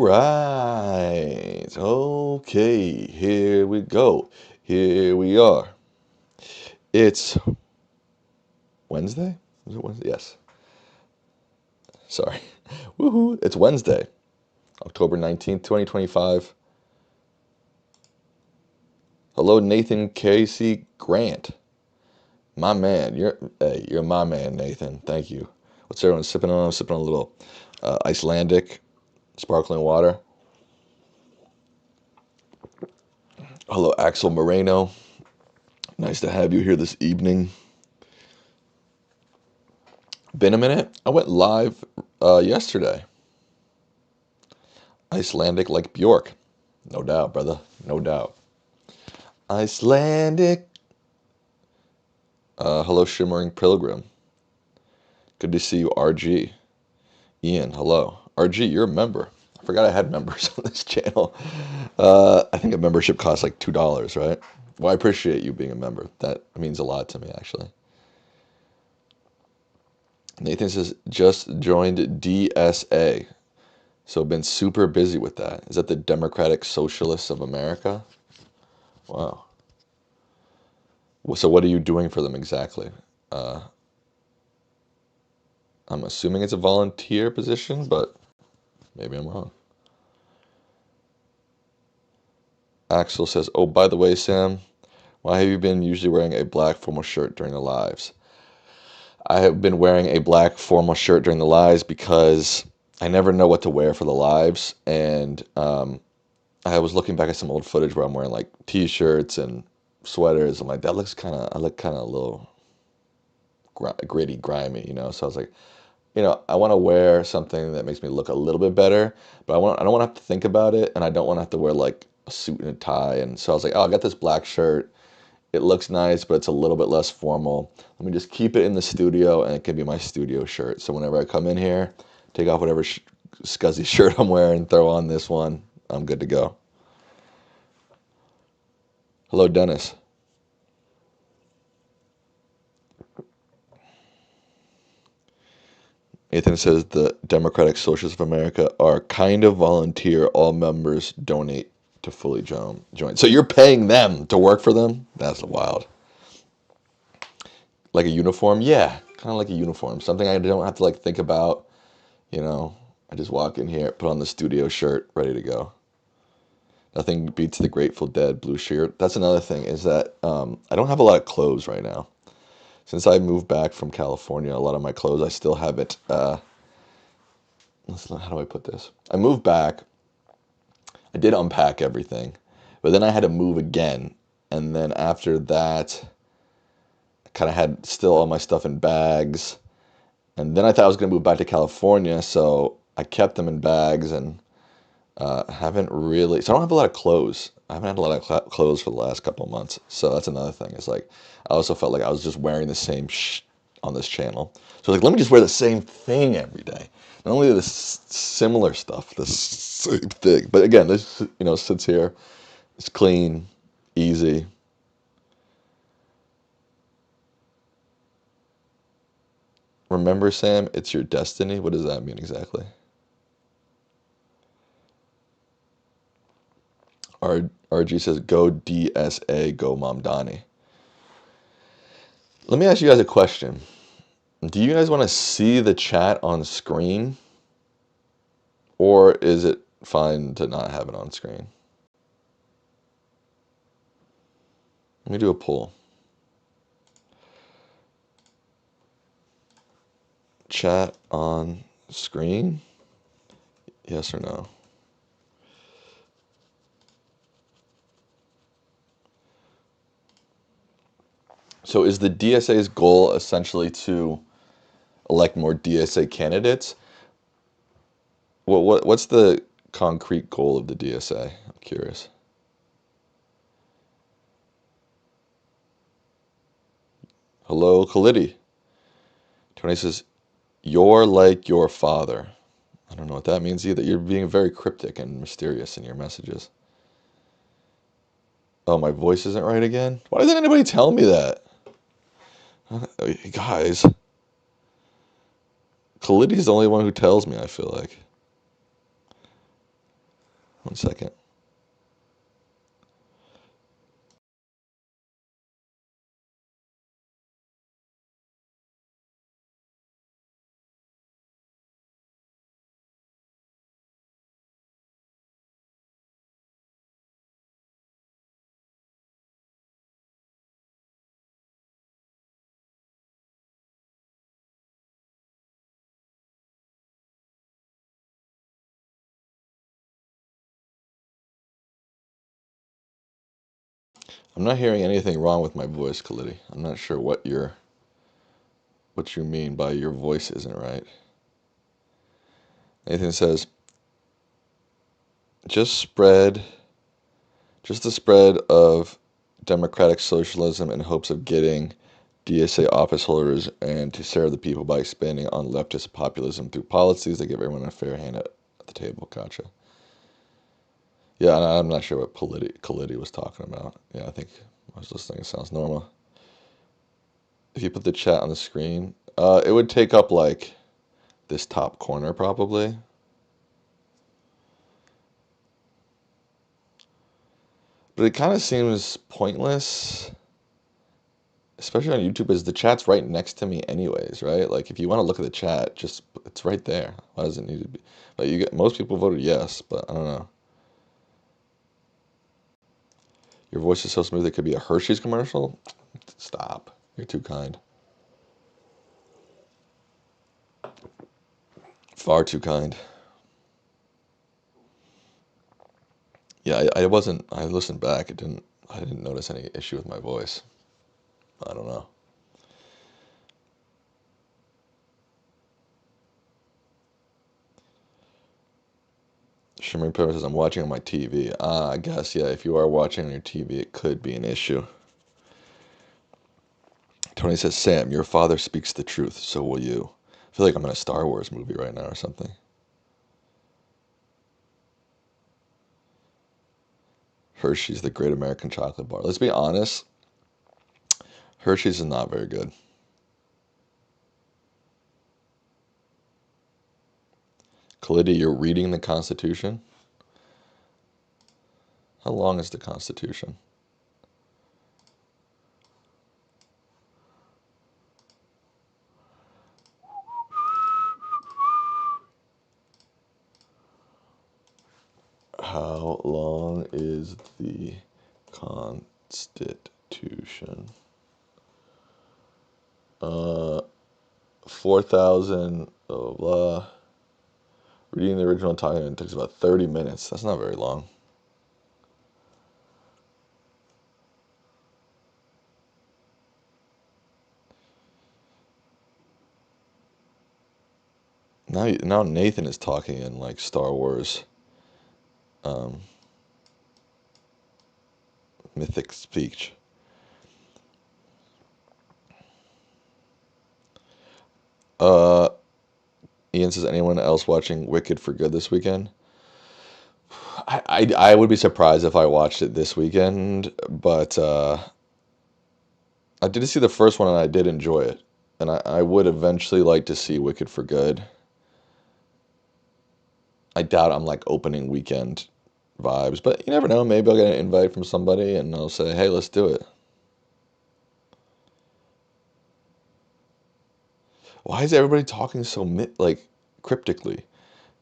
right. Okay, here we go. Here we are. It's Wednesday? Is it Wednesday? Yes. Sorry. Woohoo. It's Wednesday, October 19th, 2025. Hello, Nathan Casey Grant. My man. You're my man, Nathan. Thank you. What's everyone sipping on? I'm sipping on a little Icelandic sparkling water. Hello, Axel Moreno. Nice to have you here this evening. Been a minute. I went live yesterday. Icelandic like Bjork. No doubt, brother. No doubt. Icelandic. Hello, Shimmering Pilgrim. Good to see you, RG. Ian, hello. RG, you're a member. I forgot I had members on this channel. I think a membership costs like $2, right? Well, I appreciate you being a member. That means a lot to me, actually. Nathan says, just joined DSA. So been super busy with that. Is that the Democratic Socialists of America? Wow. So what are you doing for them exactly? I'm assuming it's a volunteer position, but maybe I'm wrong. Axel says, oh, by the way, Sam, why have you been usually wearing a black formal shirt during the lives? I have been wearing a black formal shirt during the lives because I never know what to wear for the lives. And I was looking back at some old footage where I'm wearing like t-shirts and sweaters. I'm like, I look kind of a little gritty, grimy, you know? So I was like, I want to wear something that makes me look a little bit better, but I don't want to have to think about it, and I don't want to have to wear like a suit and a tie. And so I was like, oh, I got this black shirt. It looks nice, but it's a little bit less formal. Let me just keep it in the studio, and it can be my studio shirt. So whenever I come in here, take off whatever scuzzy shirt I'm wearing, throw on this one. I'm good to go. Hello, Dennis. Nathan says the Democratic Socialists of America are kind of volunteer. All members donate to fully join. So you're paying them to work for them? That's wild. Like a uniform? Yeah, kind of like a uniform. Something I don't have to like think about. I just walk in here, put on the studio shirt, ready to go. Nothing beats the Grateful Dead blue shirt. That's another thing is that I don't have a lot of clothes right now. Since I moved back from California, a lot of my clothes I still haven't. How do I put this? I moved back. I did unpack everything, but then I had to move again. And then after that, I kind of had still all my stuff in bags. And then I thought I was going to move back to California, so I kept them in bags and haven't really. So I don't have a lot of clothes. I haven't had a lot of clothes for the last couple of months. So that's another thing. It's like I also felt like I was just wearing the same on this channel. So like, let me just wear the same thing every day. Not only the similar stuff, the same thing. But again, this sits here. It's clean, easy. Remember, Sam, it's your destiny. What does that mean exactly? RG says, go DSA, go Mom Donnie. Let me ask you guys a question. Do you guys want to see the chat on screen? Or is it fine to not have it on screen? Let me do a poll. Chat on screen? Yes or no? So is the DSA's goal essentially to elect more DSA candidates? What's the concrete goal of the DSA? I'm curious. Hello, Khalidi. Tony says, you're like your father. I don't know what that means either. You're being very cryptic and mysterious in your messages. Oh, my voice isn't right again? Why doesn't anybody tell me that? Guys, Khalidi's the only one who tells me, I feel like. One second. I'm not hearing anything wrong with my voice, Khalidi. I'm not sure what you mean by your voice isn't right. Nathan says, just spread, just the spread of democratic socialism in hopes of getting DSA office holders and to serve the people by expanding on leftist populism through policies that give everyone a fair hand at the table. Gotcha. Yeah, and I'm not sure what Khalidi was talking about. Yeah, I think I was listening. It sounds normal. If you put the chat on the screen, it would take up like this top corner probably. But it kind of seems pointless, especially on YouTube, as the chat's right next to me anyways, right? Like if you want to look at the chat, just it's right there. Why does it need to be? Like you get most people voted yes, but I don't know. Your voice is so smooth it could be a Hershey's commercial. Stop. You're too kind. Far too kind. Yeah, I wasn't. I listened back. It didn't. I didn't notice any issue with my voice. I don't know. Shimmering Pepper says, I'm watching on my TV. I guess, yeah, if you are watching on your TV, it could be an issue. Tony says, Sam, your father speaks the truth, so will you. I feel like I'm in a Star Wars movie right now or something. Hershey's, the great American chocolate bar. Let's be honest, Hershey's is not very good. Khalidi, you're reading the Constitution? How long is the Constitution? How long is the Constitution? 4,000, blah, blah. Reading the original time takes about 30 minutes. That's not very long. Now Nathan is talking in like Star Wars um, mythic speech. Uh, Ian says, anyone else watching Wicked for good this weekend? I would be surprised if I watched it this weekend, but I did see the first one and I did enjoy it. And I would eventually like to see Wicked for Good. I doubt I'm like opening weekend vibes, but you never know. Maybe I'll get an invite from somebody and I'll say, hey, let's do it. Why is everybody talking so like cryptically?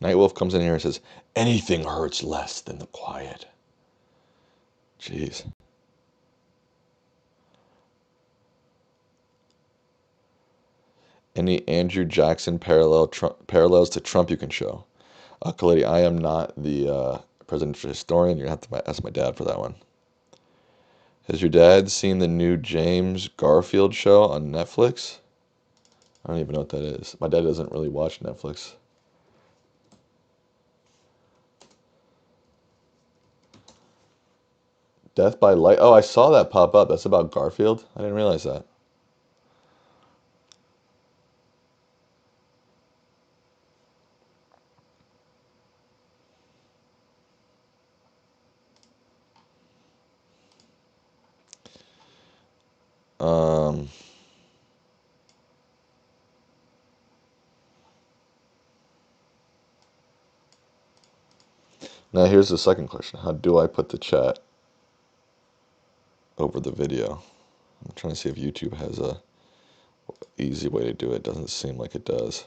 Nightwolf comes in here and says, anything hurts less than the quiet. Jeez. Any Andrew Jackson parallels to Trump you can show? Khalidi, I am not the presidential historian. You're going to have to ask my dad for that one. Has your dad seen the new James Garfield show on Netflix? I don't even know what that is. My dad doesn't really watch Netflix. Death by Light. Oh, I saw that pop up. That's about Garfield. I didn't realize that. Um, Now here's the second question. How do I put the chat over the video? I'm trying to see if YouTube has a easy way to do it. Doesn't seem like it does.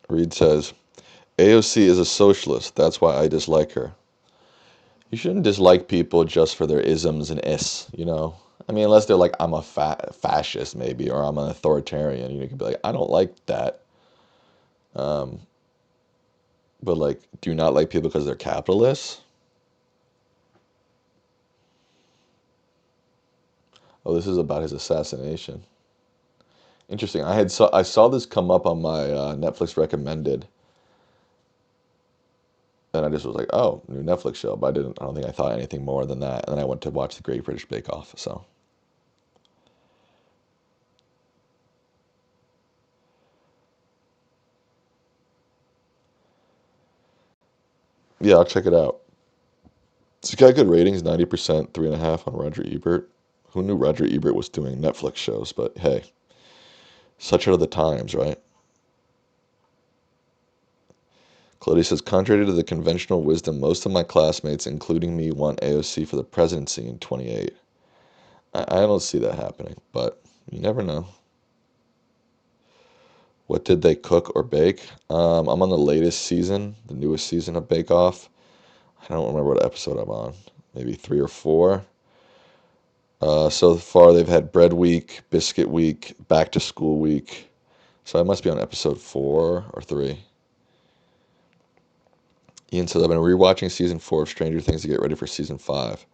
Reed says, AOC is a socialist. That's why I dislike her. You shouldn't dislike people just for their isms and is, you know? I mean, unless they're like, I'm a fascist, maybe, or I'm an authoritarian. You can be like, I don't like that. Um, but, like, do you not like people because they're capitalists? Oh, this is about his assassination. Interesting. I saw this come up on my Netflix recommended, and I just was like, oh, new Netflix show. But I don't think I thought anything more than that. And then I went to watch the Great British Bake Off. So yeah, I'll check it out. It's got good ratings, 90%, 3.5 on Roger Ebert. Who knew Roger Ebert was doing Netflix shows? But hey, such are the times, right? Claudia says, contrary to the conventional wisdom, most of my classmates, including me, want AOC for the presidency in 28. I don't see that happening, but you never know. What did they cook or bake? I'm on the latest season, the newest season of Bake Off. I don't remember what episode I'm on. Maybe 3 or 4. So far, they've had bread week, biscuit week, back to school week. So I must be on episode 4 or 3. Ian says, I've been rewatching season 4 of Stranger Things to get ready for season 5.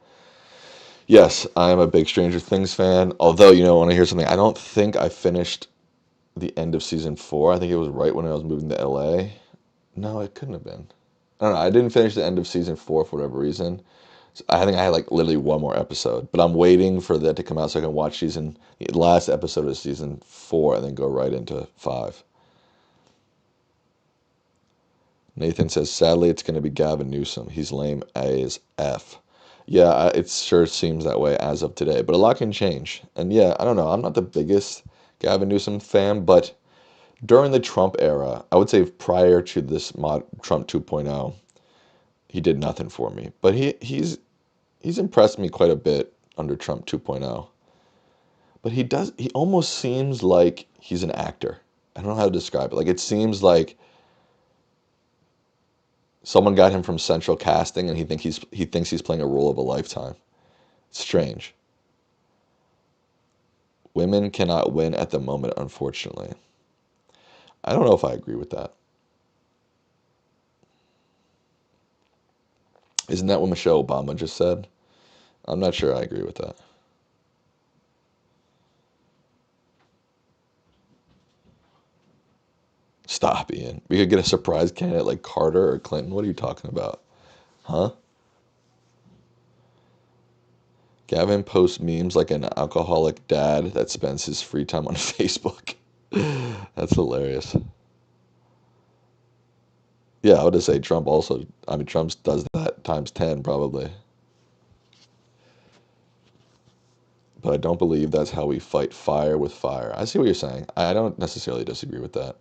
Yes, I am a big Stranger Things fan. Although, when I hear something, I don't think I finished the end of season 4. I think it was right when I was moving to LA. No, it couldn't have been. I don't know. I didn't finish the end of season 4 for whatever reason. So I think I had like literally one more episode, but I'm waiting for that to come out so I can watch the last episode of season 4 and then go right into 5. Nathan says, sadly, it's going to be Gavin Newsom. He's lame as F. Yeah, it sure seems that way as of today, but a lot can change. And yeah, I don't know. I'm not the biggest Gavin Newsom fan, but during the Trump era, I would say prior to this Trump 2.0, he did nothing for me. But he's impressed me quite a bit under Trump 2.0. But he almost seems like he's an actor. I don't know how to describe it. Like it seems like someone got him from Central Casting and he thinks he's playing a role of a lifetime. It's strange. Women cannot win at the moment, unfortunately. I don't know if I agree with that. Isn't that what Michelle Obama just said? I'm not sure I agree with that. Stop, Ian. We could get a surprise candidate like Carter or Clinton. What are you talking about? Huh? Gavin posts memes like an alcoholic dad that spends his free time on Facebook. That's hilarious. Yeah, I would just say Trump also. I mean, Trump does that times 10 probably. But I don't believe that's how we fight fire with fire. I see what you're saying. I don't necessarily disagree with that.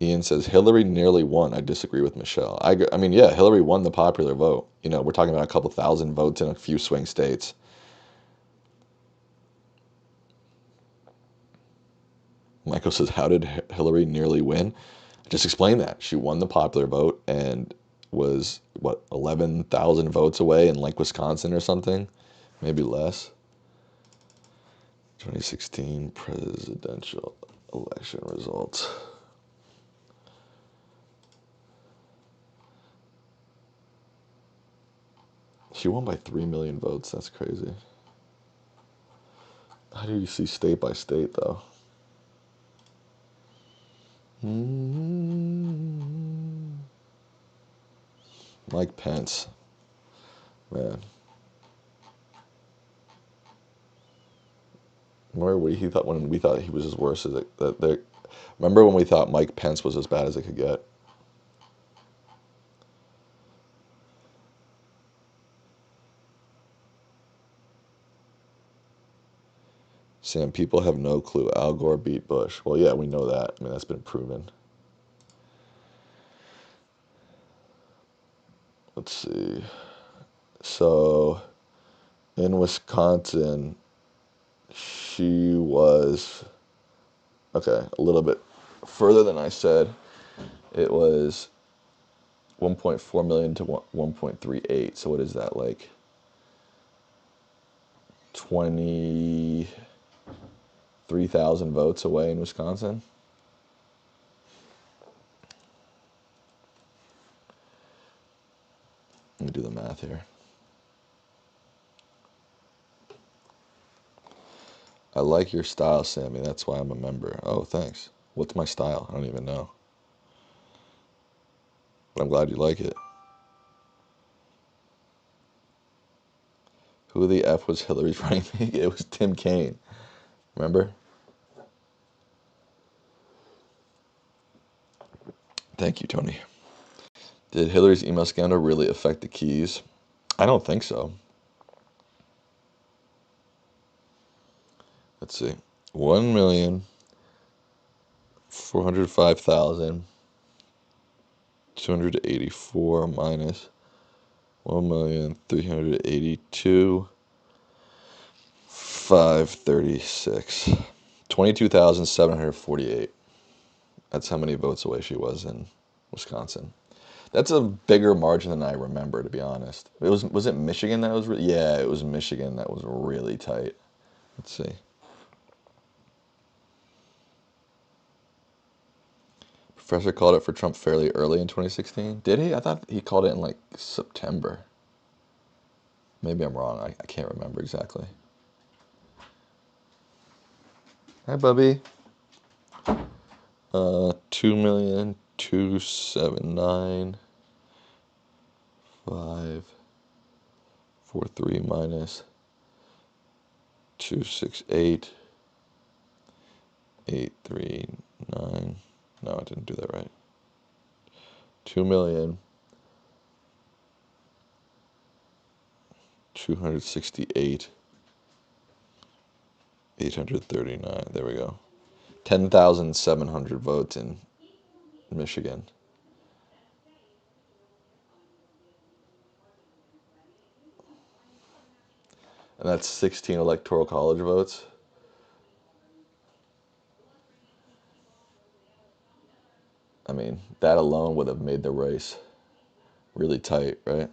Ian says Hillary nearly won. I disagree with Michelle. I mean, yeah, Hillary won the popular vote. We're talking about a couple thousand votes in a few swing states. Michael says, how did Hillary nearly win? Just explain that. She won the popular vote and was, 11,000 votes away in like Wisconsin or something? Maybe less. 2016 presidential election results. She won by 3 million votes. That's crazy. How do you see state by state, though? Mike Pence. Man. Remember what he thought when we thought he was as worse as it, that. Remember when we thought Mike Pence was as bad as it could get? Sam, people have no clue. Al Gore beat Bush. Well, yeah, we know that. I mean, that's been proven. Let's see. So, in Wisconsin, she was, okay, a little bit further than I said. It was 1.4 million to 1.38. So, what is that, like 23,000 votes away in Wisconsin? Let me do the math here. I like your style, Sammy. That's why I'm a member. Oh, thanks. What's my style? I don't even know. But I'm glad you like it. Who the F was Hillary's running mate? It was Tim Kaine. Remember? Thank you, Tony. Did Hillary's email scandal really affect the keys? I don't think so. Let's see. 1,405,284 minus 1,382,536. 22,748. That's how many votes away she was in Wisconsin. That's a bigger margin than I remember, to be honest. Was it Michigan that was yeah, it was Michigan that was really tight. Let's see. Professor called it for Trump fairly early in 2016. Did he? I thought he called it in like September. Maybe I'm wrong. I can't remember exactly. Hi, Bubby. 2,279,543 minus 268,839. No, I didn't do that right. 2,268,839. There we go. 10,700 votes in Michigan. And that's 16 electoral college votes. I mean, that alone would have made the race really tight, right?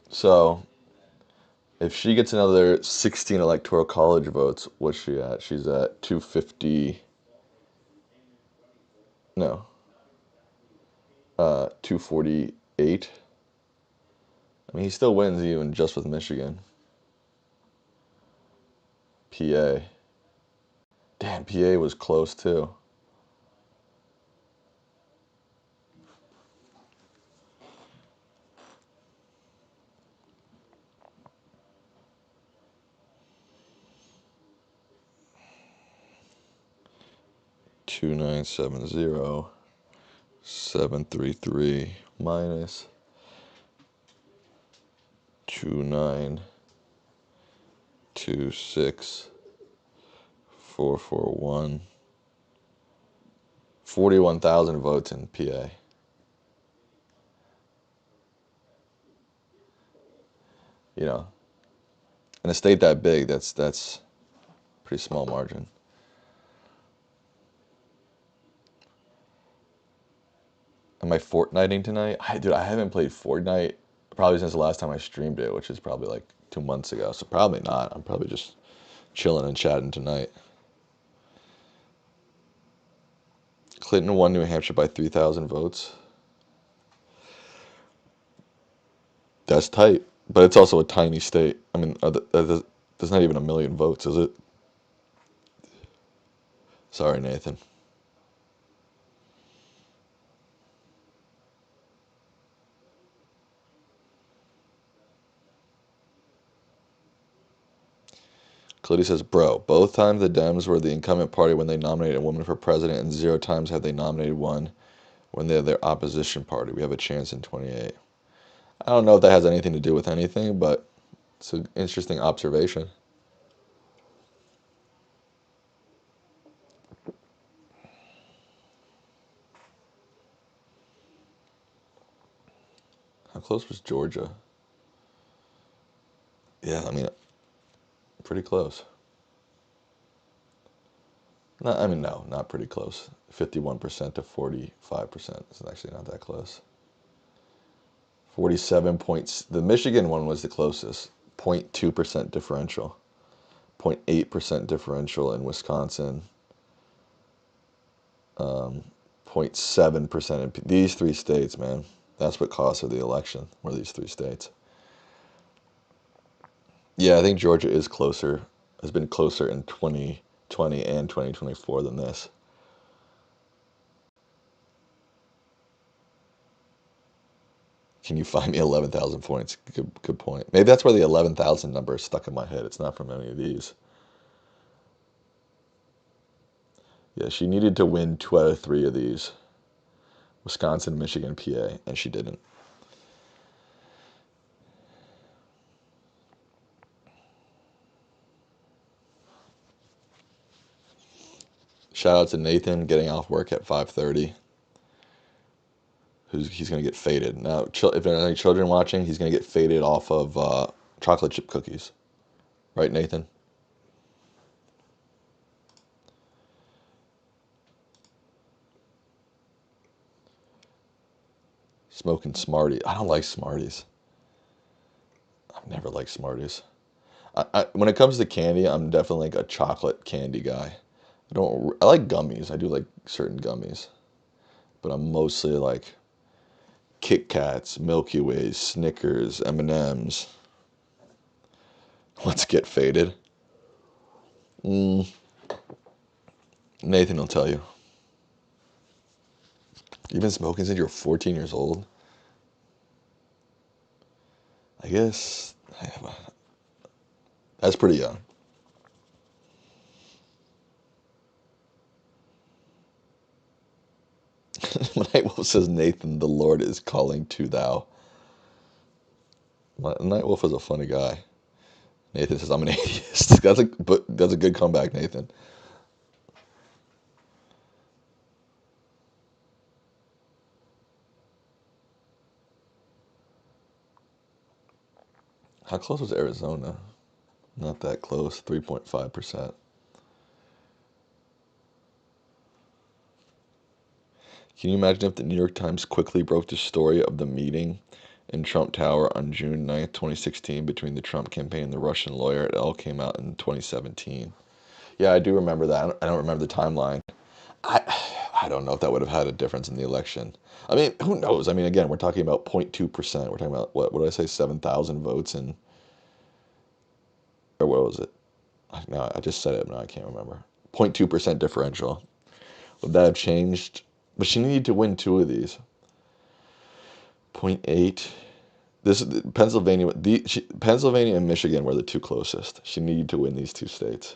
So, if she gets another 16 electoral college votes, what's she at? She's at 250. No, 248. I mean, he still wins even just with Michigan. PA. Damn, PA was close too. Two nine seven zero 733 minus 2,926,441. 41,000 votes in PA. You know, in a state that big, that's pretty small margin. Am I Fortniting tonight? Dude, I haven't played Fortnite probably since the last time I streamed it, which is probably like 2 months ago. So probably not. I'm probably just chilling and chatting tonight. Clinton won New Hampshire by 3,000 votes. That's tight, but it's also a tiny state. I mean, there's not even a million votes, is it? Sorry, Nathan. Cody says, bro, both times the Dems were the incumbent party when they nominated a woman for president, and 0 times have they nominated one when they're their opposition party. We have a chance in 28. I don't know if that has anything to do with anything, but it's an interesting observation. How close was Georgia? Yeah, I mean, pretty close. Not, I mean, no, not pretty close. 51% to 45%. It's actually not that close. 47 points. The Michigan one was the closest. 0.2% differential. 0.8% differential in Wisconsin. 0.7% in these three states, man. That's what cost of the election, were these three states. Yeah, I think Georgia is closer, has been closer in 2020 and 2024 than this. Can you find me 11,000 points? Good point. Maybe that's where the 11,000 number is stuck in my head. It's not from any of these. Yeah, she needed to win 2 out of 3 of these. Wisconsin, Michigan, PA, and she didn't. Shout out to Nathan getting off work at 5:30. He's going to get faded. Now, if there are any children watching, he's going to get faded off of chocolate chip cookies. Right, Nathan? Smoking Smarties. I don't like Smarties. I've never liked Smarties. When it comes to candy, I'm definitely like a chocolate candy guy. I like gummies. I do like certain gummies. But I'm mostly like Kit Kats, Milky Ways, Snickers, M&Ms. Let's get faded. Nathan will tell you. You've been smoking since you're 14 years old? I guess that's pretty young. Night Wolf says, Nathan, the Lord is calling to thou. Night Wolf is a funny guy. Nathan says, I'm an atheist. That's a good comeback, Nathan. How close was Arizona? Not that close, 3.5%. Can you imagine if the New York Times quickly broke the story of the meeting in Trump Tower on June 9th, 2016 between the Trump campaign and the Russian lawyer? It all came out in 2017. Yeah, I do remember that. I don't remember the timeline. I I don't know if that would have had a difference in the election. I mean, who knows? I mean, again, we're talking about 0.2%. We're talking about, what did I say, 7,000 votes in, or what was it? No, I just said it. No, I can't remember. 0.2% differential. Would that have changed? But she needed to win 2 of these. 0.8. This Pennsylvania. Pennsylvania and Michigan were the 2 closest. She needed to win these 2 states.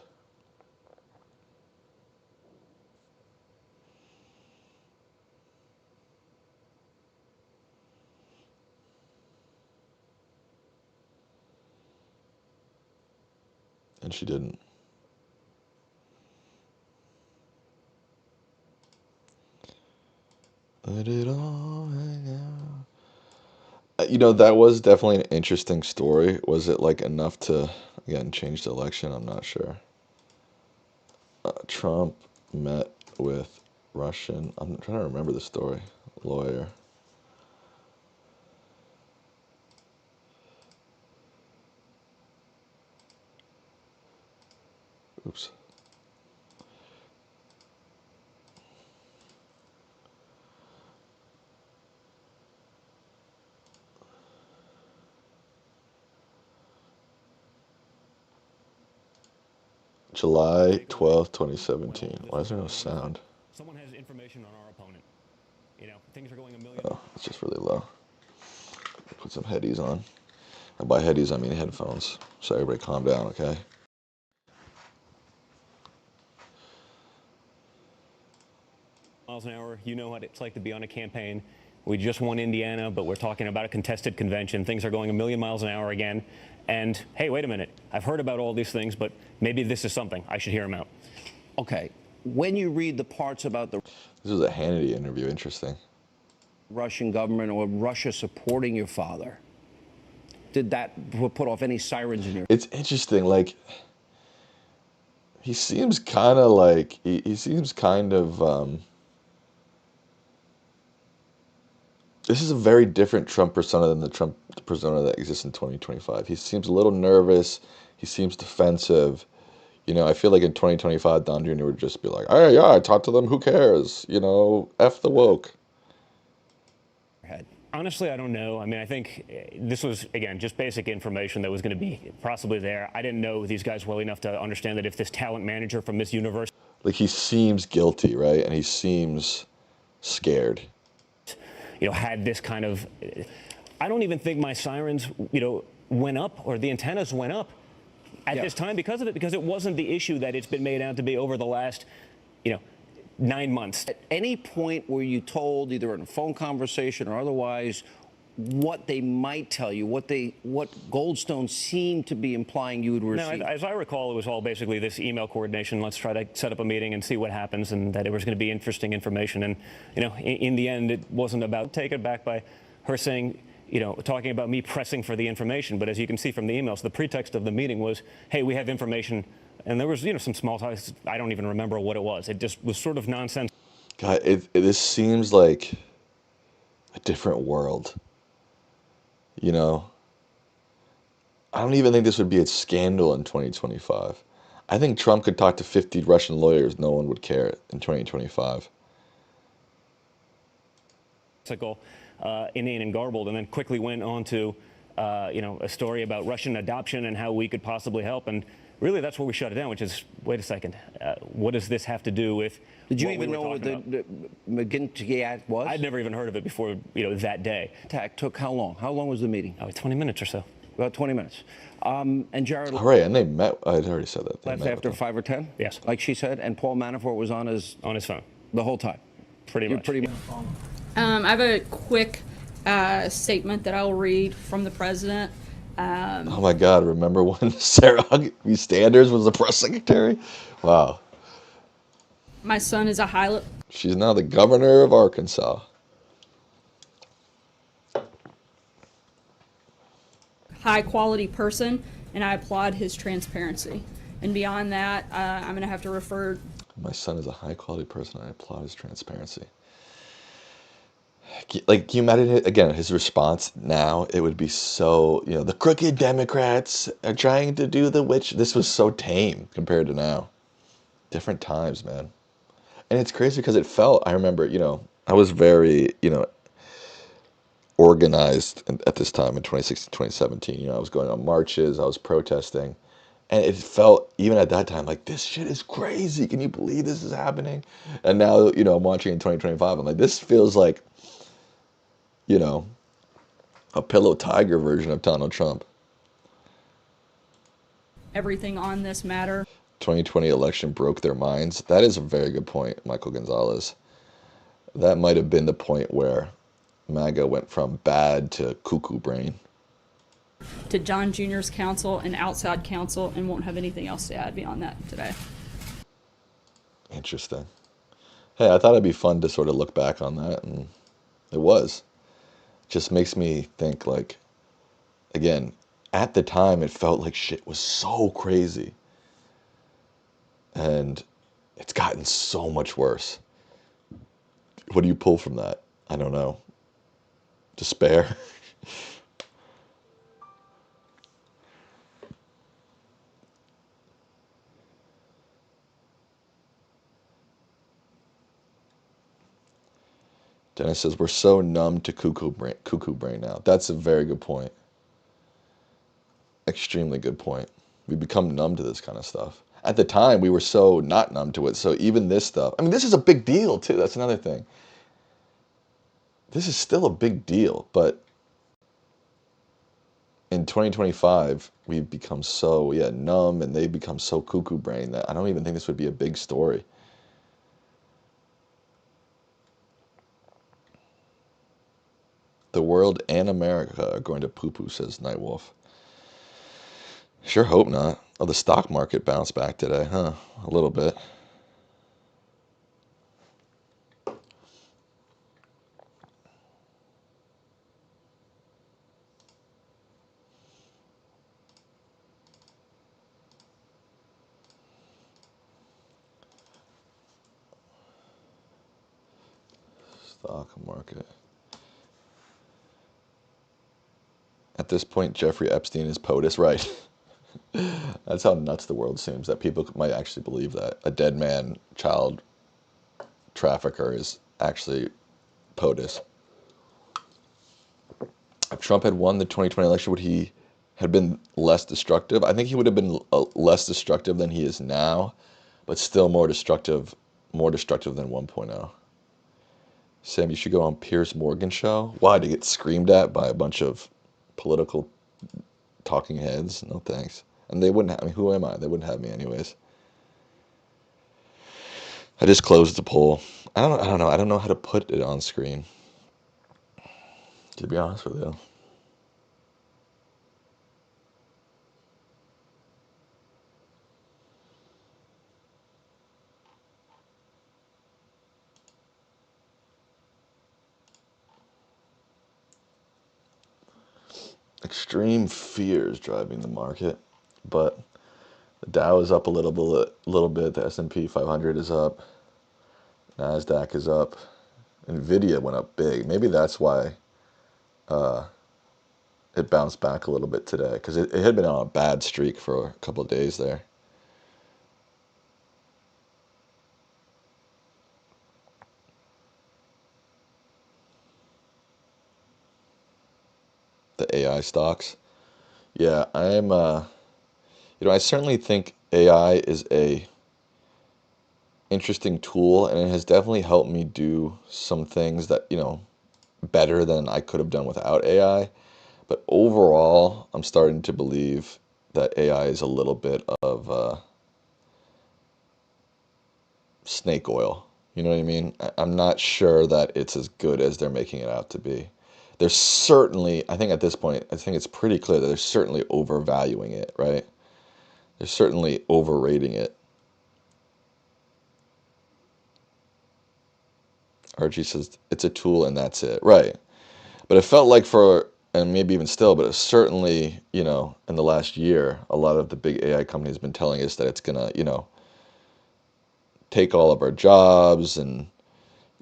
And she didn't. Let it all hang out. That was definitely an interesting story. Was it like enough to, again, change the election? I'm not sure. Trump met with Russian. I'm trying to remember the story. Lawyer. Oops. July 12th, 2017. Why is there no sound? Someone has information on our opponent. Things are going a million. Oh, it's just really low. Put some headies on. And by headies, I mean headphones. So everybody calm down, okay? Miles an hour. You know what it's like to be on a campaign. We just won Indiana, but we're talking about a contested convention. Things are going a million miles an hour again. And hey, wait a minute. I've heard about all these things, but maybe this is something. I should hear them out. Okay. When you read the parts about the This was a Hannity interview. Interesting. Russian government or Russia supporting your father, did that put off any sirens in your? It's interesting. Like, he seems kind of like, he seems kind of, this is a very different Trump persona than the Trump persona that exists in 2025. He seems a little nervous. He seems defensive. I feel like in 2025, Don Jr. would just be like, hey, yeah, I talked to them. Who cares? F the woke. Honestly, I don't know. I mean, I think this was, again, just basic information that was going to be possibly there. I didn't know these guys well enough to understand that if this talent manager from Miss Universe, Like, he seems guilty, right? And he seems scared. had this kind of, I don't even think my sirens, went up or the antennas went up at this time because of it, because it wasn't the issue that it's been made out to be over the last, 9 months. At any point were you told, either in a phone conversation or otherwise, what they might tell you, what Goldstone seemed to be implying you would receive? No, as I recall, it was all basically this email coordination. Let's try to set up a meeting and see what happens, and that it was going to be interesting information. And, in the end, it wasn't about taken back by her saying, talking about me pressing for the information. But as you can see from the emails, the pretext of the meeting was, hey, we have information. And there was, some small talks. I don't even remember what it was. It just was sort of nonsense. God, this seems like a different world. I don't even think this would be a scandal in 2025. I think Trump could talk to 50 Russian lawyers. No one would care in 2025. Inane and garbled, and then quickly went on to, a story about Russian adoption and how we could possibly help. And really, that's where we shut it down, which is, wait a second, what does this have to do with? Did you even know what the McGinty Act was? I'd never even heard of it before, that day. Attack took how long? How long was the meeting? 20 minutes or so. About 20 minutes. And Jared. All right, and they met. I'd already said that. Left after 5 or 10? Yes. Like she said, and Paul Manafort was on his phone the whole time. Pretty much. I have a quick statement that I'll read from the president. Oh my God! Remember when Sarah Huckabee Sanders was the press secretary? Wow. My son is a She's now the governor of Arkansas. high quality person, and I applaud his transparency. And beyond that, I'm going to have to refer. My son is a high quality person. I applaud his transparency. Like, can you imagine it? Again, his response now, it would be so, the crooked Democrats are trying to do the witch. This was so tame compared to now. Different times, man. And it's crazy because I remember, I was very, organized at this time in 2016, 2017. I was going on marches, I was protesting. And it felt, even at that time, like, this shit is crazy. Can you believe this is happening? And now, I'm watching in 2025. I'm like, this feels like, a pillow tiger version of Donald Trump. everything on this matter. 2020 election broke their minds. That is a very good point, Michael Gonzalez. That might have been the point where MAGA went from bad to cuckoo brain. To John Jr.'s counsel and outside counsel, and won't have anything else to add beyond that today. Interesting. Hey, I thought it'd be fun to sort of look back on that, and it was. Just makes me think, like, again, at the time it felt like shit was so crazy. And it's gotten so much worse. What do you pull from that? I don't know. Despair? Dennis says, we're so numb to cuckoo brain now. That's a very good point. Extremely good point. We become numb to this kind of stuff. at the time we were so not numb to it. So even this stuff, I mean, this is a big deal too. That's another thing. This is still a big deal, but in 2025, we've become so, yeah, numb, and they've become so cuckoo brain that I don't even think this would be a big story. The world and America are going to poo-poo, says Nightwolf. Sure hope not. Oh, the stock market bounced back today, huh? A little bit. Stock market. At this point, Jeffrey Epstein is POTUS, right? That's how nuts the world seems, that people might actually believe that a dead man child trafficker is actually POTUS. If Trump had won the 2020 election, would he have been less destructive? I think he would have been less destructive than he is now, but still more destructive than 1.0. Sam, you should go on Piers Morgan show. Why? To get screamed at by a bunch of political talking heads? No thanks. And they wouldn't have me. Who am I? They wouldn't have me anyways. I just closed the poll. I don't know. I don't know how to put it on screen, to be honest with you. Extreme fears driving the market, but the Dow is up a little bit. The S&P 500 is up. Nasdaq is up. Nvidia went up big. Maybe that's why it bounced back a little bit today, because it had been on a bad streak for a couple of days there. The AI stocks. Yeah, I certainly think AI is a interesting tool, and it has definitely helped me do some things that, better than I could have done without AI. But overall, I'm starting to believe that AI is a little bit of snake oil. You know what I mean? I'm not sure that it's as good as they're making it out to be. There's certainly, I think at this point, I think it's pretty clear that they're certainly overvaluing it, right? They're certainly overrating it. Archie says it's a tool and that's it. Right. But it felt like and maybe even still, but it's certainly, in the last year, a lot of the big AI companies have been telling us that it's going to, take all of our jobs and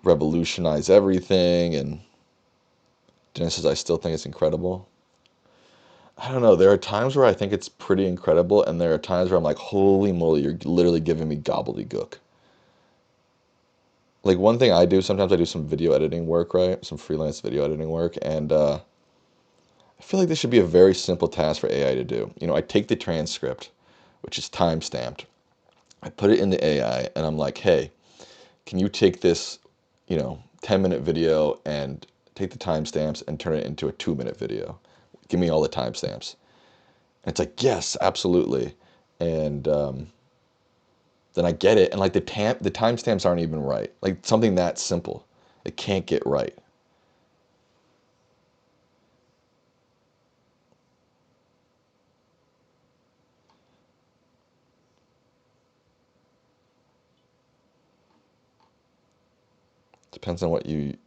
revolutionize everything. And Dennis says, I still think it's incredible. I don't know. There are times where I think it's pretty incredible, and there are times where I'm like, holy moly, you're literally giving me gobbledygook. Like, one thing I do, sometimes I do some video editing work, right? Some freelance video editing work, and I feel like this should be a very simple task for AI to do. I take the transcript, which is time-stamped. I put it in the AI, and I'm like, hey, can you take this, 10-minute video and take the timestamps and turn it into a 2-minute video? Give me all the timestamps. And it's like, yes, absolutely. And then I get it, and like the timestamps aren't even right. Like something that simple, it can't get right. Depends on what you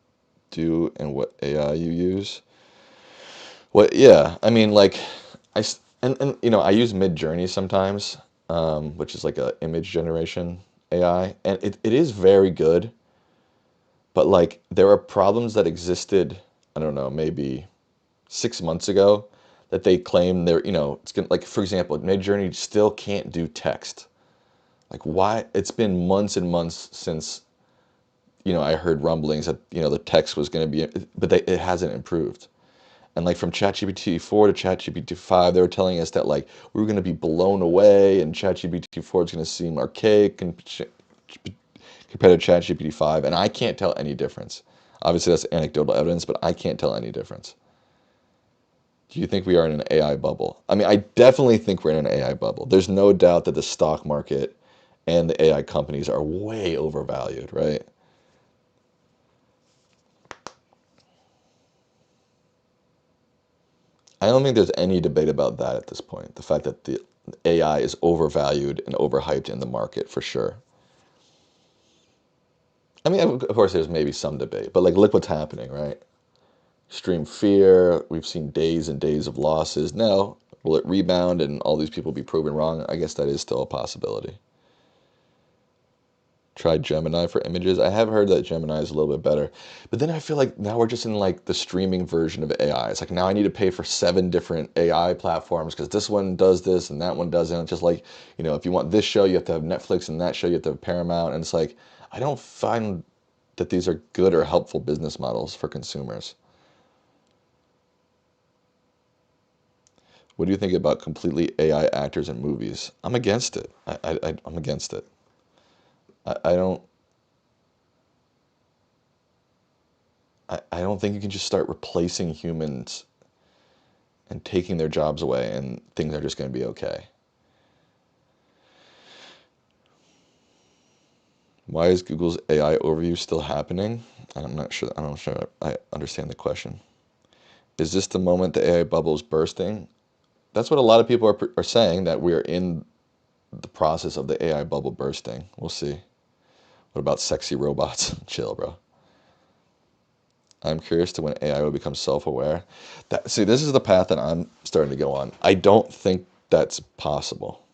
do and what AI you use. Yeah, I mean, like, and I use Midjourney sometimes, which is like a image generation AI, and it is very good, but like there are problems that existed, I don't know, maybe 6 months ago, that they claim they're, it's gonna, like, for example, Midjourney still can't do text. Like, why? It's been months and months since, I heard rumblings that, the text was going to be, but it hasn't improved. And like from ChatGPT 4 to ChatGPT 5, they were telling us that like we were going to be blown away, and ChatGPT 4 is going to seem archaic and compared to ChatGPT 5, and I can't tell any difference. Obviously, that's anecdotal evidence, but I can't tell any difference. Do you think we are in an AI bubble? I mean, I definitely think we're in an AI bubble. There's no doubt that the stock market and the AI companies are way overvalued, right? I don't think there's any debate about that at this point. The fact that the AI is overvalued and overhyped in the market for sure. I mean, of course, there's maybe some debate, but like, look what's happening, right? Extreme fear. We've seen days and days of losses. Now, will it rebound and all these people be proven wrong? I guess that is still a possibility. Try Gemini for images. I have heard that Gemini is a little bit better, but then I feel like now we're just in like the streaming version of AI. It's like now I need to pay for 7 different AI platforms because this one does this and that one doesn't. It's just like, if you want this show, you have to have Netflix, and that show you have to have Paramount. And it's like, I don't find that these are good or helpful business models for consumers. What do you think about completely AI actors in movies? I'm against it. I'm against it. I don't. I don't think you can just start replacing humans and taking their jobs away and things are just going to be okay. Why is Google's AI overview still happening? I'm not sure. I'm not sure I understand the question. Is this the moment the AI bubble is bursting? That's what a lot of people are saying, that we are in the process of the AI bubble bursting. We'll see. What about sexy robots? Chill, bro. I'm curious to when AI will become self-aware. See, this is the path that I'm starting to go on. I don't think that's possible.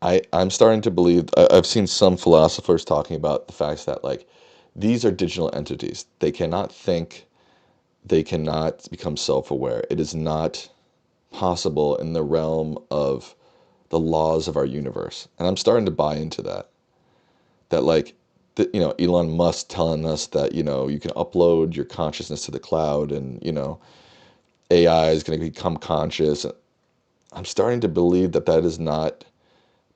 I'm starting to believe, I've seen some philosophers talking about the fact that like these are digital entities. They cannot think, they cannot become self-aware. It is not possible in the realm of the laws of our universe. And I'm starting to buy into that. That like, Elon Musk telling us that, you can upload your consciousness to the cloud and, AI is going to become conscious. I'm starting to believe that that is not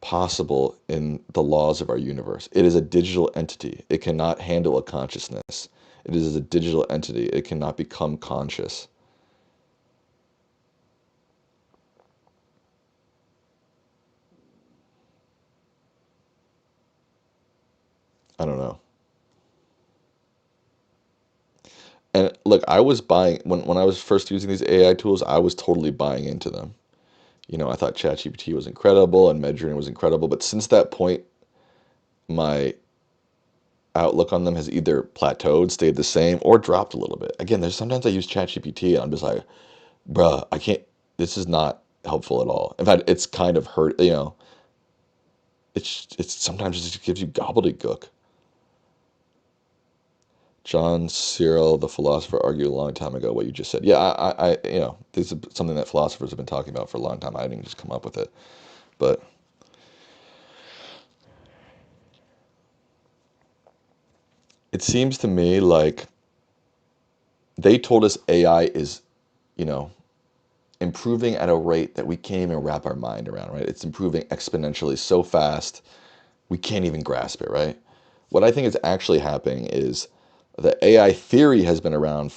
possible in the laws of our universe. It is a digital entity. It cannot handle a consciousness. It is a digital entity. It cannot become conscious. I don't know. And look, I was buying, when I was first using these AI tools, I was totally buying into them. I thought ChatGPT was incredible and Midjourney was incredible, but since that point, my outlook on them has either plateaued, stayed the same, or dropped a little bit. Again, there's sometimes I use ChatGPT and I'm just like, bruh, I can't, this is not helpful at all. In fact, it's kind of hurt, it's sometimes it just gives you gobbledygook. John Searle, the philosopher, argued a long time ago what you just said. Yeah, this is something that philosophers have been talking about for a long time. I didn't just come up with it. But it seems to me like they told us AI is, you know, improving at a rate that we can't even wrap our mind around, right? It's improving exponentially so fast, we can't even grasp it, right? What I think is actually happening is the AI theory has been around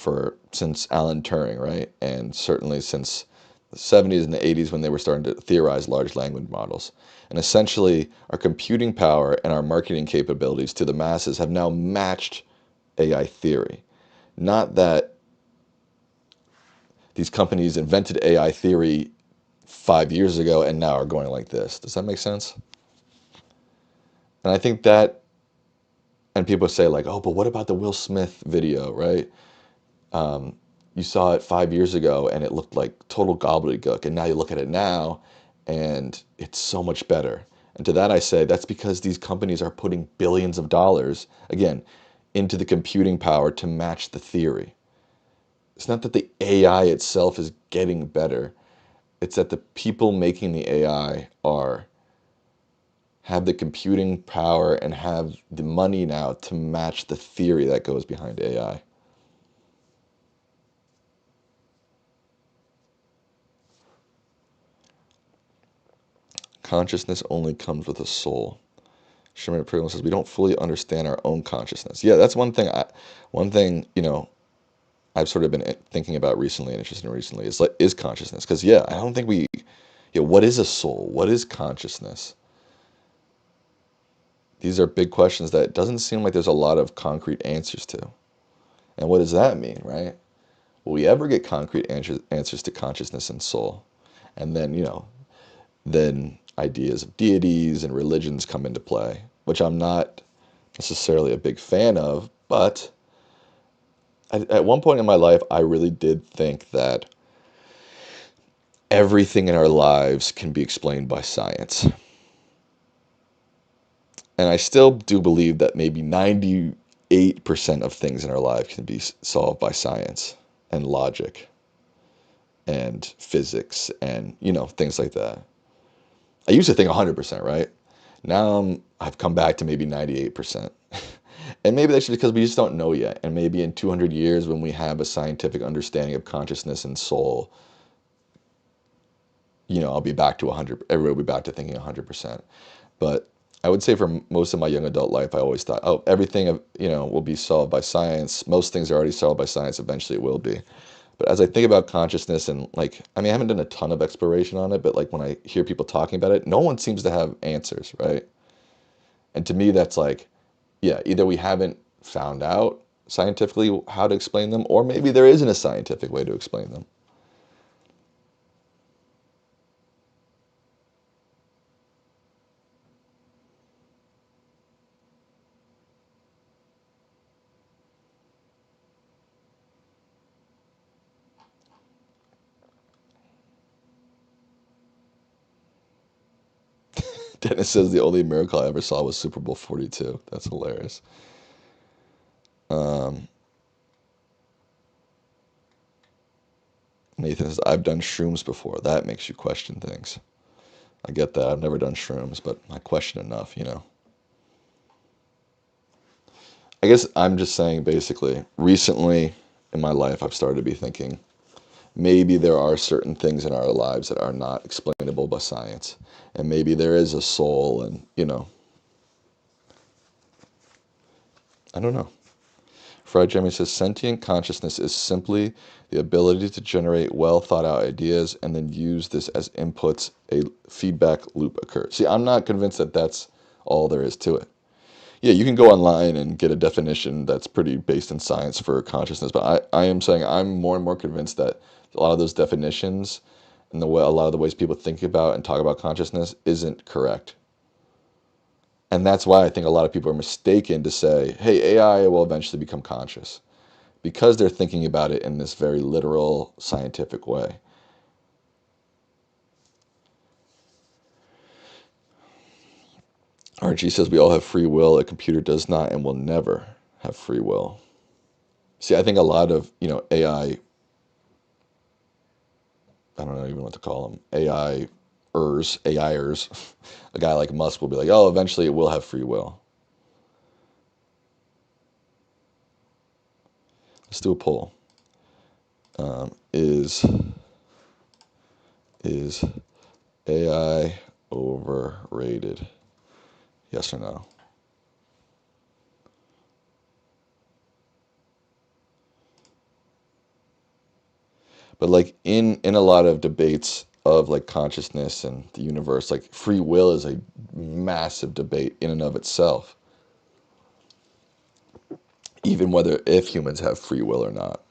since Alan Turing, right? And certainly since the 70s and the 80s when they were starting to theorize large language models. And essentially, our computing power and our marketing capabilities to the masses have now matched AI theory. Not that these companies invented AI theory 5 years ago and now are going like this. Does that make sense? And I think that, and people say like, oh, but what about the Will Smith video, right? You saw it 5 years ago and it looked like total gobbledygook, and now you look at it now and it's so much better. And to that I say, that's because these companies are putting billions of dollars, again, into the computing power to match the theory. It's not that the AI itself is getting better. It's that the people making the AI have the computing power and have the money now to match the theory that goes behind AI. consciousness only comes with a soul. Sherman Pringle says we don't fully understand our own consciousness. Yeah, that's one thing. I've sort of been thinking about recently and interested in recently is consciousness. Because yeah, I don't think we. Yeah, what is a soul? What is consciousness? These are big questions that it doesn't seem like there's a lot of concrete answers to. And what does that mean, right? Will we ever get concrete answers to consciousness and soul? And then, then ideas of deities and religions come into play, which I'm not necessarily a big fan of, but at one point in my life, I really did think that everything in our lives can be explained by science. And I still do believe that maybe 98% of things in our life can be solved by science and logic and physics and, things like that. I used to think 100%, right? Now I've come back to maybe 98%. And maybe that's just because we just don't know yet. And maybe in 200 years, when we have a scientific understanding of consciousness and soul, I'll be back to 100. Everybody will be back to thinking 100%. But I would say for most of my young adult life, I always thought, oh, everything, will be solved by science. Most things are already solved by science. Eventually it will be. But as I think about consciousness and I haven't done a ton of exploration on it, but when I hear people talking about it, no one seems to have answers, right? And to me, that's yeah, either we haven't found out scientifically how to explain them, or maybe there isn't a scientific way to explain them. Dennis says the only miracle I ever saw was Super Bowl 42. That's hilarious. Um, Nathan says, I've done shrooms before. That makes you question things. I get that. I've never done shrooms, but I question enough. I guess I'm just saying basically, recently in my life, I've started to be thinking maybe there are certain things in our lives that are not explainable by science. And maybe there is a soul and, I don't know. Fried Jeremy says sentient consciousness is simply the ability to generate well thought out ideas and then use this as inputs. A feedback loop occurs. See, I'm not convinced that that's all there is to it. Yeah, you can go online and get a definition that's pretty based in science for consciousness, but I am saying I'm more and more convinced that a lot of those definitions and a lot of the ways people think about and talk about consciousness isn't correct. And that's why I think a lot of people are mistaken to say, hey, AI will eventually become conscious, because they're thinking about it in this very literal, scientific way. Archie says we all have free will. A computer does not and will never have free will. See, I think a lot of, I don't know even what to call them, AIers, a guy like Musk will be like, oh, eventually it will have free will. Let's do a poll. Is AI overrated? Yes or no? But in a lot of debates of consciousness and the universe, free will is a massive debate in and of itself. Even whether if humans have free will or not.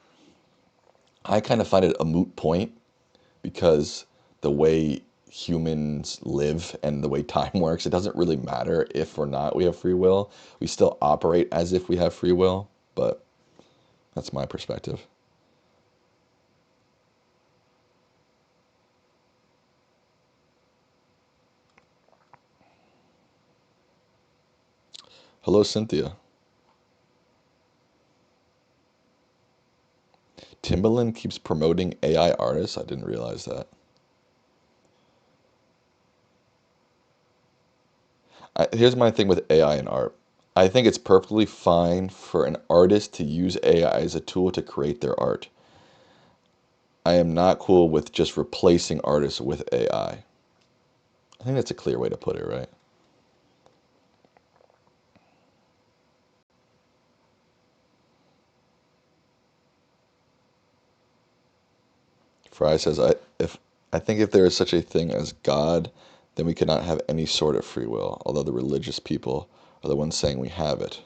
I kind of find it a moot point, because the way humans live and the way time works, it doesn't really matter if or not we have free will. We still operate as if we have free will, but that's my perspective. Hello, Cynthia. Timbaland keeps promoting AI artists. I didn't realize that. Here's my thing with AI and art. I think it's perfectly fine for an artist to use AI as a tool to create their art. I am not cool with just replacing artists with AI. I think that's a clear way to put it, right? Fry says, I think if there is such a thing as God, then we cannot have any sort of free will, although the religious people are the ones saying we have it.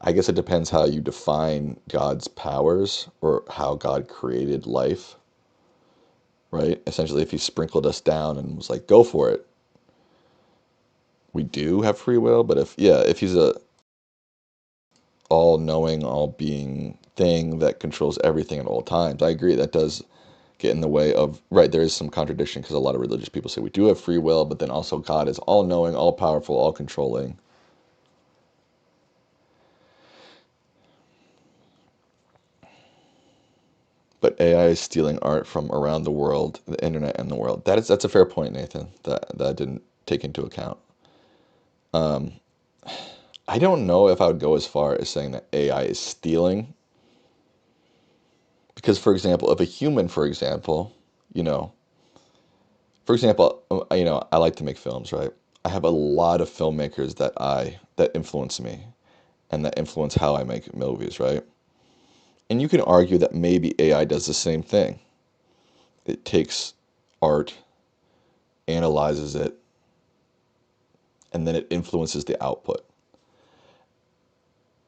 I guess it depends how you define God's powers or how God created life, right? Essentially, if he sprinkled us down and was like, go for it, we do have free will. But if he's a all-knowing, all-being thing that controls everything at all times, I agree that does get in the way of, right, there is some contradiction because a lot of religious people say we do have free will, but then also God is all-knowing, all-powerful, all-controlling. But AI is stealing art from around the world, the internet and the world. That's a fair point, Nathan, that I didn't take into account. I don't know if I would go as far as saying that AI is stealing. Because, for example, if a human, for example, you know, I like to make films, right? I have a lot of filmmakers that influence me and that influence how I make movies, right? And you can argue that maybe AI does the same thing. It takes art, analyzes it, and then it influences the output.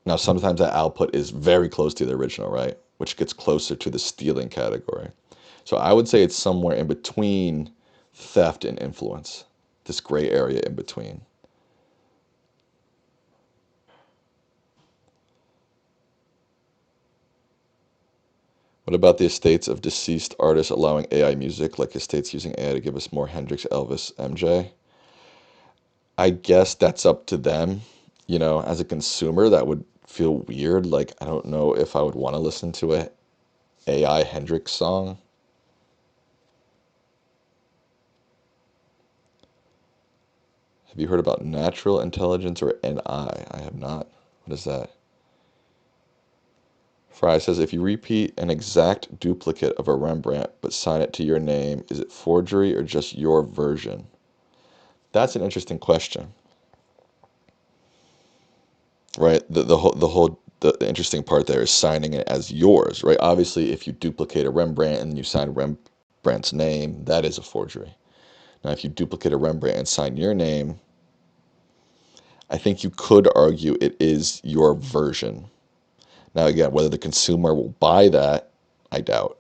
Now, sometimes that output is very close to the original, right? Which gets closer to the stealing category. So I would say it's somewhere in between theft and influence, this gray area in between. What about the estates of deceased artists allowing AI music, like estates using AI to give us more Hendrix, Elvis, MJ? I guess that's up to them. As a consumer, that would feel weird. Like, I don't know if I would want to listen to a AI Hendrix song. Have you heard about natural intelligence or NI? I have not. What is that? Fry says, if you repeat an exact duplicate of a Rembrandt but sign it to your name, is it forgery or just your version? That's an interesting question, right? The interesting part there is signing it as yours, right? Obviously, if you duplicate a Rembrandt and you sign Rembrandt's name, that is a forgery. Now, if you duplicate a Rembrandt and sign your name, I think you could argue it is your version. Now, again, whether the consumer will buy that, I doubt.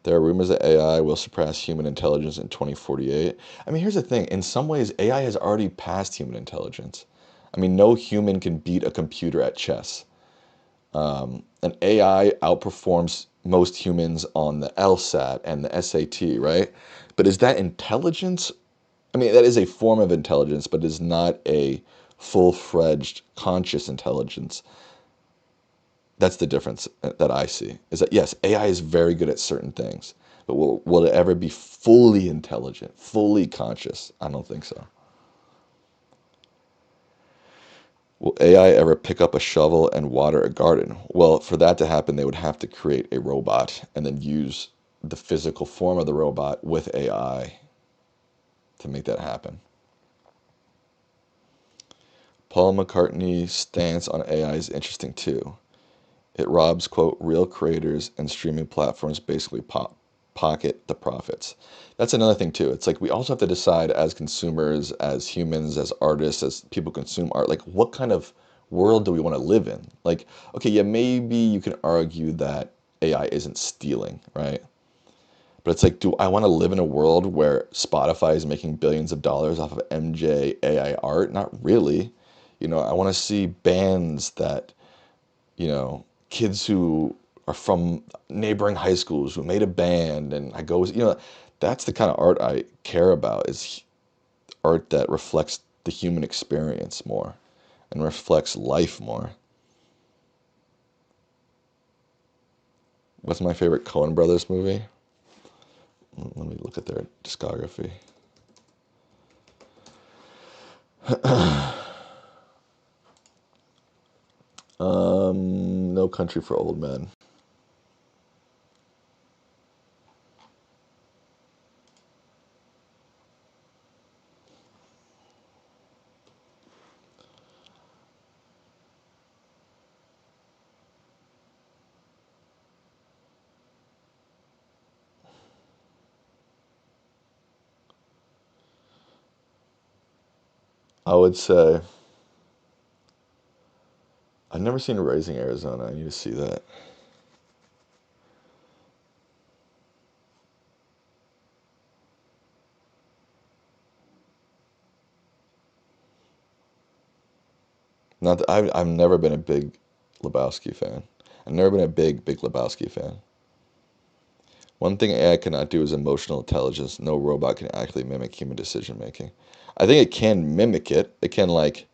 There are rumors that AI will surpass human intelligence in 2048. I mean, here's the thing. In some ways, AI has already passed human intelligence. I mean, no human can beat a computer at chess. An AI outperforms most humans on the LSAT and the SAT, right? But is that intelligence? I mean, that is a form of intelligence, but it is not a full-fledged conscious intelligence. That's the difference that I see, is that yes, AI is very good at certain things, but will it ever be fully intelligent, fully conscious? I don't think so. Will AI ever pick up a shovel and water a garden? Well, for that to happen, they would have to create a robot and then use the physical form of the robot with AI to make that happen. Paul McCartney's stance on AI is interesting too. It robs, quote, real creators, and streaming platforms basically pocket the profits. That's another thing too. It's like we also have to decide as consumers, as humans, as artists, as people consume art, like what kind of world do we want to live in? Like, okay, yeah, maybe you can argue that AI isn't stealing, right? But it's like, do I want to live in a world where Spotify is making billions of dollars off of MJ AI art? Not really. I want to see bands that kids who are from neighboring high schools who made a band, and I go, that's the kind of art I care about, is art that reflects the human experience more and reflects life more. What's my favorite Coen Brothers movie? Let me look at their discography. No Country for Old Men. I would say I've never seen Raising Arizona. I need to see that. Not that I've never been a big Lebowski fan. I've never been a big Lebowski fan. One thing AI cannot do is emotional intelligence. No robot can actually mimic human decision making. I think it can mimic it. It can like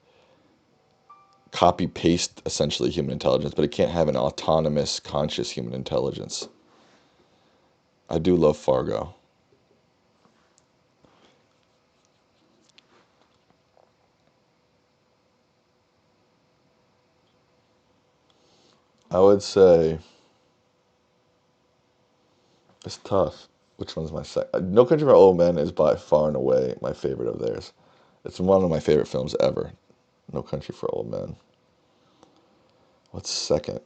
copy paste essentially human intelligence, but it can't have an autonomous, conscious human intelligence. I do love Fargo. I would say it's tough. Which one's my second? No Country for Old Men is by far and away my favorite of theirs. It's one of my favorite films ever. No Country for Old Men. What's second?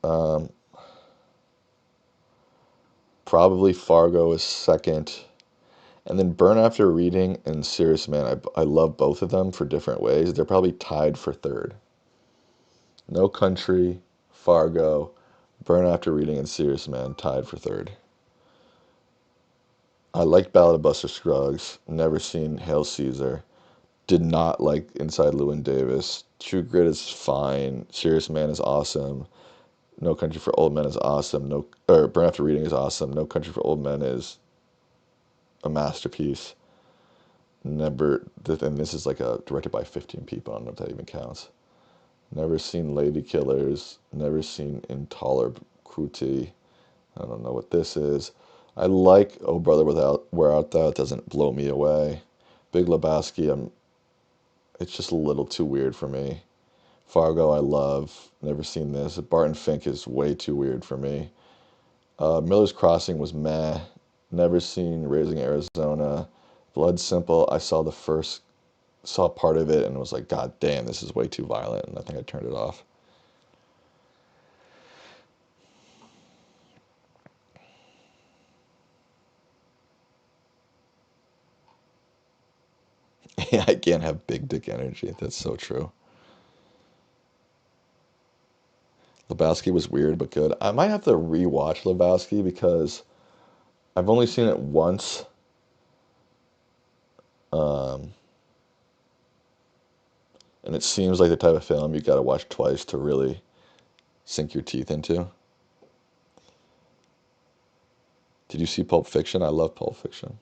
Um, Probably Fargo is second. And then Burn After Reading and Serious Man, I love both of them for different ways. They're probably tied for third. No Country, Fargo, Burn After Reading, and Serious Man tied for third. I liked Ballad of Buster Scruggs. Never seen Hail Caesar. Did not like Inside Llewyn Davis. True Grit is fine. Serious Man is awesome. No Country for Old Men is awesome. No, or Burn After Reading is awesome. No Country for Old Men is a masterpiece. Never, and this is like directed by 15 people. I don't know if that even counts. Never seen Lady Killers. Never seen Intolerable Cruelty. I don't know what this is. I like Oh Brother Without Where Art Thou. It doesn't blow me away. Big Lebowski. It's just a little too weird for me. Fargo, I love. Never seen this. Barton Fink is way too weird for me. Miller's Crossing was meh. Never seen Raising Arizona. Blood Simple. Saw part of it and was like, God damn, this is way too violent, and I think I turned it off. Yeah, I can't have big dick energy. That's so true. Lebowski was weird but good. I might have to rewatch Lebowski because I've only seen it once. Um, and it seems like the type of film you got to watch twice to really sink your teeth into. Did you see Pulp Fiction? I love Pulp Fiction.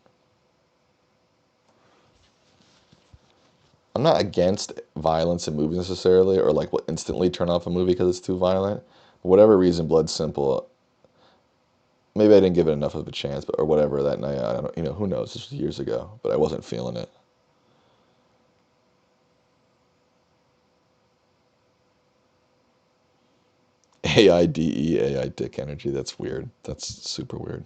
I'm not against violence in movies necessarily, or like will instantly turn off a movie because it's too violent. For whatever reason, Blood Simple. Maybe I didn't give it enough of a chance, but or whatever that night. I don't, who knows? This was years ago, but I wasn't feeling it. AIDE, AI dick energy. That's weird. That's super weird.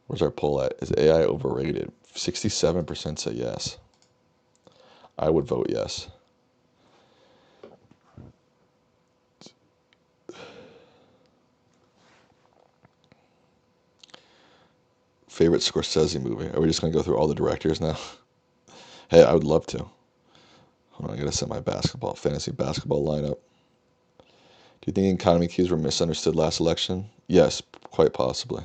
Where's our poll at? Is AI overrated? 67% say yes. I would vote yes. Favorite Scorsese movie? Are we just gonna go through all the directors now? Hey, I would love to. Hold on, I gotta set my fantasy basketball lineup. Do you think economy cues were misunderstood last election? Yes, quite possibly.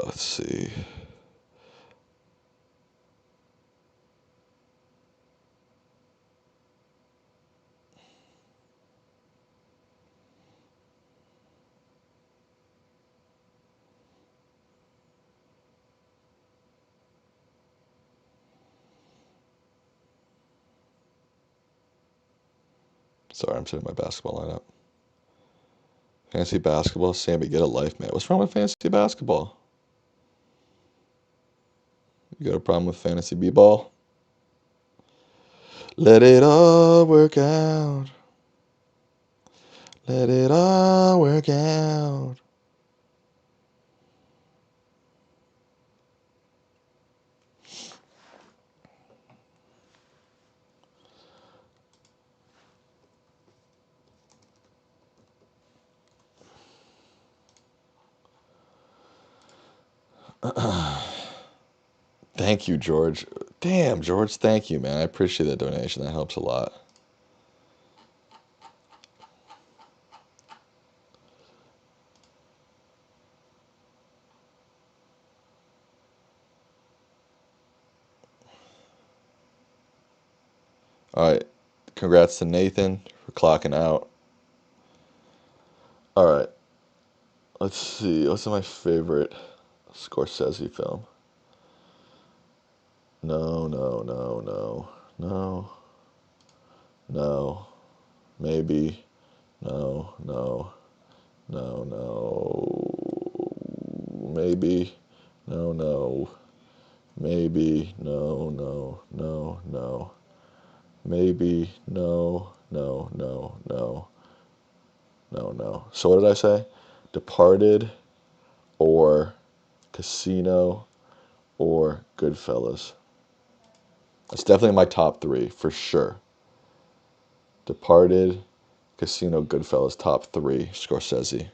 Let's see. Sorry, I'm setting my basketball lineup. Fantasy basketball, Sammy, get a life, man. What's wrong with fantasy basketball? You got a problem with fantasy b-ball? Let it all work out. Let it all work out. Thank you, George. Damn, George, thank you, man. I appreciate that donation. That helps a lot. All right. Congrats to Nathan for clocking out. All right. Let's see. What's my favorite Scorsese film? No, no, no, no, no, no. Maybe. No, no, no, no. Maybe. No, no. Maybe. No, no, no, no. Maybe. No, no, no, no, no, no. So what did I say? Departed or Casino or Goodfellas. It's definitely my top three for sure. Departed, Casino, Goodfellas, top three. Scorsese.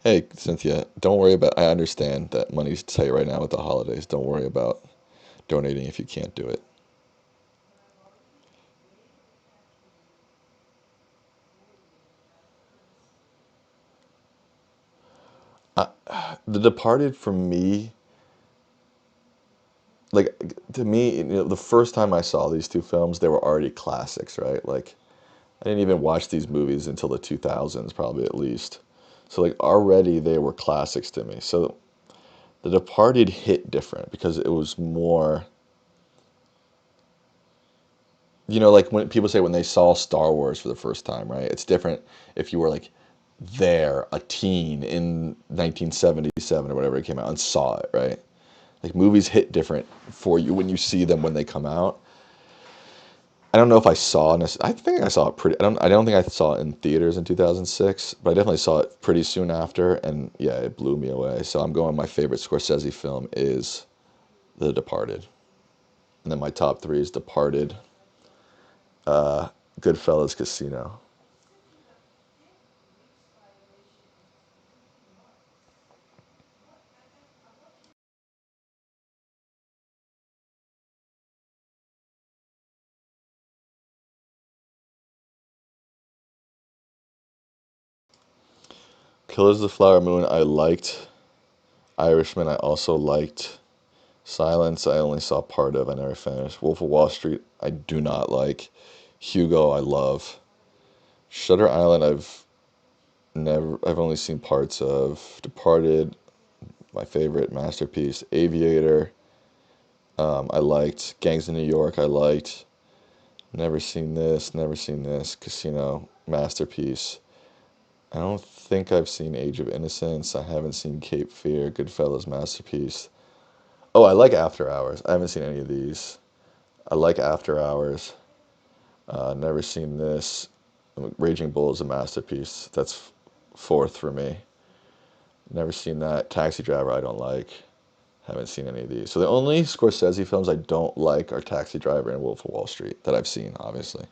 Hey, Cynthia, don't worry about. I understand that money's tight right now with the holidays. Don't worry about donating if you can't do it. The Departed for me, like to me, the first time I saw these two films, they were already classics, right? Like I didn't even watch these movies until the 2000s, probably at least. So like already they were classics to me. So The Departed hit different because it was more, like when people say when they saw Star Wars for the first time, right? It's different if you were like there, a teen in 1977 or whatever it came out and saw it, right? Like movies hit different for you when you see them when they come out. I don't know if I saw it. I think I saw it pretty. I don't think I saw it in theaters in 2006, but I definitely saw it pretty soon after, and yeah, it blew me away. So I'm going. My favorite Scorsese film is The Departed, and then my top three is Departed, Goodfellas, Casino. Killers of the Flower Moon. I liked. Irishman. I also liked. Silence. I only saw part of. I never finished. Wolf of Wall Street. I do not like. Hugo. I love. Shutter Island. I've only seen parts of. Departed, my favorite masterpiece. Aviator, I liked. Gangs of New York, I liked. Never seen this, never seen this. Casino, masterpiece. I don't think I've seen Age of Innocence. I haven't seen Cape Fear. Goodfellas, masterpiece. Oh, I like After Hours. I haven't seen any of these. I like After Hours. Never seen this. Raging Bull is a masterpiece. That's fourth for me. Never seen that. Taxi Driver, I don't like. Haven't seen any of these. So the only Scorsese films I don't like are Taxi Driver and Wolf of Wall Street that I've seen, obviously.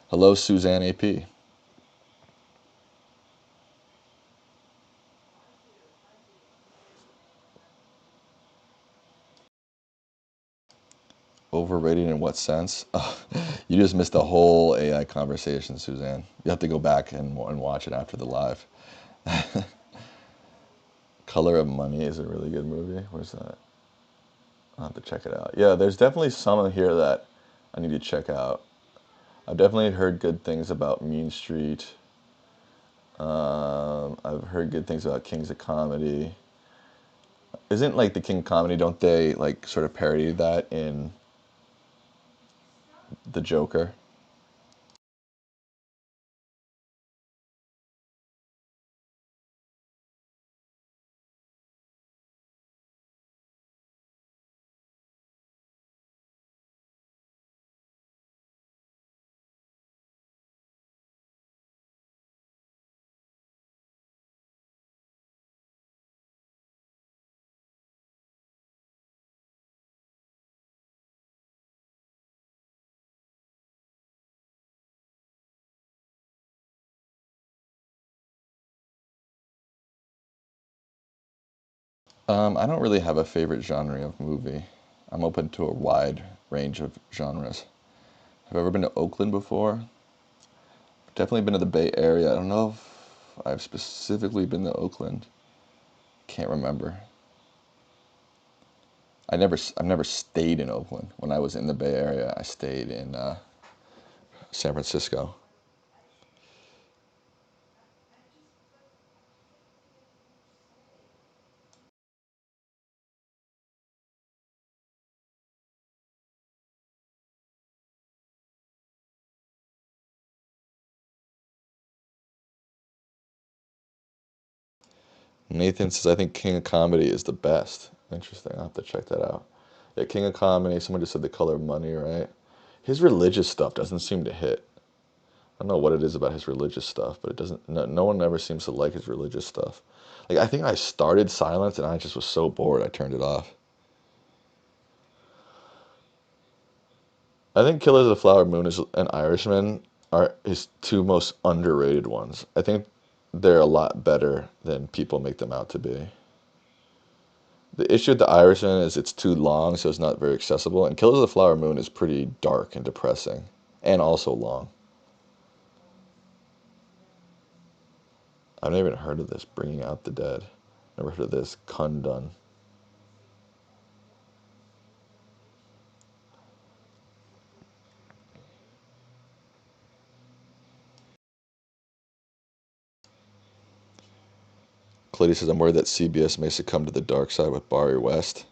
Hello, Suzanne AP. Overrated in what sense? Oh, you just missed the whole AI conversation, Suzanne. You have to go back and watch it after the live. Color of Money is a really good movie. Where's that? I'll have to check it out. Yeah, there's definitely some here that I need to check out. I've definitely heard good things about Mean Street. I've heard good things about Kings of Comedy. Isn't like the King of Comedy? Don't they like sort of parody that in the Joker? I don't really have a favorite genre of movie. I'm open to a wide range of genres. Have you ever been to Oakland before? Definitely been to the Bay Area. I don't know if I've specifically been to Oakland. Can't remember. I've never stayed in Oakland. When I was in the Bay Area, I stayed in San Francisco. Nathan says, I think King of Comedy is the best. Interesting. I'll have to check that out. Yeah, King of Comedy. Someone just said The Color of Money, right? His religious stuff doesn't seem to hit. I don't know what it is about his religious stuff, but it doesn't. No one ever seems to like his religious stuff. Like I think I started Silence and I just was so bored I turned it off. I think Killers of the Flower Moon is and Irishman are his two most underrated ones. I think they're a lot better than people make them out to be. The issue with The Irishman is it's too long, so it's not very accessible. And Killers of the Flower Moon is pretty dark and depressing, and also long. I've never even heard of this, Bringing Out the Dead. Never heard of this, Kundun. Clady says, I'm worried that CBS may succumb to the dark side with Barry West.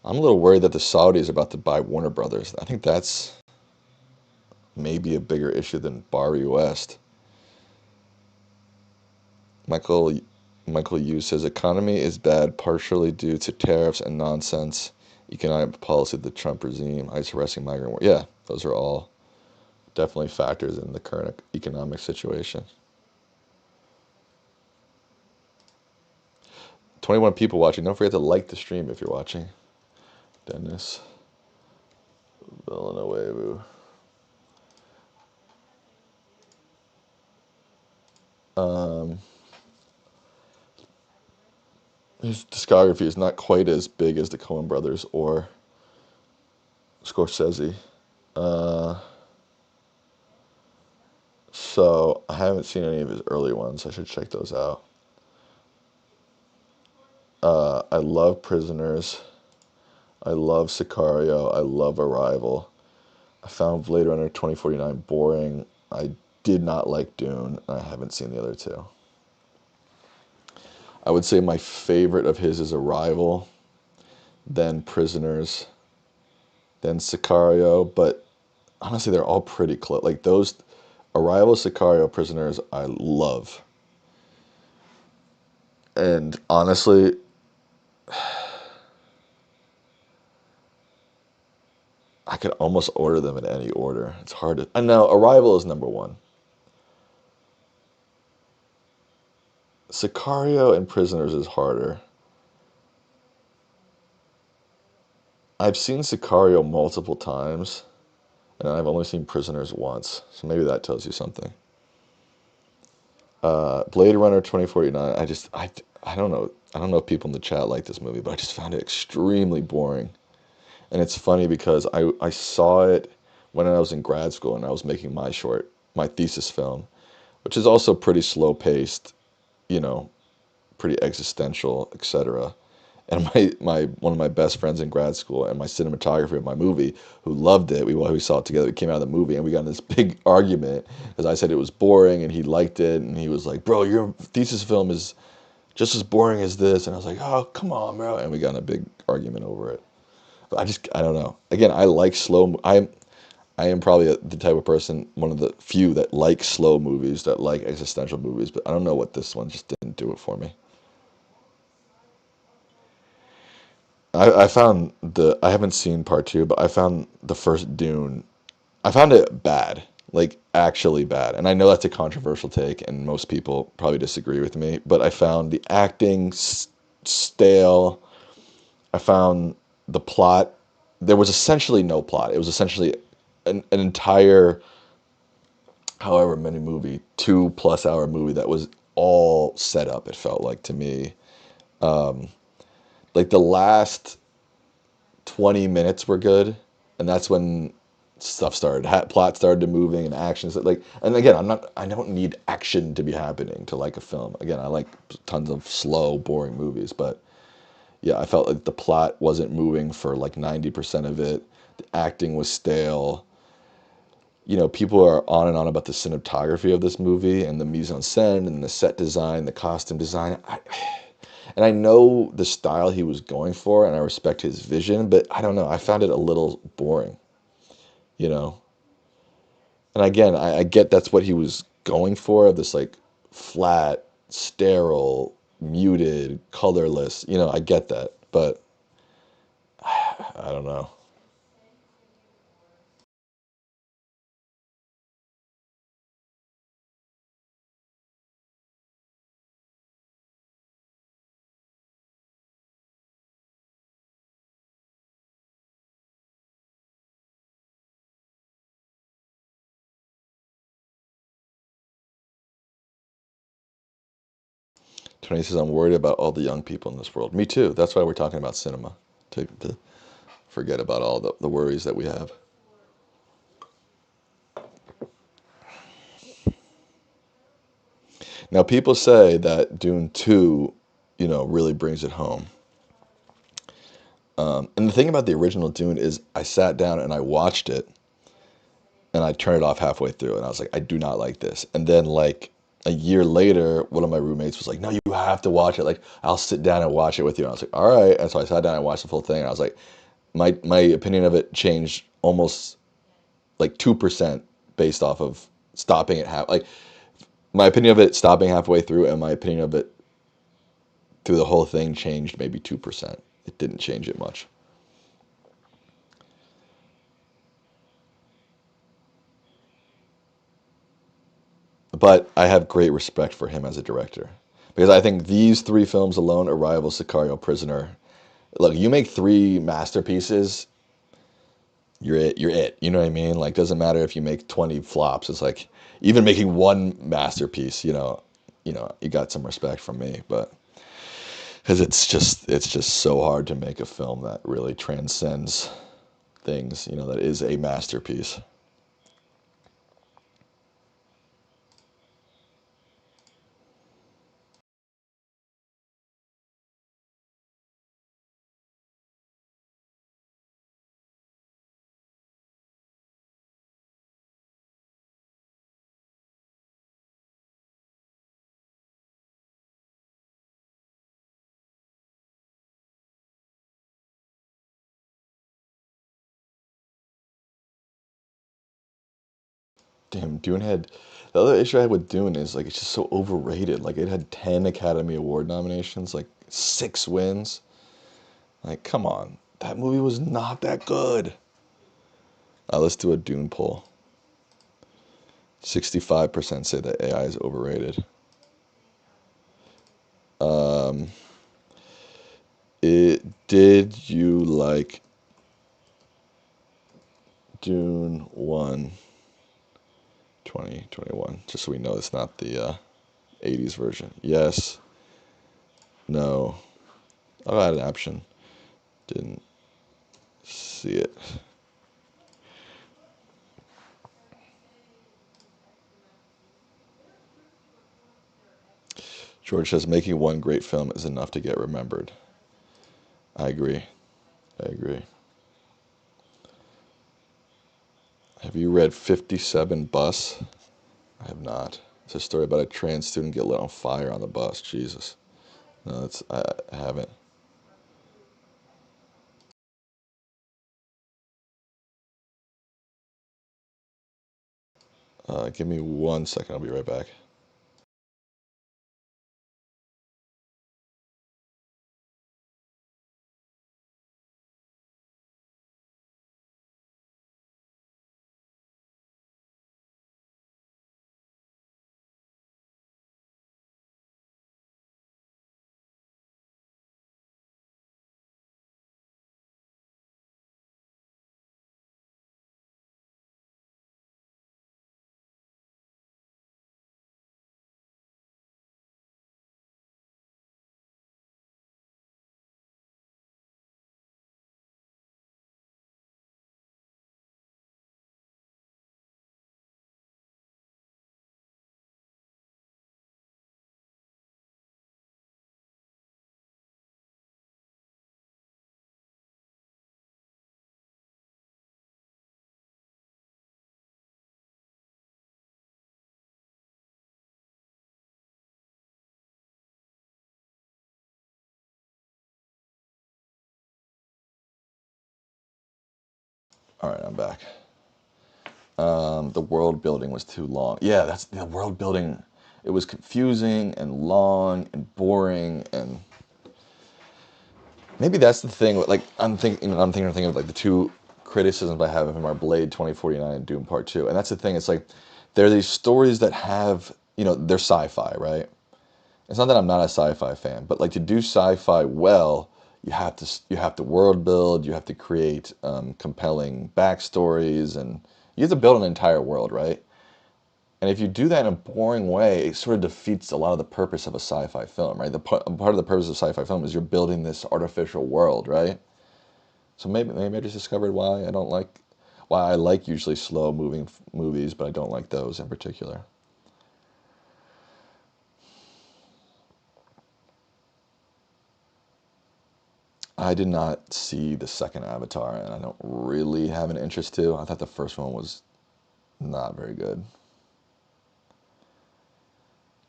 I'm a little worried that the Saudis are about to buy Warner Brothers. I think that's maybe a bigger issue than Barry West. Michael Michael Yu says economy is bad partially due to tariffs and nonsense economic policy of the Trump regime, ICE arresting migrant workers. Yeah, those are all definitely factors in the current economic situation. 21 people watching. Don't forget to like the stream if you're watching. Dennis Villanueva. Um, his discography is not quite as big as the Coen brothers or Scorsese. Uh, so I haven't seen any of his early ones. I should check those out. I love Prisoners. I love Sicario. I love Arrival. I found Blade Runner 2049 boring. I did not like Dune. I haven't seen the other two. I would say my favorite of his is Arrival, then Prisoners, then Sicario, but honestly, they're all pretty close. Like those, Arrival, Sicario, Prisoners, I love. And honestly, I could almost order them in any order. It's hard to. I know Arrival is number one. Sicario and Prisoners is harder. I've seen Sicario multiple times, and I've only seen Prisoners once, so maybe that tells you something. Blade Runner 2049. I don't know. I don't know if people in the chat like this movie, but I just found it extremely boring. And it's funny because I saw it when I was in grad school and I was making my thesis film, which is also pretty slow paced, you know, pretty existential, etc. And my one of my best friends in grad school and my cinematographer of my movie who loved it, we saw it together. We came out of the movie and we got in this big argument because I said it was boring and he liked it and he was like, "Bro, your thesis film is just as boring as this." And I was like, "Oh, come on, bro!" And we got in a big argument over it. But I don't know. Again, I like slow. I am probably the type of person, one of the few that like slow movies, that like existential movies. But I don't know what this one just didn't do it for me. I found I haven't seen part two, but I found the first Dune. I found it bad, like actually bad. And I know that's a controversial take, and most people probably disagree with me. But I found the acting stale. I found the plot. There was essentially no plot. It was essentially an entire, however many movie, 2+ hour movie that was all set up. It felt like to me. like the last 20 minutes were good, and that's when stuff started, plot started to moving and actions like, and again, I don't need action to be happening to like a film. Again, I like tons of slow, boring movies, but yeah, I felt like the plot wasn't moving for like 90% of it. The acting was stale. People are on and on about the cinematography of this movie and the mise en scène and the set design, the costume design. And I know the style he was going for, and I respect his vision, but I don't know. I found it a little boring, you know? And again, I get that's what he was going for, this like flat, sterile, muted, colorless. I get that, but I don't know. 20 says, I'm worried about all the young people in this world. Me too. That's why we're talking about cinema, to forget about all the worries that we have. Now, people say that Dune 2, really brings it home. And the thing about the original Dune is I sat down and I watched it and I turned it off halfway through and I was like, I do not like this. And then like a year later, one of my roommates was like, no, you have to watch it. Like, I'll sit down and watch it with you. And I was like, all right. And so I sat down and watched the full thing. And I was like, my opinion of it changed almost like 2% based off of stopping it like my opinion of it stopping halfway through and my opinion of it through the whole thing changed maybe 2%. It didn't change it much. But I have great respect for him as a director because I think these three films alone, Arrival, Sicario, Prisoner, look, you make three masterpieces, you're it. You're it. You know what I mean? Like, doesn't matter if you make 20 flops. It's like even making one masterpiece, you got some respect from me, but because it's just so hard to make a film that really transcends things, that is a masterpiece. Damn, Dune had the other issue I had with Dune is like it's just so overrated. Like it had 10 Academy Award nominations, like 6 wins. Like, come on, that movie was not that good. Let's do a Dune poll. 65% say that AI is overrated. Did you like Dune 1 2021? Just so we know it's not the 80s version. Yes, no. Oh, I had an option. Didn't see it. George says making one great film is enough to get remembered. I agree. I agree. Have you read 57 Bus? I have not. It's a story about a trans student get lit on fire on the bus. Jesus. No, I haven't. Give me 1 second. I'll be right back. All right, I'm back. The world building was too long. Yeah, that's the world building. It was confusing and long and boring, and maybe that's the thing. Like I'm thinking of like the two criticisms I have of him are Blade 2049 and Doom Part Two, and that's the thing. It's like there are these stories that have, they're sci-fi, right? It's not that I'm not a sci-fi fan, but like to do sci-fi well, you have to world build, you have to create compelling backstories, and you have to build an entire world, right? And if you do that in a boring way, it sort of defeats a lot of the purpose of a sci-fi film, right? Part of the purpose of sci-fi film is you're building this artificial world, right? So maybe I just discovered why I like usually slow moving movies, but I don't like those in particular. I did not see the second Avatar, and I don't really have an interest to. I thought the first one was not very good.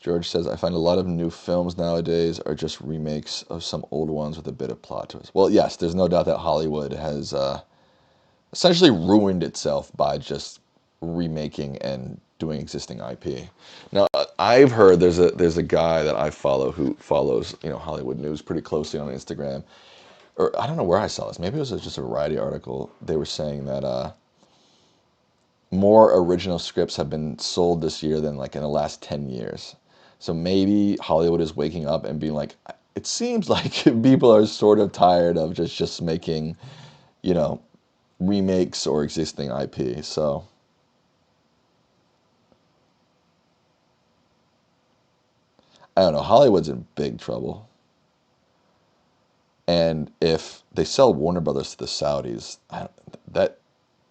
George says, I find a lot of new films nowadays are just remakes of some old ones with a bit of plot twist. Well, yes, there's no doubt that Hollywood has essentially ruined itself by just remaking and doing existing IP. Now, I've heard there's a guy that I follow who follows Hollywood news pretty closely on Instagram, or I don't know where I saw this. Maybe it was just a Variety article. They were saying that more original scripts have been sold this year than like in the last 10 years. So maybe Hollywood is waking up and being like, it seems like people are sort of tired of just making, you know, remakes or existing IP. So I don't know. Hollywood's in big trouble. And if they sell Warner Brothers to the Saudis, that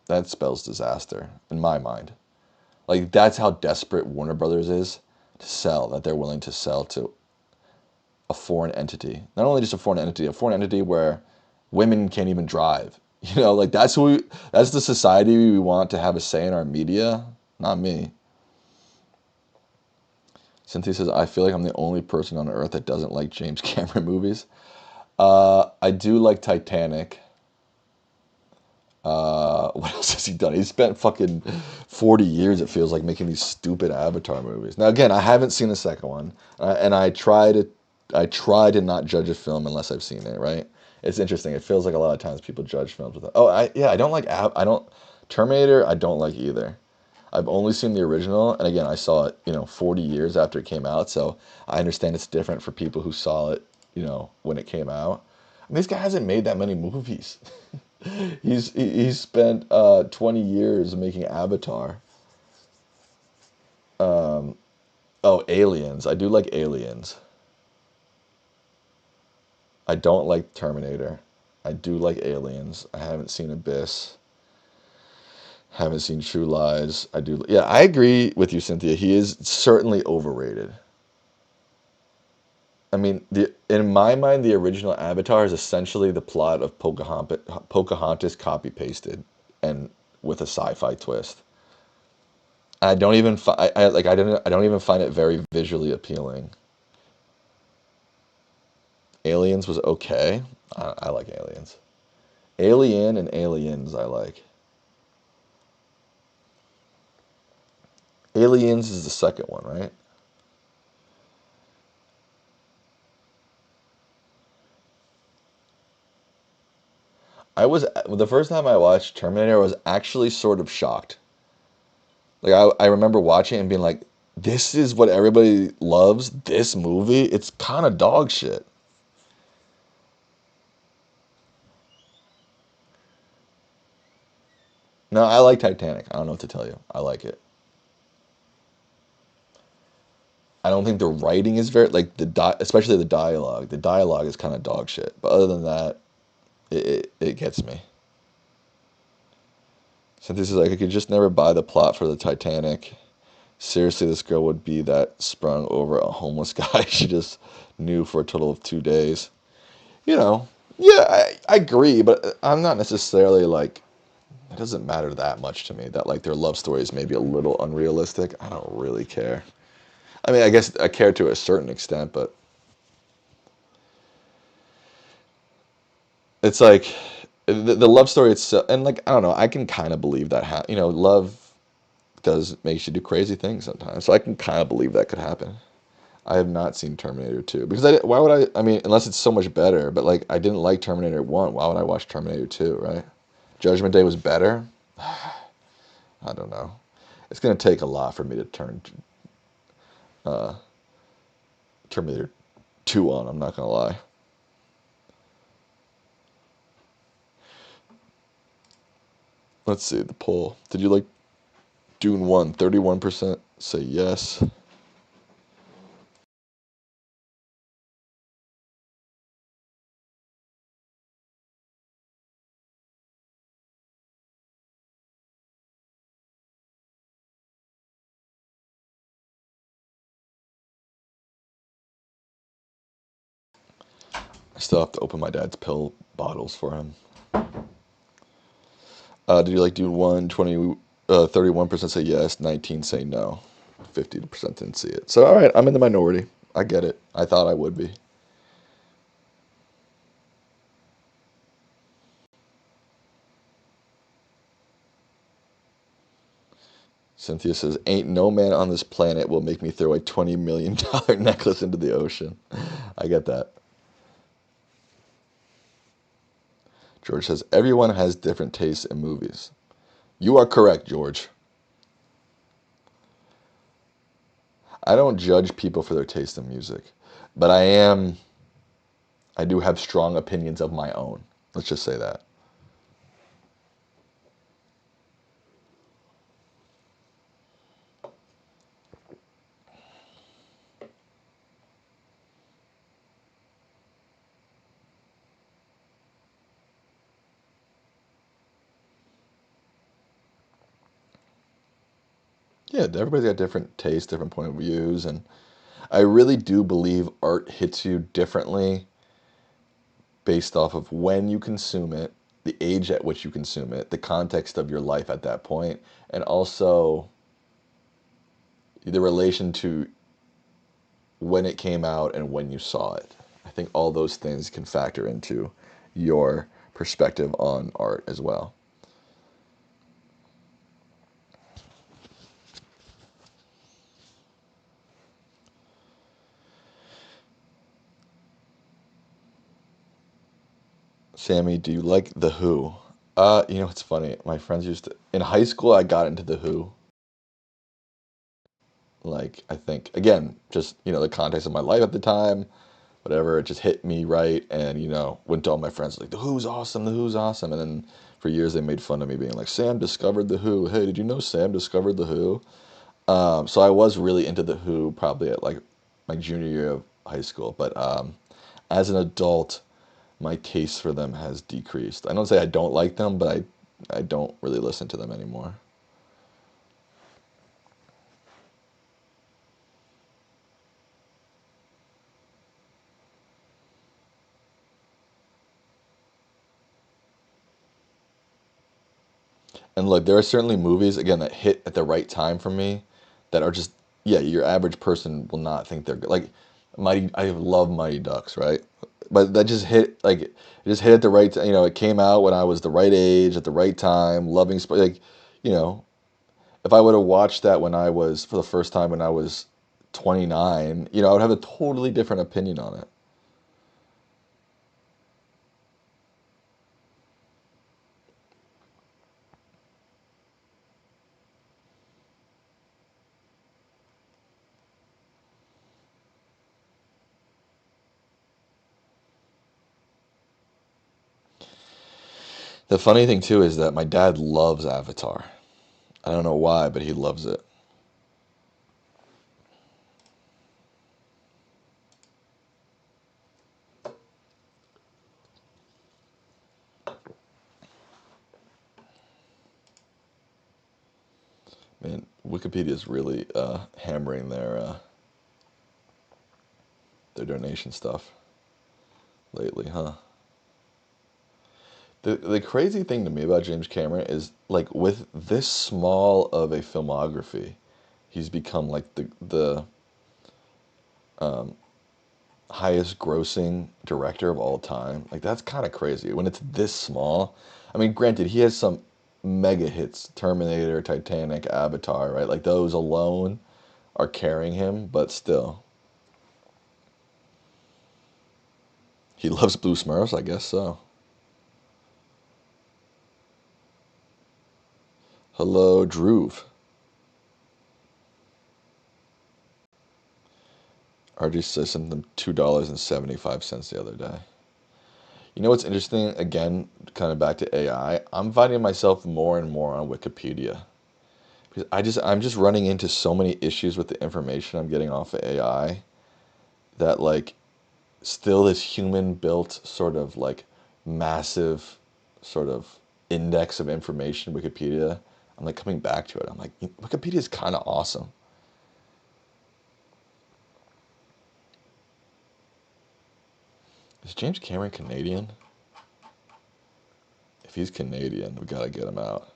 that spells disaster in my mind. Like that's how desperate Warner Brothers is to sell, that they're willing to sell to a foreign entity. Not only just a foreign entity where women can't even drive. Like that's the society we want to have a say in our media. Not me. Cynthia says, I feel like I'm the only person on earth that doesn't like James Cameron movies. I do like Titanic. What else has he done? He spent fucking 40 years, it feels like, making these stupid Avatar movies. Now, again, I haven't seen the second one, and I try to not judge a film unless I've seen it. Right? It's interesting. It feels like a lot of times people judge films with. Oh, I don't like Terminator. I don't like either. I've only seen the original, and again, I saw it, 40 years after it came out, so I understand it's different for people who saw it, when it came out. I mean, this guy hasn't made that many movies. He's spent 20 years making Avatar. Oh, Aliens. I do like Aliens. I don't like Terminator. I do like Aliens. I haven't seen Abyss. Haven't seen True Lies. I do. Yeah, I agree with you, Cynthia. He is certainly overrated. I mean, in my mind, the original Avatar is essentially the plot of Pocahontas copy pasted, and with a sci-fi twist. I don't even I don't even find it very visually appealing. Aliens was okay. I like Aliens. Alien and Aliens I like. Aliens is the second one, right? The first time I watched Terminator, I was actually sort of shocked. Like I remember watching it and being like, this is what everybody loves, this movie? It's kind of dog shit. No, I like Titanic. I don't know what to tell you. I like it. I don't think the writing is very like especially the dialogue. The dialogue is kind of dog shit. But other than that, it gets me. So this is like I could just never buy the plot for the Titanic. Seriously, this girl would be that sprung over a homeless guy she just knew for a total of 2 days. You know, yeah, I agree, but I'm not necessarily like, it doesn't matter that much to me that like their love story is maybe a little unrealistic. I don't really care. I mean, I guess I care to a certain extent, but it's like the love story itself, and like I don't know, I can kind of believe that. Love does makes you do crazy things sometimes, so I can kind of believe that could happen. I have not seen Terminator 2 because why would I? I mean, unless it's so much better. But like, I didn't like Terminator 1. Why would I watch Terminator 2? Right? Judgment Day was better. I don't know. It's gonna take a lot for me to turn Terminator 2 on. I'm not gonna lie. Let's see the poll. Did you like Dune 1? 31% say yes. I still have to open my dad's pill bottles for him. Did you like Dune 1? 31% say yes, 19 say no. 50% didn't see it. So, all right, I'm in the minority. I get it. I thought I would be. Cynthia says, ain't no man on this planet will make me throw a $20 million necklace into the ocean. I get that. George says, everyone has different tastes in movies. You are correct, George. I don't judge people for their taste in music, but I do have strong opinions of my own. Let's just say that. Yeah, everybody's got different tastes, different point of views, and I really do believe art hits you differently based off of when you consume it, the age at which you consume it, the context of your life at that point, and also the relation to when it came out and when you saw it. I think all those things can factor into your perspective on art as well. Sammy, do you like The Who? It's funny. My friends used to, in high school, I got into The Who. Like, I think, again, just, the context of my life at the time, whatever, it just hit me right. And, went to all my friends, like, The Who's awesome, The Who's awesome. And then for years, they made fun of me being like, Sam discovered The Who. Hey, did you know Sam discovered The Who? So I was really into The Who probably at like my junior year of high school. But as an adult, my taste for them has decreased. I don't say I don't like them, but I don't really listen to them anymore. And look, there are certainly movies again that hit at the right time for me that are just yeah, your average person will not think they're good. Like Mighty, I love Mighty Ducks, right? But that just hit like it just hit at the right. It came out when I was the right age at the right time, loving like, you know, if I would have watched that when I was for the first time when I was 29, I would have a totally different opinion on it. The funny thing too is that my dad loves Avatar. I don't know why, but he loves it. Man, Wikipedia is really hammering their donation stuff lately, huh? The crazy thing to me about James Cameron is like with this small of a filmography, he's become like the highest grossing director of all time. Like, that's kind of crazy when it's this small. I mean, granted, he has some mega hits, Terminator, Titanic, Avatar, right? Like, those alone are carrying him, but still. He loves Blue Smurfs, I guess so. Hello, Droove. RG says sent them $2.75 the other day. You know what's interesting? Again, kind of back to AI. I'm finding myself more and more on Wikipedia because I'm just running into so many issues with the information I'm getting off of AI that, like, still this human built sort of like massive sort of index of information, Wikipedia. I'm like coming back to it. I'm like, Wikipedia is kind of awesome. Is James Cameron Canadian? If he's Canadian, we gotta get him out.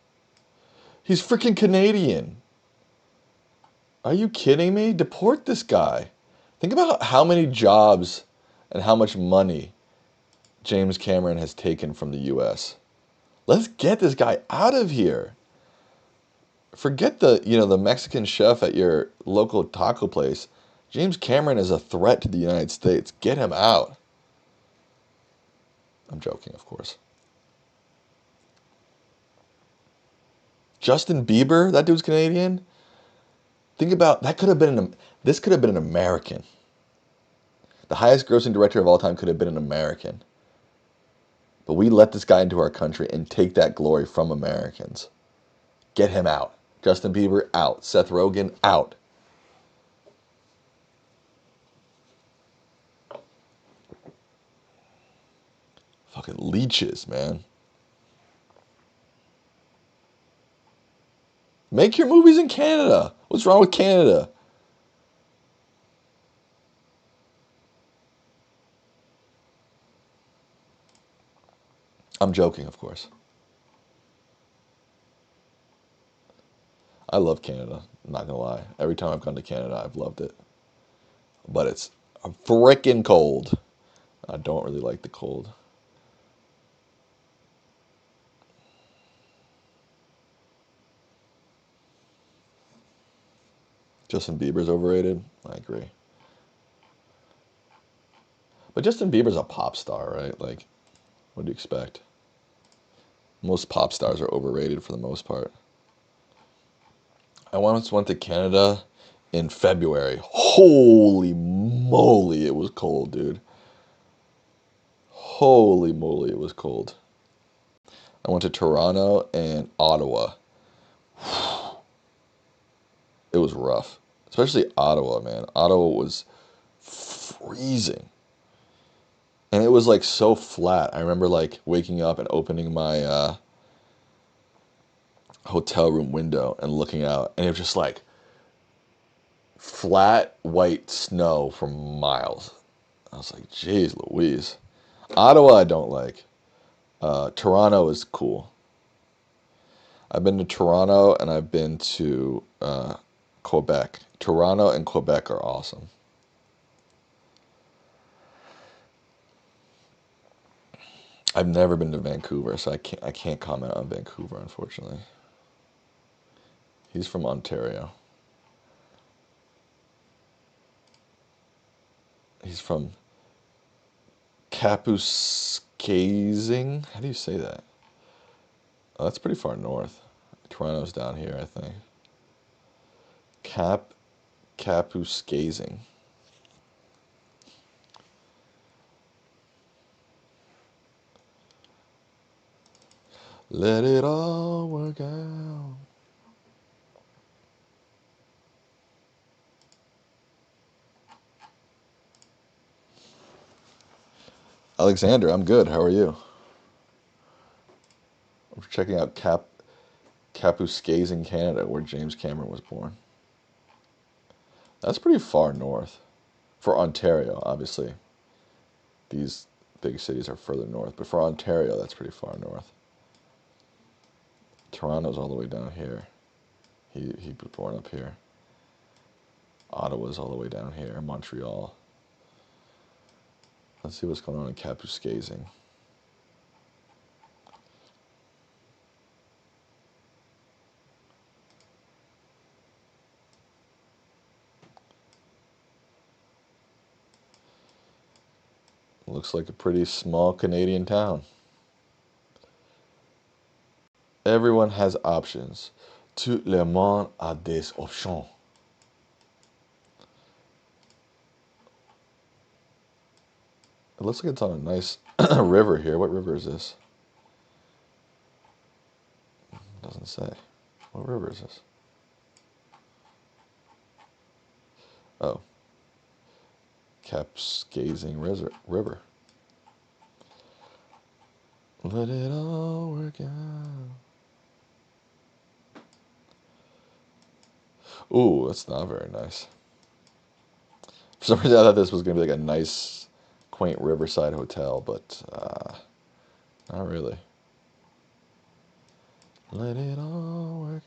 He's freaking Canadian. Are you kidding me? Deport this guy. Think about how many jobs and how much money James Cameron has taken from the US. Let's get this guy out of here. Forget the Mexican chef at your local taco place. James Cameron is a threat to the United States. Get him out. I'm joking, of course. Justin Bieber, that dude's Canadian. Think about that. This could have been an American. The highest grossing director of all time could have been an American. But we let this guy into our country and take that glory from Americans. Get him out. Justin Bieber out. Seth Rogen out. Fucking leeches, man. Make your movies in Canada. What's wrong with Canada? I'm joking, of course. I love Canada. I'm not gonna lie. Every time I've gone to Canada, I've loved it. But it's frickin' cold. I don't really like the cold. Justin Bieber's overrated. I agree. But Justin Bieber's a pop star, right? Like, what do you expect? Most pop stars are overrated for the most part. I once went to Canada in February. Holy moly, it was cold, dude. Holy moly, it was cold. I went to Toronto and Ottawa. It was rough. Especially Ottawa, man. Ottawa was freezing. And it was like so flat. I remember like waking up and opening my hotel room window and looking out, and it was just like flat white snow for miles. I was like, geez Louise. Ottawa, I don't like. Toronto is cool. I've been to Toronto and I've been to Quebec. Toronto and Quebec are awesome. I've never been to Vancouver, so I can't comment on Vancouver, unfortunately. He's from Ontario. He's from Kapuskasing. How do you say that? Oh, that's pretty far north. Toronto's down here, I think. Kapuskasing. Let it all work out. Alexander, I'm good. How are you? I'm checking out Kapuskasing, Canada, where James Cameron was born. That's pretty far north. For Ontario, obviously. These big cities are further north, but for Ontario, that's pretty far north. Toronto's all the way down here. He was born up here. Ottawa's all the way down here. Montreal. Let's see what's going on in Kapuskasing. Looks like a pretty small Canadian town. Everyone has options. Tout le monde a des options. It looks like it's on a nice river here. What river is this? Doesn't say. What river is this? Oh. Kapuskasing River. Let it all work out. Ooh, that's not very nice. For some reason, I thought this was going to be like a nice, quaint riverside hotel, but not really. Let it all work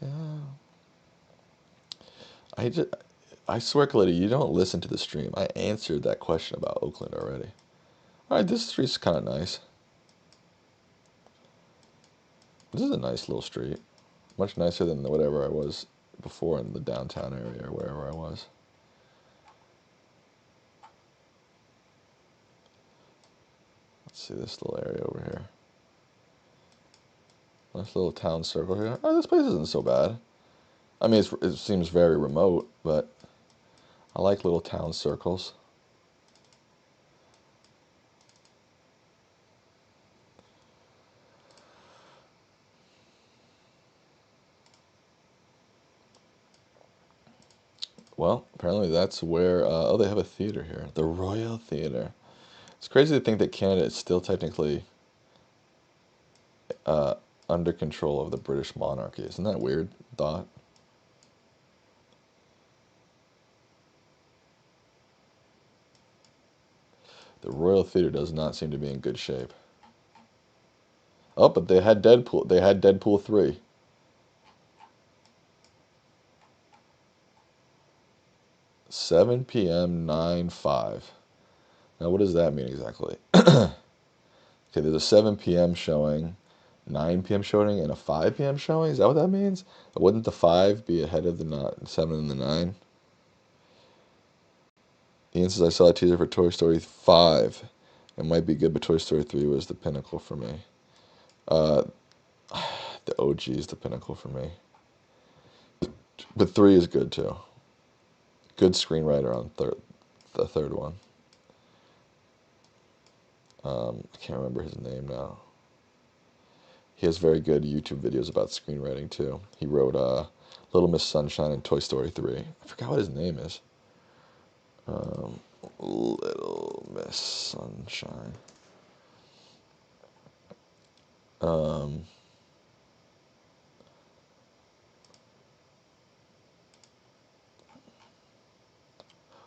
out. I swear, Kalita, you don't listen to the stream. I answered that question about Oakland already. All right, this street's kind of nice. This is a nice little street. Much nicer than whatever I was before in the downtown area or wherever I was. Let's see this little area over here. Nice little town circle here. Oh, this place isn't so bad. I mean, it seems very remote, but I like little town circles. Well, apparently that's where, oh, they have a theater here. The Royal Theater. It's crazy to think that Canada is still technically under control of the British monarchy. Isn't that a weird thought? The Royal Theater does not seem to be in good shape. Oh, but they had Deadpool. They had Deadpool 3. Seven p.m. 9/5. Now, what does that mean exactly? Okay, there's a 7 p.m. showing, 9 p.m. showing, and a 5 p.m. showing. Is that what that means? Wouldn't the 5 be ahead of the 7 and the 9? Ian says, I saw a teaser for Toy Story 5. It might be good, but Toy Story 3 was the pinnacle for me. The OG is the pinnacle for me. But 3 is good, too. Good screenwriter on the third one. I can't remember his name now. He has very good YouTube videos about screenwriting, too. He wrote Little Miss Sunshine and Toy Story 3. I forgot what his name is. Little Miss Sunshine.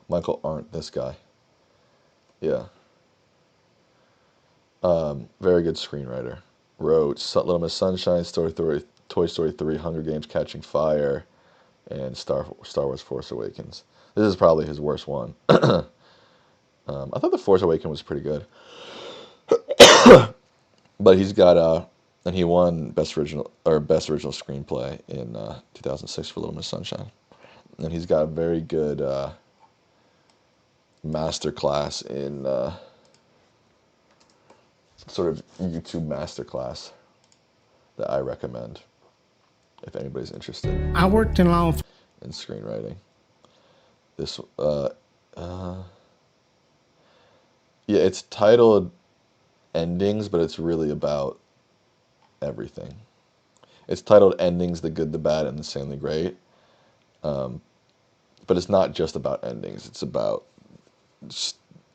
Michael Arndt, this guy. Yeah. Very good screenwriter. Wrote Little Miss Sunshine, Toy Story 3, Hunger Games Catching Fire, and Star Wars Force Awakens. This is probably his worst one. I thought The Force Awakens was pretty good. But he's got and he won best original screenplay in 2006 for Little Miss Sunshine. And he's got a very good masterclass in sort of YouTube masterclass that I recommend if anybody's interested. I worked in law in screenwriting. This yeah, it's titled Endings, but it's really about everything. It's titled Endings, the Good, the Bad, and the Insanely Great. But it's not just about endings. It's about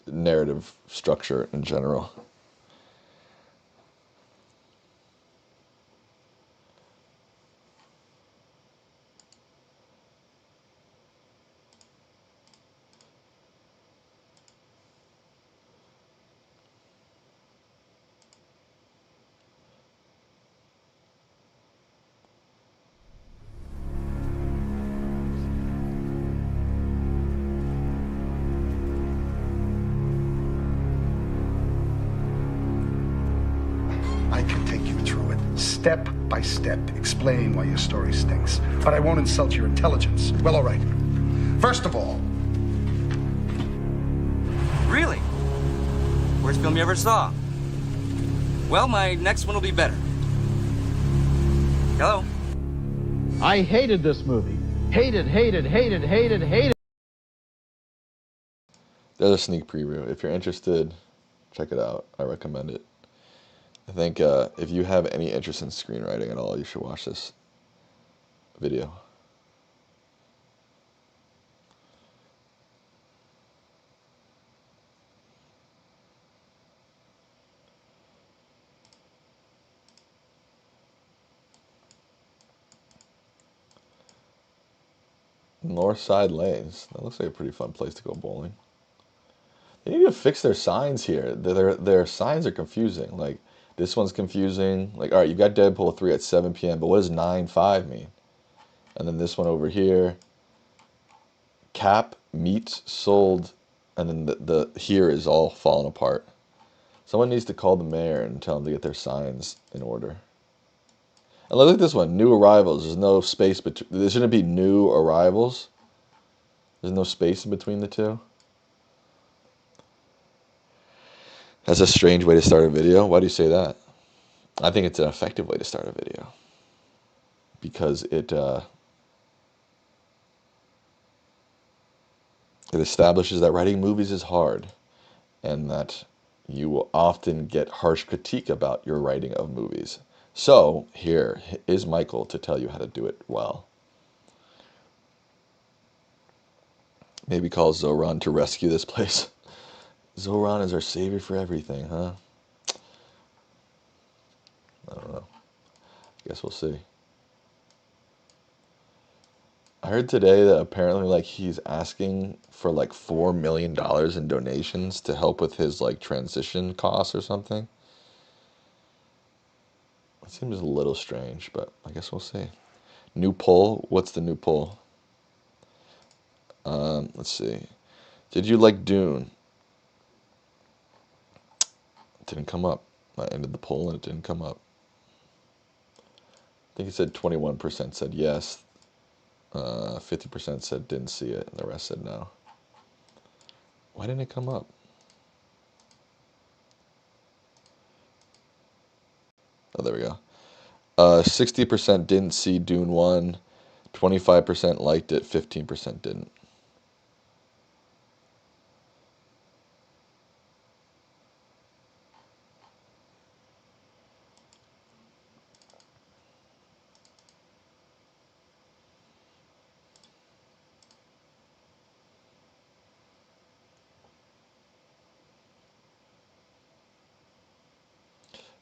narrative structure in general. step by step, explain why your story stinks. But I won't insult your intelligence. Well, all right. First of all, Really? Worst film you ever saw? Well, my next one will be better. Hello? I hated this movie. Hated. There's a sneak preview. If you're interested, check it out. I recommend it. I think if you have any interest in screenwriting at all, you should watch this video. North Side Lanes. That looks like a pretty fun place to go bowling. They need to fix their signs here. Their signs are confusing. Like, this one's confusing. Like, all right, you've got Deadpool 3 at 7 p.m., but what does 9/5 mean? And then this one over here, Cap, meats, sold, and then the here is all falling apart. Someone needs to call the mayor and tell them to get their signs in order. And look at this one, new arrivals. There's no space between. There shouldn't be new arrivals. There's no space in between the two. That's a strange way to start a video. Why do you say that? I think it's an effective way to start a video. Because it establishes that writing movies is hard. And that you will often get harsh critique about your writing of movies. So, here is Michael to tell you how to do it well. Maybe call Zoran to rescue this place. Zoran is our savior for everything, huh? I don't know. I guess we'll see. I heard today that apparently like he's asking for like $4 million in donations to help with his like transition costs or something. It seems a little strange, but I guess we'll see. New poll? What's the new poll? Let's see. Did you like Dune? It didn't come up. I ended the poll and it didn't come up. I think it said 21% said yes. 50% said didn't see it, and the rest said no. Why didn't it come up? Oh, there we go. 60% didn't see Dune 1, 25% liked it, 15% didn't.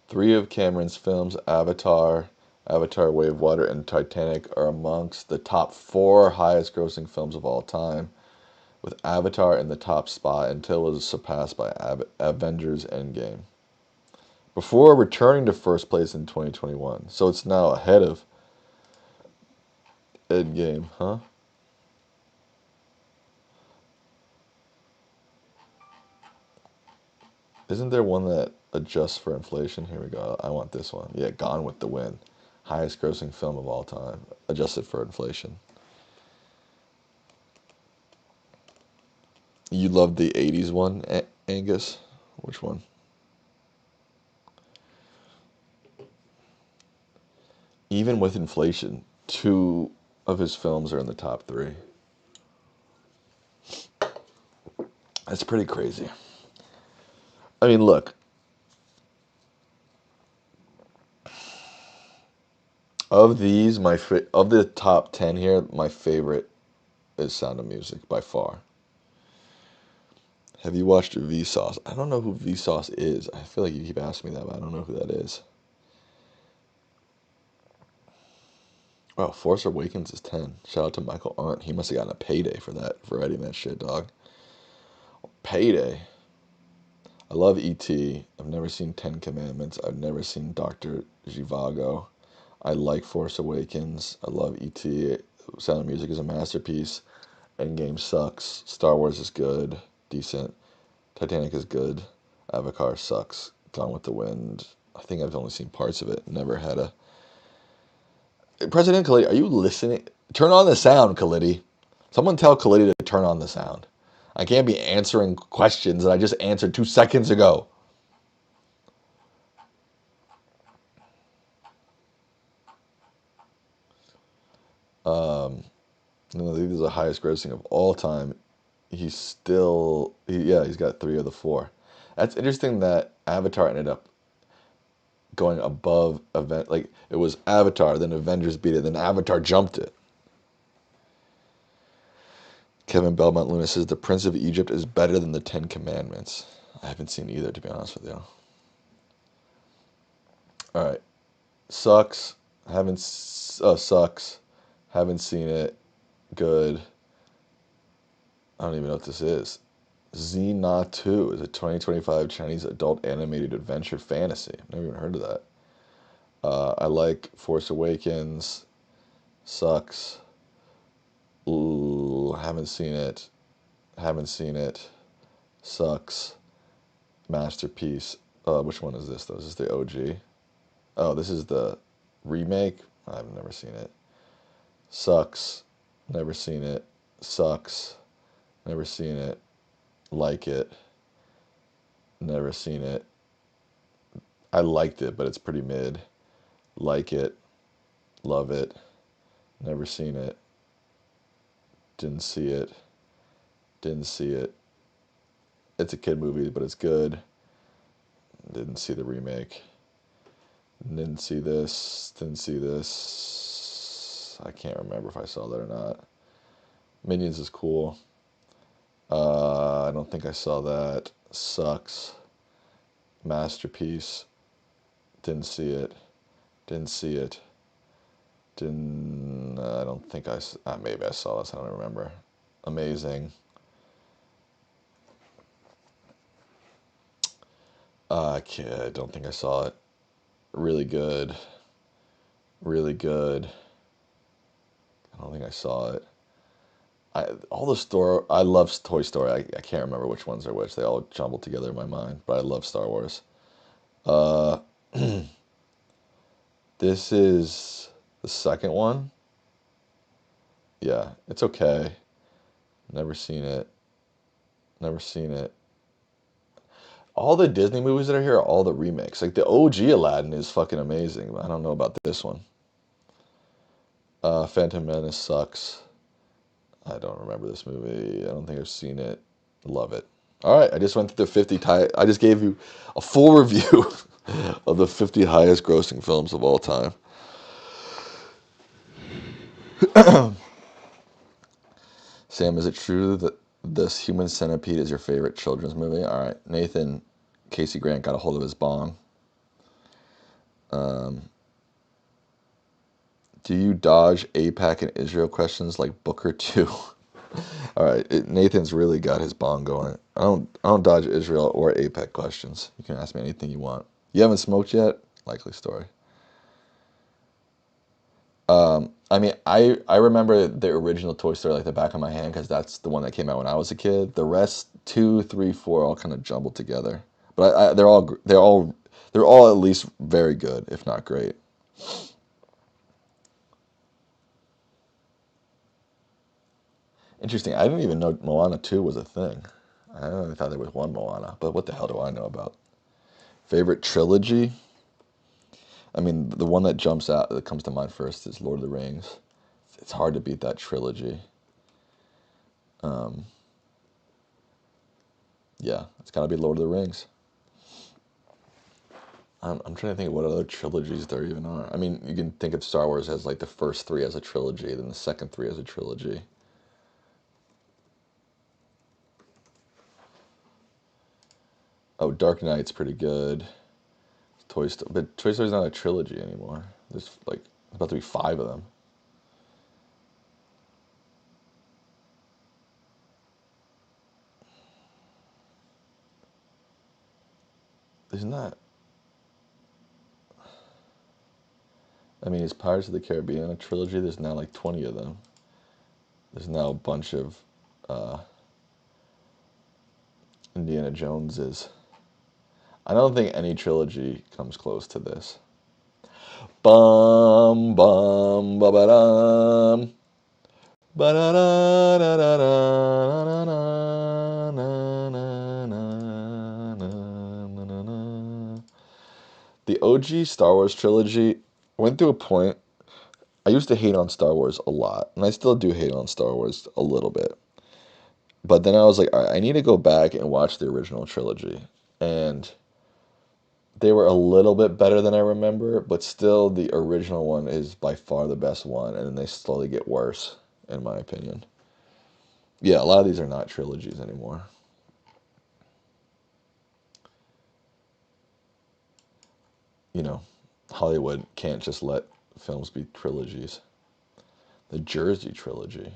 Three of Cameron's films, Avatar, Avatar Way of Water, and Titanic, are amongst the top 4 highest grossing films of all time, with Avatar in the top spot until it was surpassed by Avengers Endgame, before returning to first place in 2021. So it's now ahead of Endgame, huh? Isn't there one that adjusts for inflation? Here we go. I want this one. Yeah, Gone with the Wind. Highest grossing film of all time, adjusted for inflation. You loved the 80s one, Angus? Which one? Even with inflation, 2 of his films are in the top 3. That's pretty crazy. I mean, look. Of these, of the top 10 here, my favorite is Sound of Music by far. Have you watched Vsauce? I don't know who Vsauce is. I feel like you keep asking me that, but I don't know who that is. Wow, Force Awakens is 10. Shout out to Michael Arndt. He must have gotten a payday for that, for writing that shit, dog. Payday. I love E.T. I've never seen 10 Commandments. I've never seen Dr. Zhivago. I like Force Awakens. I love E.T. Sound of Music is a masterpiece. Endgame sucks. Star Wars is good. Decent. Titanic is good. Avatar sucks. Gone with the Wind. I think I've only seen parts of it. Never had a. President Khalidi, are you listening? Turn on the sound, Khalidi. Someone tell Khalidi to turn on the sound. I can't be answering questions that I just answered 2 seconds ago. I think this is the highest grossing of all time. He's got 3 of the 4. That's interesting that Avatar ended up going above event. Like, it was Avatar, then Avengers beat it, then Avatar jumped it. Kevin Belmont Luna says The Prince of Egypt is better than the 10 Commandments. I haven't seen either, to be honest with you. All right, sucks. Sucks. Haven't seen it. Good. I don't even know what this is. Xena 2 is a 2025 Chinese adult animated adventure fantasy. I've never even heard of that. I like Force Awakens. Sucks. Ooh, haven't seen it. Haven't seen it. Sucks. Masterpiece. Which one is this, though? Is this the OG? Oh, this is the remake? I've never seen it. Sucks. Never seen it. Sucks. Never seen it. Like it. Never seen it. I liked it, but it's pretty mid. Like it. Love it. Never seen it. Didn't see it. Didn't see it. It's a kid movie, but it's good. Didn't see the remake. Didn't see this. Didn't see this. I can't remember if I saw that or not. Minions is cool. I don't think I saw that. Sucks. Masterpiece. Didn't see it. Didn't see it. Didn't. I don't think maybe I saw this. I don't remember. Amazing. I don't think I saw it. Really good. Really good. I don't think I saw it. I love Toy Story. I can't remember which ones are which. They all jumbled together in my mind. But I love Star Wars. Uh, this is the second one. Yeah, it's okay. Never seen it. Never seen it. All the Disney movies that are here are all the remakes. Like the OG Aladdin is fucking amazing, but I don't know about this one. Phantom Menace sucks. I don't remember this movie. I don't think I've seen it. Love it. All right, I just went through the 50 I just gave you a full review of the 50 highest grossing films of all time. Sam, is it true that this Human Centipede is your favorite children's movie? All right, Nathan, Casey Grant got a hold of his bong. Do you dodge APAC and Israel questions like Booker too? All right, Nathan's really got his bong going. I don't dodge Israel or APAC questions. You can ask me anything you want. You haven't smoked yet? Likely story. I mean, I remember the original Toy Story like the back of my hand because that's the one that came out when I was a kid. The rest, 2, 3, 4, all kind of jumbled together. But they're all at least very good, if not great. Interesting. I didn't even know Moana 2 was a thing. I only thought there was one Moana, but what the hell do I know about? Favorite trilogy? I mean, the one that jumps out, that comes to mind first is Lord of the Rings. It's hard to beat that trilogy. Yeah, it's got to be Lord of the Rings. I'm trying to think of what other trilogies there even are. I mean, you can think of Star Wars as like the first 3 as a trilogy, then the second 3 as a trilogy. Oh, Dark Knight's pretty good. But Toy Story's not a trilogy anymore. There's like about to be 5 of them. Isn't that? I mean, is Pirates of the Caribbean a trilogy? There's now like 20 of them. There's now a bunch of Indiana Joneses. I don't think any trilogy comes close to this. Bum bum ba ba dum. Ba da da da da da na na na na na na na. The OG Star Wars trilogy went through a point. I used to hate on Star Wars a lot, and I still do hate on Star Wars a little bit. But then I was like, all right, I need to go back and watch the original trilogy. And they were a little bit better than I remember, but still the original one is by far the best one, and then they slowly get worse, in my opinion. Yeah, a lot of these are not trilogies anymore. You know, Hollywood can't just let films be trilogies. The Jersey trilogy.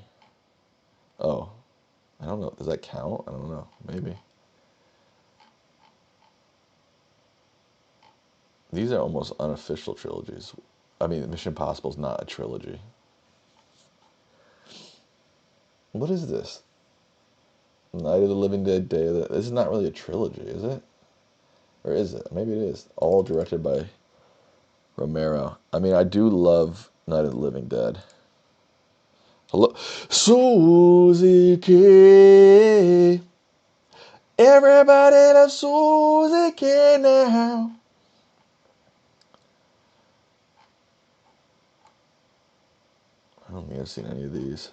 Oh, I don't know. Does that count? I don't know. Maybe. These are almost unofficial trilogies. I mean, Mission Impossible is not a trilogy. What is this? Night of the Living Dead, Day of the... This is not really a trilogy, is it? Or is it? Maybe it is. All directed by Romero. I mean, I do love Night of the Living Dead. Hello? Susie K. Everybody loves Susie K now. I don't think I've seen any of these.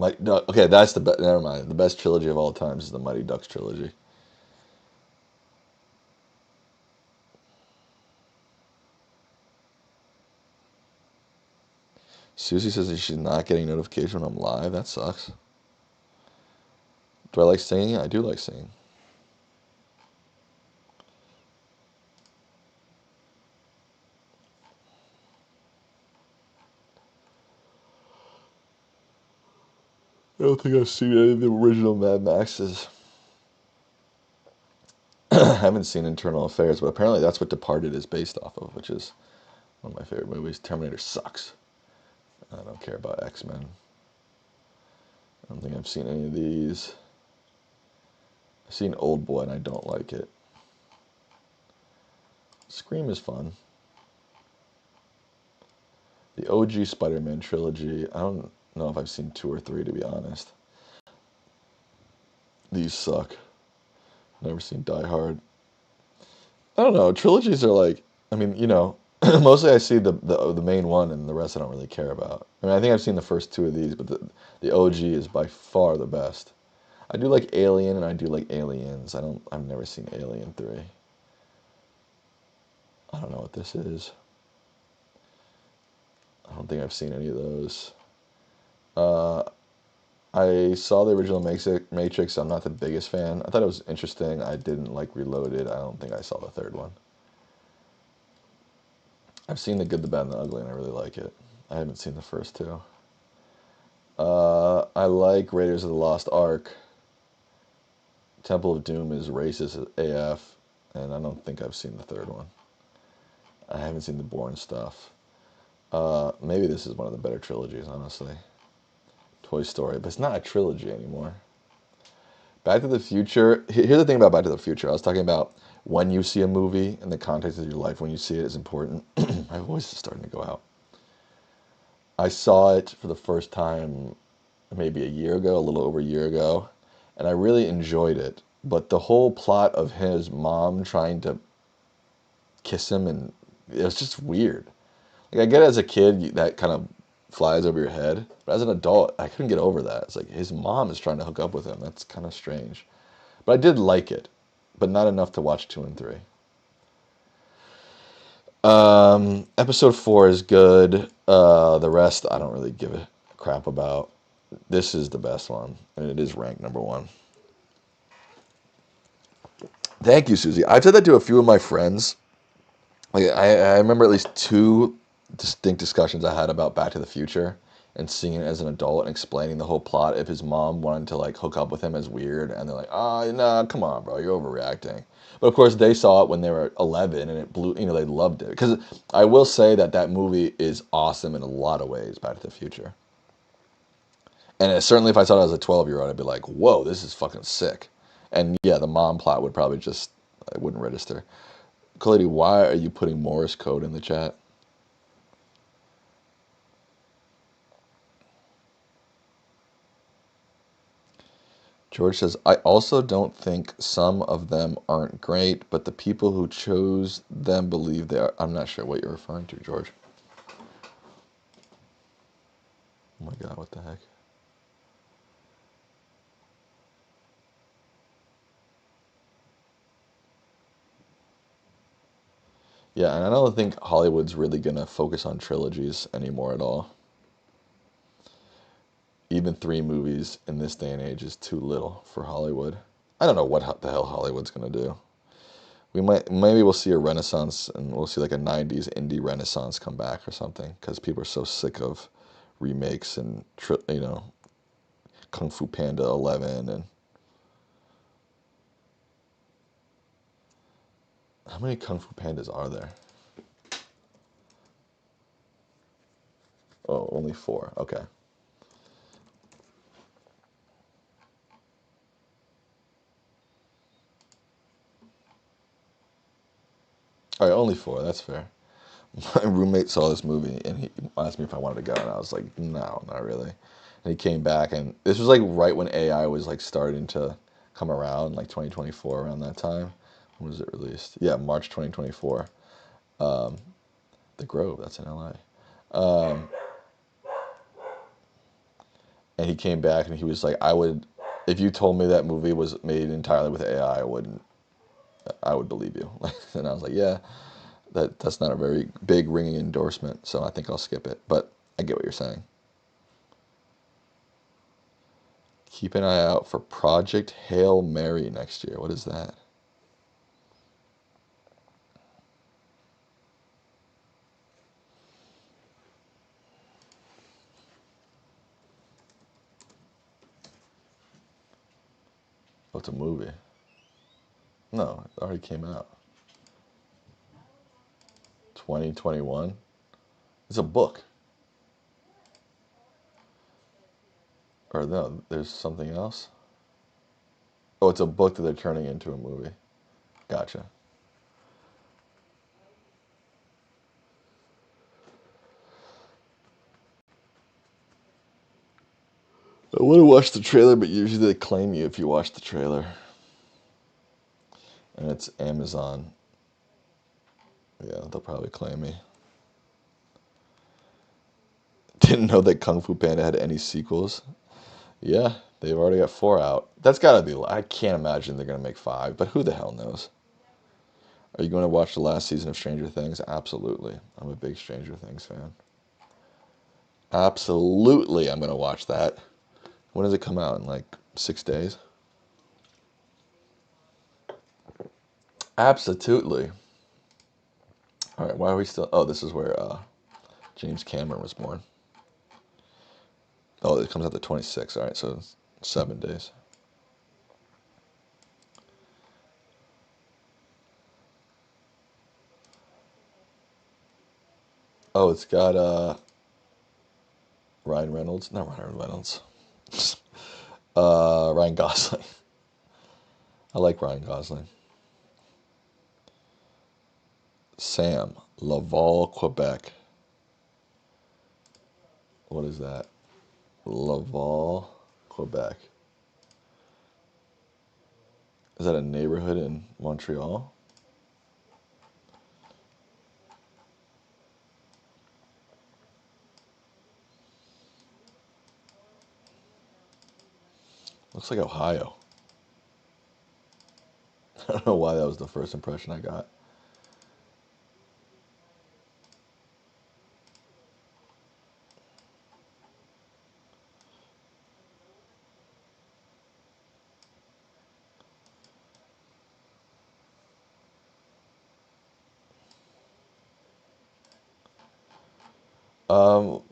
Okay, that's the best. Never mind. The best trilogy of all times is the Mighty Ducks trilogy. Susie says that she's not getting notification when I'm live. That sucks. Do I like singing? I do like singing. I don't think I've seen any of the original Mad Maxes. I haven't seen Internal Affairs, but apparently that's what Departed is based off of, which is one of my favorite movies. Terminator sucks. I don't care about X-Men. I don't think I've seen any of these. I've seen Old Boy and I don't like it. Scream is fun. The OG Spider-Man trilogy, I don't know if I've seen 2 or 3 to be honest. These suck. Never seen Die Hard. I don't know. Trilogies are like, I mean, mostly I see the main one and the rest I don't really care about. I mean, I think I've seen the first 2 of these, but the OG is by far the best. I do like Alien and I do like Aliens. I've never seen Alien 3. I don't know what this is. I don't think I've seen any of those. I saw the original Matrix. I'm not the biggest fan. I thought it was interesting. I didn't like Reloaded. I don't think I saw the third one. I've seen The Good, the Bad, and the Ugly, and I really like it. I haven't seen the first 2. I like Raiders of the Lost Ark. Temple of Doom is racist AF, and I don't think I've seen the third one. I haven't seen the Bourne stuff. Maybe this is one of the better trilogies, honestly. Toy Story, but it's not a trilogy anymore. Back to the Future. Here's the thing about Back to the Future. I was talking about when you see a movie in the context of your life, when you see it is important. My voice is starting to go out. I saw it for the first time maybe a year ago, a little over a year ago, and I really enjoyed it. But the whole plot of his mom trying to kiss him, and it was just weird. Like, I get it as a kid, that kind of flies over your head. But as an adult, I couldn't get over that. It's like his mom is trying to hook up with him. That's kind of strange. But I did like it, but not enough to watch 2 and 3. Episode 4 is good. The rest, I don't really give a crap about. This is the best one, and it is ranked number 1. Thank you, Susie. I've said that to a few of my friends. Like, I remember at least 2 distinct discussions I had about Back to the Future and seeing it as an adult and explaining the whole plot. If his mom wanted to like hook up with him as weird, and they're like, "Oh, nah, come on, bro, you're overreacting." But of course, they saw it when they were 11, and it blew. They loved it. Because I will say that movie is awesome in a lot of ways. Back to the Future. And certainly if I saw it as a 12-year-old, I'd be like, whoa, this is fucking sick. And yeah, the mom plot would probably just, I wouldn't register. Kalady, why are you putting Morse code in the chat? George says, I also don't think some of them aren't great, but the people who chose them believe they are. I'm not sure what you're referring to, George. Oh my God, what the heck? Yeah, and I don't think Hollywood's really going to focus on trilogies anymore at all. Even 3 movies in this day and age is too little for Hollywood. I don't know what the hell Hollywood's going to do. Maybe we'll see a renaissance, and we'll see like a 90s indie renaissance come back or something, because people are so sick of remakes and, Kung Fu Panda 11 and how many Kung Fu Pandas are there? Oh, only 4. Okay. All right, only 4. That's fair. My roommate saw this movie and he asked me if I wanted to go, and I was like, no, not really. And he came back, and this was like right when AI was like starting to come around, like 2024, around that time. When was it released? Yeah, March 2024. The Grove, that's in LA. And he came back and he was like, if you told me that movie was made entirely with AI, I would believe you. And I was like, yeah, that's not a very big ringing endorsement, so I think I'll skip it. But I get what you're saying. Keep an eye out for Project Hail Mary next year. What is that? Oh, it's a movie. No, it already came out. 2021. It's a book. Or no, there's something else. Oh, it's a book that they're turning into a movie. Gotcha. I want to watch the trailer, but usually they claim you if you watch the trailer. And it's Amazon. Yeah, they'll probably claim me. Didn't know that Kung Fu Panda had any sequels. Yeah, they've already got 4 out. That's gotta be. I can't imagine they're gonna make 5, but who the hell knows? Are you going to watch the last season of Stranger Things? Absolutely. I'm a big Stranger Things fan. Absolutely, I'm gonna watch that. When does it come out? In like 6 days? Absolutely. All right, why are we still? Oh, this is where James Cameron was born. Oh, it comes out the 26th. All right, so it's 7 days. Oh, it's got Ryan Reynolds. Not Ryan Reynolds. Ryan Gosling. I like Ryan Gosling. Sam, Laval, Quebec. What is that? Laval, Quebec. Is that a neighborhood in Montreal? Looks like Ohio. I don't know why that was the first impression I got.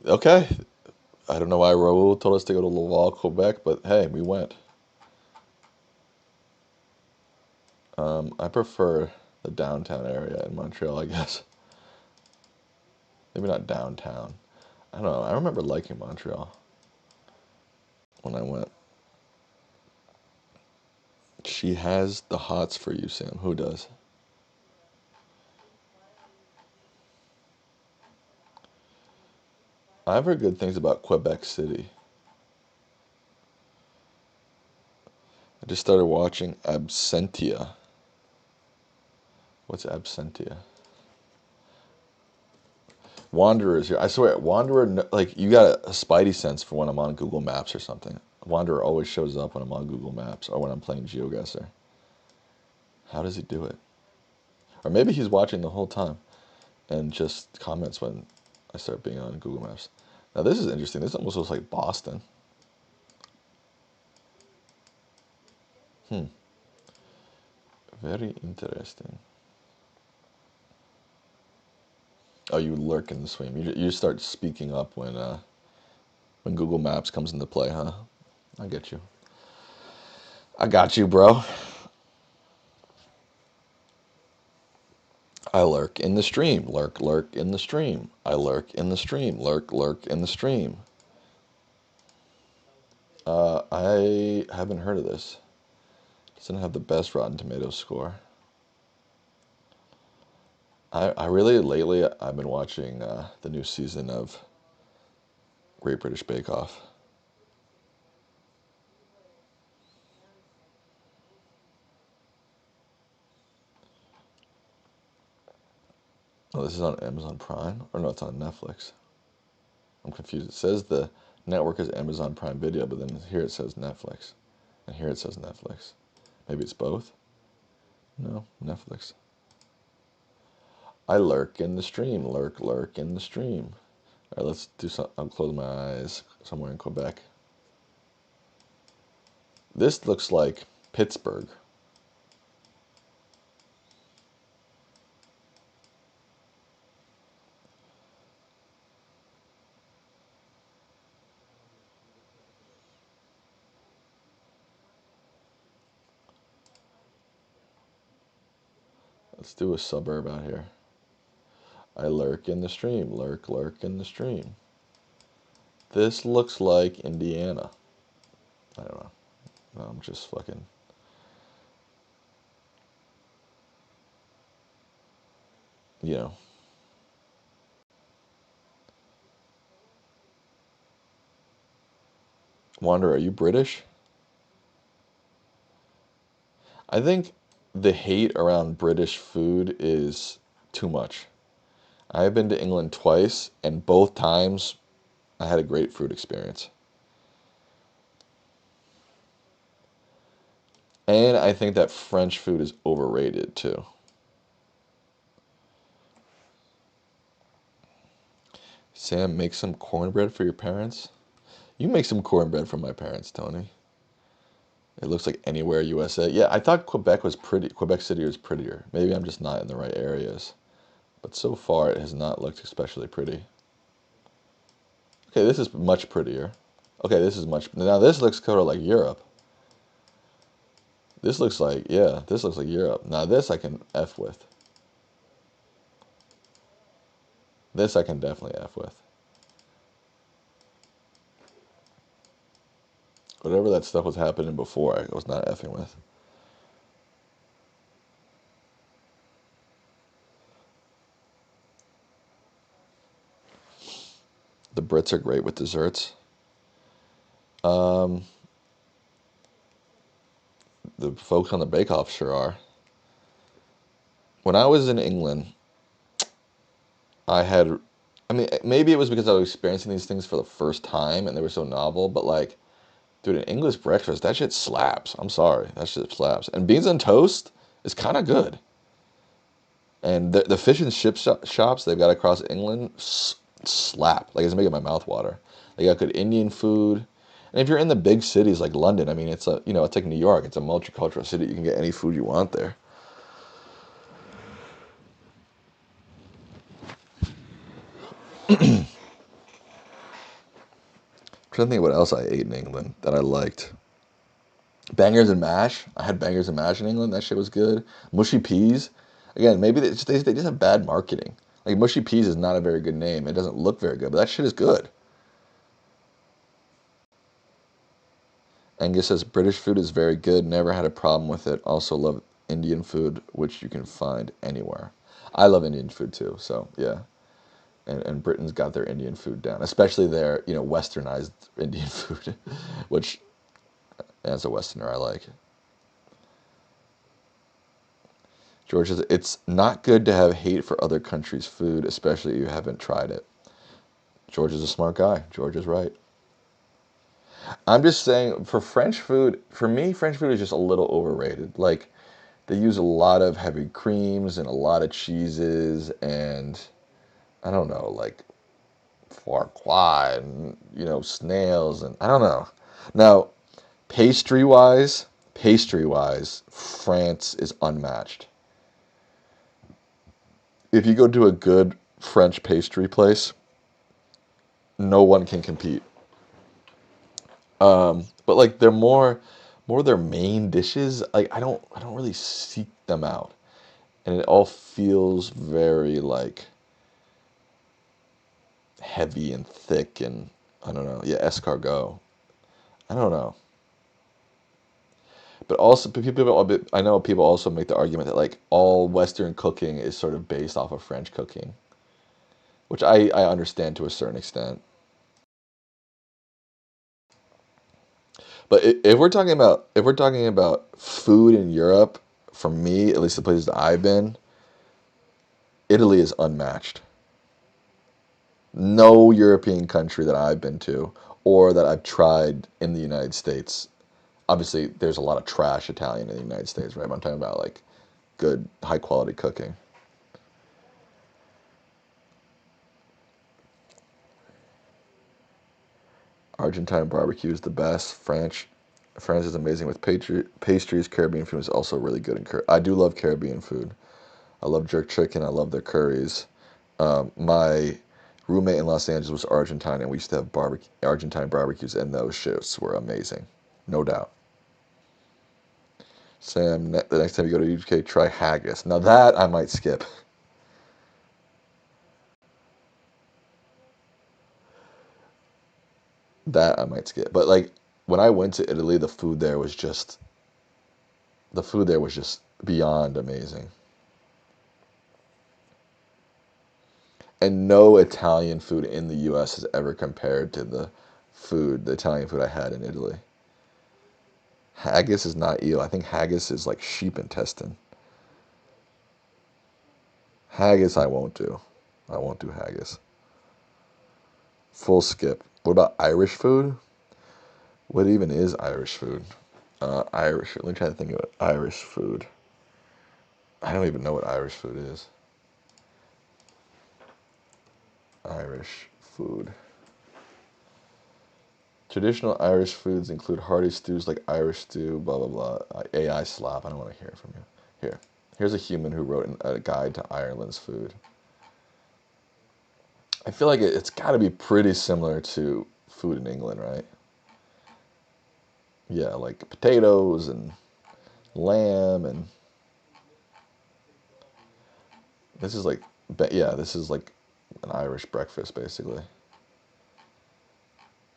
Okay. I don't know why Raul told us to go to Laval, Quebec, but hey, we went. I prefer the downtown area in Montreal, I guess. Maybe not downtown. I don't know. I remember liking Montreal. when I went. She has the hots for you, Sam. Who does? I've heard good things about Quebec City. I just started watching Absentia. What's Absentia? Wanderer is here. I swear, Wanderer, like, you got a spidey sense for when I'm on Google Maps or something. Wanderer always shows up when I'm on Google Maps or when I'm playing GeoGuessr. How does he do it? Or maybe he's watching the whole time and just comments when I start being on Google Maps. Now, this is interesting. This almost looks like Boston. Very interesting. Oh, you lurk in the stream. You start speaking up when Google Maps comes into play, huh? I get you. I got you, bro. I lurk in the stream. Lurk, lurk in the stream. I lurk in the stream. Lurk, lurk in the stream. I haven't heard of this. Doesn't have the best Rotten Tomatoes score. I really, lately, I've been watching the new season of Great British Bake Off. Oh, this is on Amazon Prime? Or no, it's on Netflix. I'm confused. It says the network is Amazon Prime Video, but then here it says Netflix. And here it says Netflix. Maybe it's both? No, Netflix. I lurk in the stream. Lurk, lurk in the stream. All right, let's do something. I'll close my eyes somewhere in Quebec. This looks like Pittsburgh. Let's do a suburb out here. I lurk in the stream. Lurk, lurk in the stream. This looks like Indiana. I don't know. No, I'm just fucking... You know. Wander, are you British? I think the hate around British food is too much. I've been to England twice, and both times I had a great food experience. And I think that French food is overrated too. Sam, make some cornbread for your parents? You make some cornbread for my parents, Tony. It looks like anywhere USA. Yeah, I thought Quebec was pretty. Quebec City was prettier. Maybe I'm just not in the right areas. But so far, it has not looked especially pretty. Okay, this is much prettier. Okay, this is much... Now, this looks kind of like Europe. This looks like... Yeah, this looks like Europe. Now, this I can F with. This I can definitely F with. Whatever that stuff was happening before, I was not effing with. The Brits are great with desserts. The folks on the Bake Off sure are. When I was in England, I had... I mean, maybe it was because I was experiencing these things for the first time and they were so novel, but like, dude, an English breakfast, that shit slaps. I'm sorry, that shit slaps. And beans on toast is kind of good. And the fish and chip shops they've got across England slap. Like, it's making my mouth water. They got good Indian food. And if you're in the big cities like London, I mean, it's it's like New York. It's a multicultural city. You can get any food you want there. I'm trying to think what else I ate in England that I liked. Bangers and mash. I had bangers and mash in England. That shit was good. Mushy peas. Again, maybe they just have bad marketing. Like, mushy peas is not a very good name. It doesn't look very good, but that shit is good. Angus says British food is very good. Never had a problem with it. Also love Indian food, which you can find anywhere. I love Indian food too. So yeah, and Britain's got their Indian food down, especially their westernized Indian food, which as a Westerner I like. George says it's not good to have hate for other countries' food, especially if you haven't tried it. George is a smart guy. George is right. I'm just saying, for French food, for me, French food is just a little overrated. Like, they use a lot of heavy creams and a lot of cheeses and, I don't know, like, foie gras and, snails and, I don't know. Now, pastry-wise, France is unmatched. If you go to a good French pastry place, no one can compete. But like they're more of their main dishes. Like I don't really seek them out, and it all feels very like heavy and thick and I don't know. Yeah, escargot. I don't know. But also, I know people also make the argument that like all Western cooking is sort of based off of French cooking, which I understand to a certain extent. But if we're talking about food in Europe, for me, at least the places that I've been, Italy is unmatched. No European country that I've been to or that I've tried in the United States. Obviously, there's a lot of trash Italian in the United States, right? But I'm talking about like good, high quality cooking. Argentine barbecue is the best. France is amazing with pastries. Caribbean food is also really good. I do love Caribbean food. I love jerk chicken. I love their curries. My roommate in Los Angeles was Argentine, and we used to have Argentine barbecues, and those shifts were amazing, no doubt. Sam, the next time you go to UK, try haggis. Now that I might skip. That I might skip. But like when I went to Italy, the food there was just beyond amazing. And no Italian food in the US has ever compared to the Italian food I had in Italy. Haggis is not eel. I think haggis is like sheep intestine. Haggis I won't do. I won't do haggis. Full skip. What about Irish food? What even is Irish food? Irish. Let me try to think of Irish food. I don't even know what Irish food is. Irish food. Traditional Irish foods include hearty stews like Irish stew, blah, blah, blah. AI slop. I don't want to hear from you. Here. Here's a human who wrote a guide to Ireland's food. I feel like it's got to be pretty similar to food in England, right? Yeah, like potatoes and lamb and this is like, yeah, this is like an Irish breakfast basically.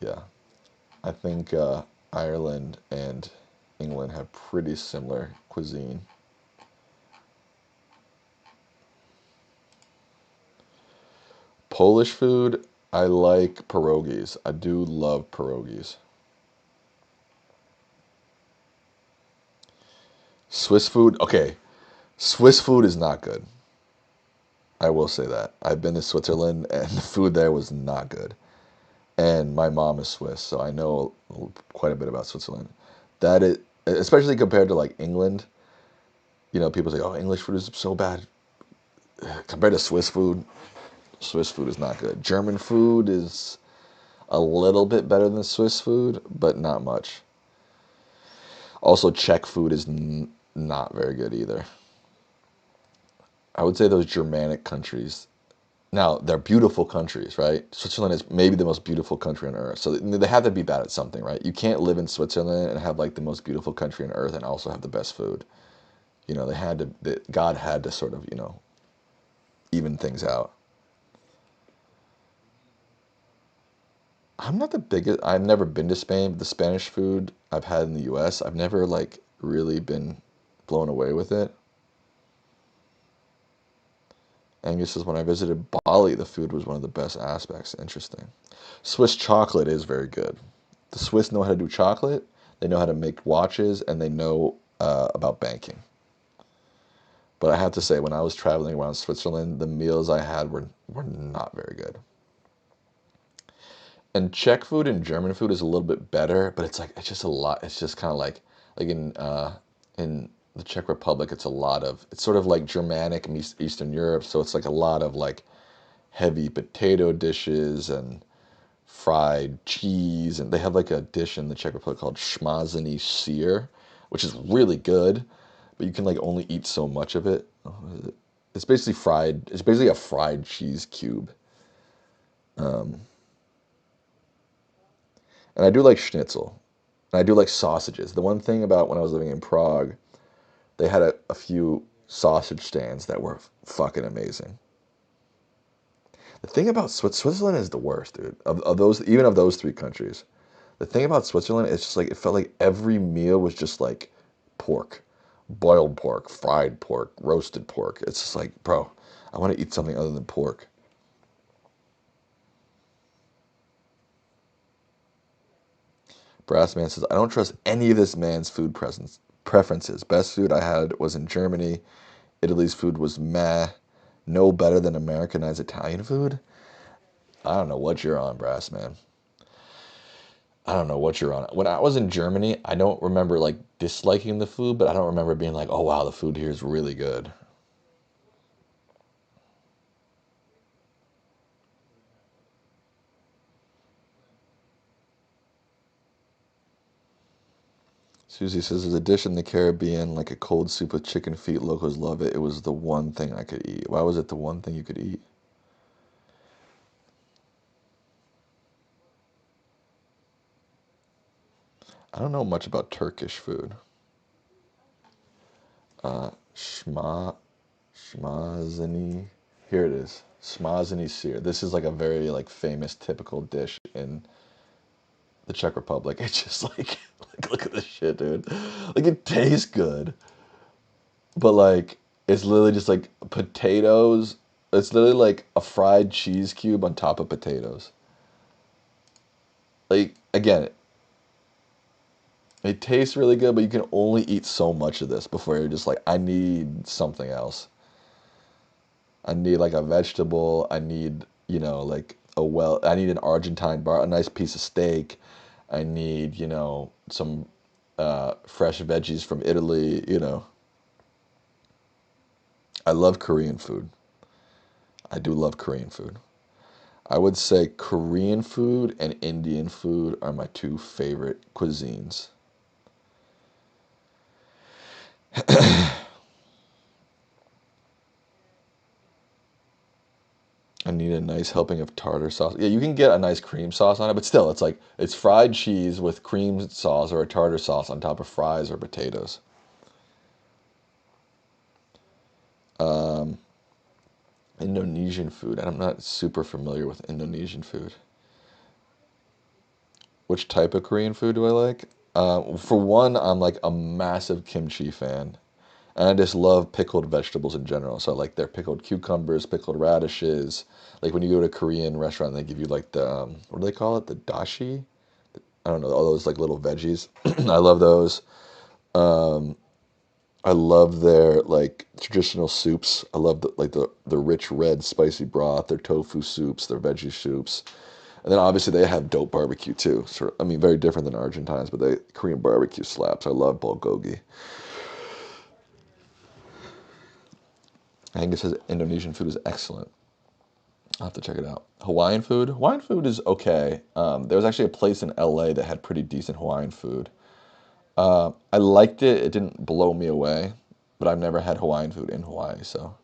Yeah, I think Ireland and England have pretty similar cuisine. Polish food, I like pierogies. I do love pierogies. Swiss food, okay. Swiss food is not good. I will say that. I've been to Switzerland and the food there was not good. And my mom is Swiss, so I know quite a bit about Switzerland. That is, especially compared to like England. People say, "Oh, English food is so bad." Compared to Swiss food is not good. German food is a little bit better than Swiss food, but not much. Also, Czech food is not very good either. I would say those Germanic countries. Now, they're beautiful countries, right? Switzerland is maybe the most beautiful country on earth. So they have to be bad at something, right? You can't live in Switzerland and have like the most beautiful country on earth and also have the best food. God had to sort of, even things out. I'm not the biggest. I've never been to Spain, but the Spanish food I've had in the U.S., I've never like really been blown away with it. Angus says when I visited Bali, the food was one of the best aspects. Interesting. Swiss chocolate is very good. The Swiss know how to do chocolate. They know how to make watches, and they know about banking. But I have to say, when I was traveling around Switzerland, the meals I had were not very good. And Czech food and German food is a little bit better, but it's just a lot. It's just kind of like in the Czech Republic, it's sort of like Germanic and Eastern Europe, so it's like a lot of like heavy potato dishes and fried cheese, and they have like a dish in the Czech Republic called schmazany syr, which is really good, but you can like only eat so much of it. It's basically fried. It's basically a fried cheese cube. And I do like schnitzel. And I do like sausages. The one thing about when I was living in Prague, they had a few sausage stands that were fucking amazing. The thing about Switzerland is the worst, dude. Of those, even of those three countries, the thing about Switzerland is just like it felt like every meal was just like pork, boiled pork, fried pork, roasted pork. It's just like, bro, I want to eat something other than pork. Brassman says, I don't trust any of this man's food preferences. Best food I had was in Germany. Italy's food was meh. No better than Americanized Italian food. I don't know what you're on, Brassman. I don't know what you're on. When I was in Germany, I don't remember like disliking the food, but I don't remember being like, oh wow, the food here is really good. Susie says there's a dish in the Caribbean, like a cold soup with chicken feet. Locals love it. It was the one thing I could eat. Why was it the one thing you could eat? I don't know much about Turkish food. Shma, Shmazani. Here it is. Shmazani sear. This is like a very like famous typical dish in the Czech Republic. It's just like look at this shit, dude. Like it tastes good, but like it's literally just like potatoes. It's literally like a fried cheese cube on top of potatoes. Like again, it tastes really good, but you can only eat so much of this before you're just like, I need something else. I need like a vegetable. I need, like I need an Argentine bar, a nice piece of steak. I need, some fresh veggies from Italy. I love Korean food. I do love Korean food. I would say Korean food and Indian food are my two favorite cuisines. I need a nice helping of tartar sauce. Yeah, you can get a nice cream sauce on it, but still, it's like it's fried cheese with cream sauce or a tartar sauce on top of fries or potatoes. Indonesian food, and I'm not super familiar with Indonesian food. Which type of Korean food do I like? For one, I'm like a massive kimchi fan. And I just love pickled vegetables in general. So like their pickled cucumbers, pickled radishes. Like when you go to a Korean restaurant, they give you like the, what do they call it? The dashi? I don't know, all those like little veggies. I love those. I love their like traditional soups. I love the rich red spicy broth, their tofu soups, their veggie soups. And then obviously they have dope barbecue too. So I mean, very different than Argentines, but they Korean barbecue slaps. I love bulgogi. Angus says Indonesian food is excellent. I'll have to check it out. Hawaiian food. Hawaiian food is okay. There was actually a place in LA that had pretty decent Hawaiian food. I liked it. It didn't blow me away, but I've never had Hawaiian food in Hawaii, so.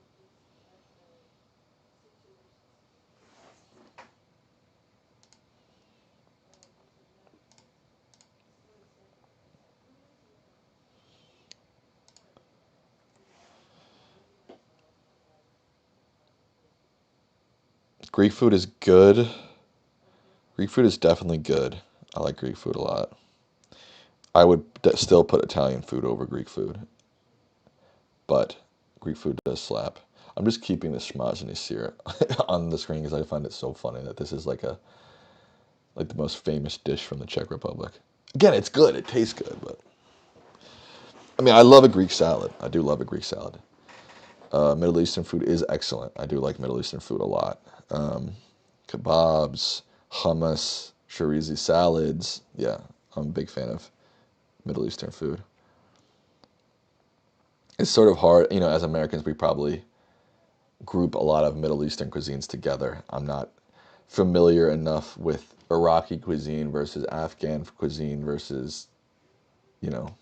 Greek food is good. Greek food is definitely good. I like Greek food a lot. I would still put Italian food over Greek food, but Greek food does slap. I'm just keeping the schmozny sear on the screen because I find it so funny that this is like the most famous dish from the Czech Republic. Again, it's good. It tastes good, but I mean, I love a Greek salad. I do love a Greek salad. Middle Eastern food is excellent. I do like Middle Eastern food a lot. Kebabs, hummus, chorizo salads. Yeah, I'm a big fan of Middle Eastern food. It's sort of hard, as Americans, we probably group a lot of Middle Eastern cuisines together. I'm not familiar enough with Iraqi cuisine versus Afghan cuisine versus, you know,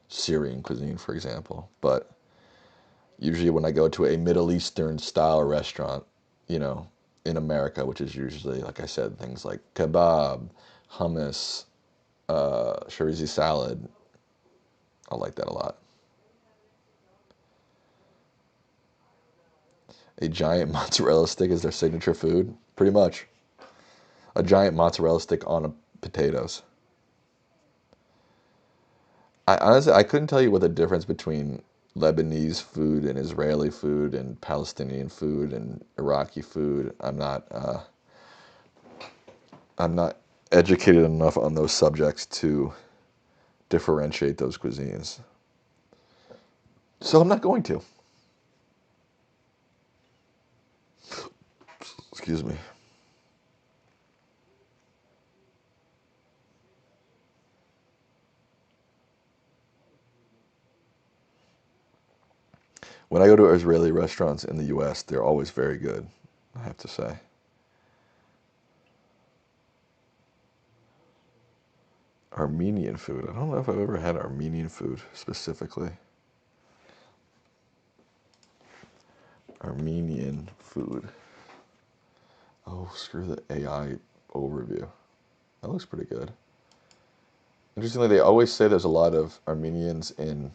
Syrian cuisine, for example. But usually when I go to a Middle Eastern style restaurant, you know, in America, which is usually, like I said, things like kebab, hummus, chorizo salad, I like that a lot. A giant mozzarella stick is their signature food, pretty much. A giant mozzarella stick on potatoes. I honestly, I couldn't tell you what the difference between Lebanese food and Israeli food and Palestinian food and Iraqi food. I'm not educated enough on those subjects to differentiate those cuisines. So I'm not going to. Excuse me. When I go to Israeli restaurants in the US, they're always very good, I have to say. Armenian food. I don't know if I've ever had Armenian food specifically. Armenian food. Oh, screw the AI overview. That looks pretty good. Interestingly, they always say there's a lot of Armenians in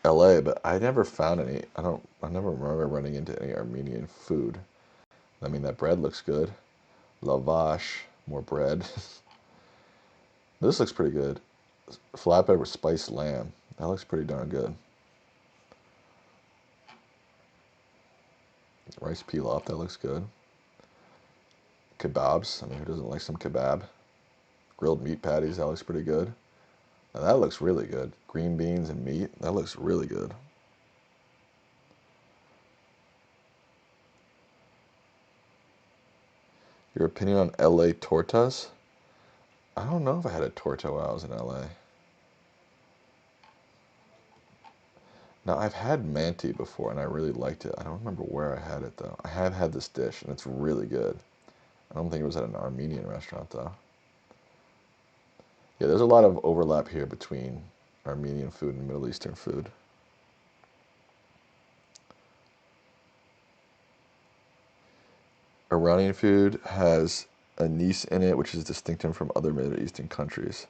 LA, but I never found any. I never remember running into any Armenian food. I mean, that bread looks good. Lavash, more bread. This looks pretty good. Flatbread with spiced lamb. That looks pretty darn good. Rice pilaf, that looks good. Kebabs. I mean, who doesn't like some kebab? Grilled meat patties, that looks pretty good. Now that looks really good. Green beans and meat, that looks really good. Your opinion on LA tortas? I don't know if I had a torta while I was in LA. Now, I've had manti before and I really liked it. I don't remember where I had it though. I have had this dish and it's really good. I don't think it was at an Armenian restaurant though. Yeah, there's a lot of overlap here between Armenian food and Middle Eastern food. Iranian food has anise in it, which is distinctive from other Middle Eastern countries.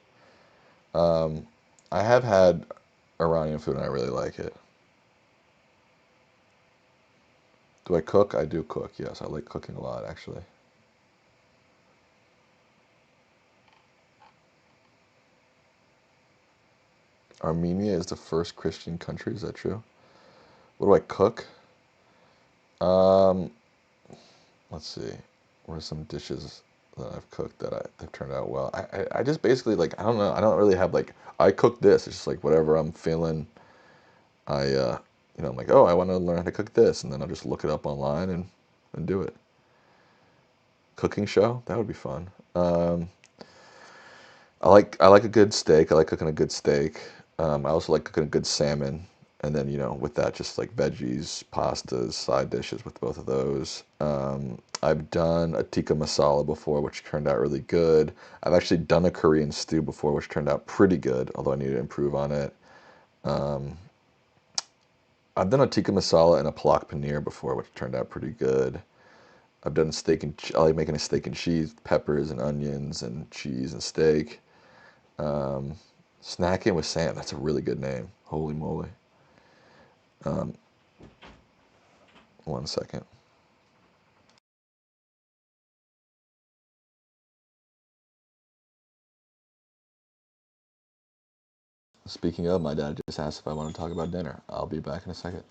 I have had Iranian food and I really like it. Do I cook? I do cook, yes. I like cooking a lot, actually. Armenia is the first Christian country, is that true? What do I cook? Um, let's see. What are some dishes that I've cooked that have turned out well? I just basically like, I don't know. I don't really have like, I cook this. It's just like whatever I'm feeling. I'm like, oh, I want to learn how to cook this. And then I'll just look it up online and do it. Cooking show? That would be fun. I like a good steak. I like cooking a good steak. I also like cooking a good salmon, and then with that, just like veggies, pastas, side dishes with both of those. I've done a tikka masala before, which turned out really good. I've actually done a Korean stew before, which turned out pretty good, although I need to improve on it. I've done a tikka masala and a palak paneer before, which turned out pretty good. I've done I like making a steak and cheese, peppers and onions and cheese and steak. Snacking with Sam. That's a really good name. Holy moly. One second. Speaking of, my dad just asked if I want to talk about dinner. I'll be back in a second.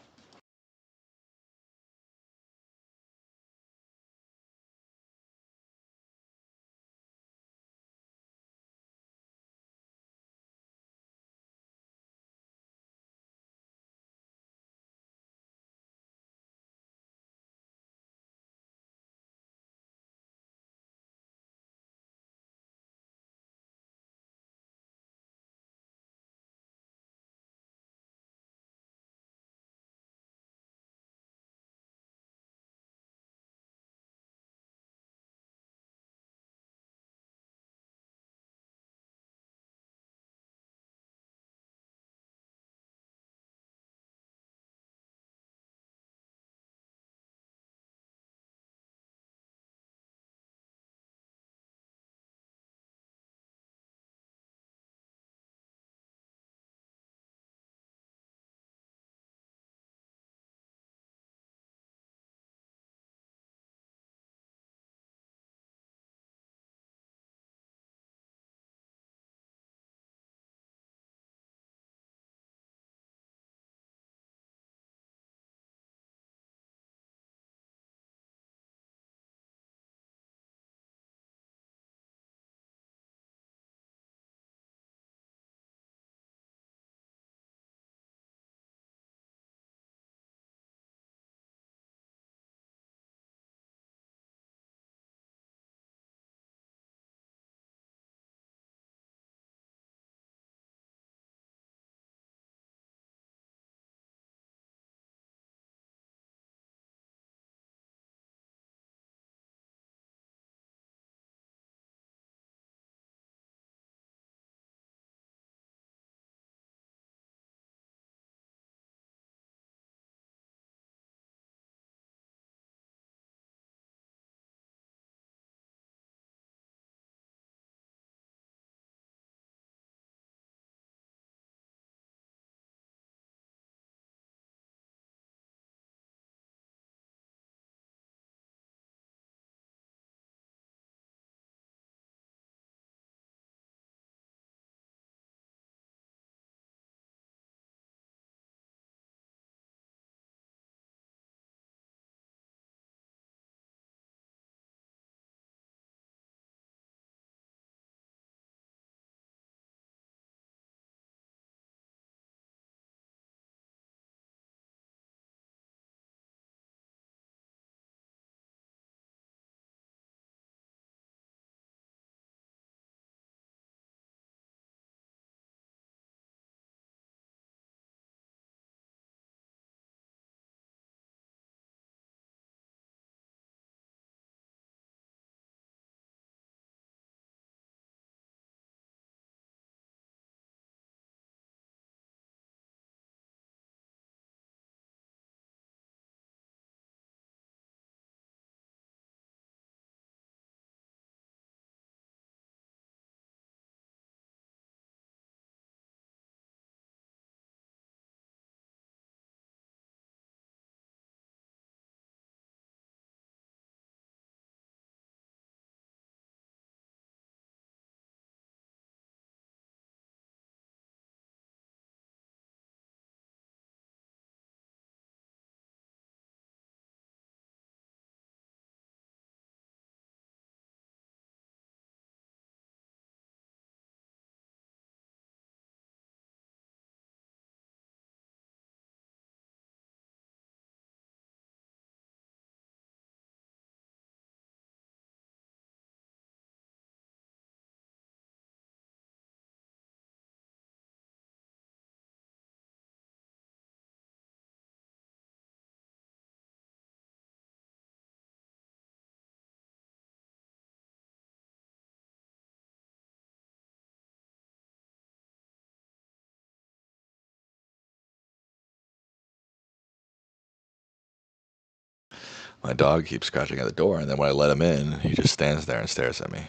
My dog keeps scratching at the door, and then when I let him in, he just stands there and stares at me.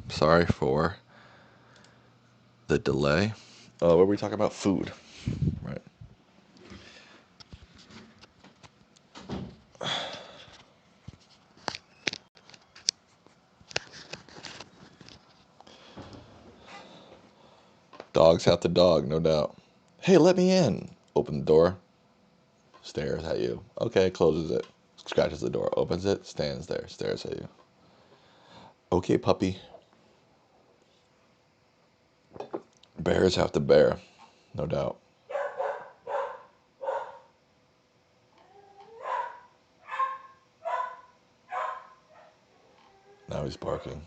Sorry for the delay. What were we talking about? Food, right? Dogs have to dog, no doubt. Hey, let me in. Open the door. Stares at you. Okay, closes it. Scratches the door. Opens it. Stands there. Stares at you. Okay, puppy. Bears have to bear, no doubt. Now he's barking.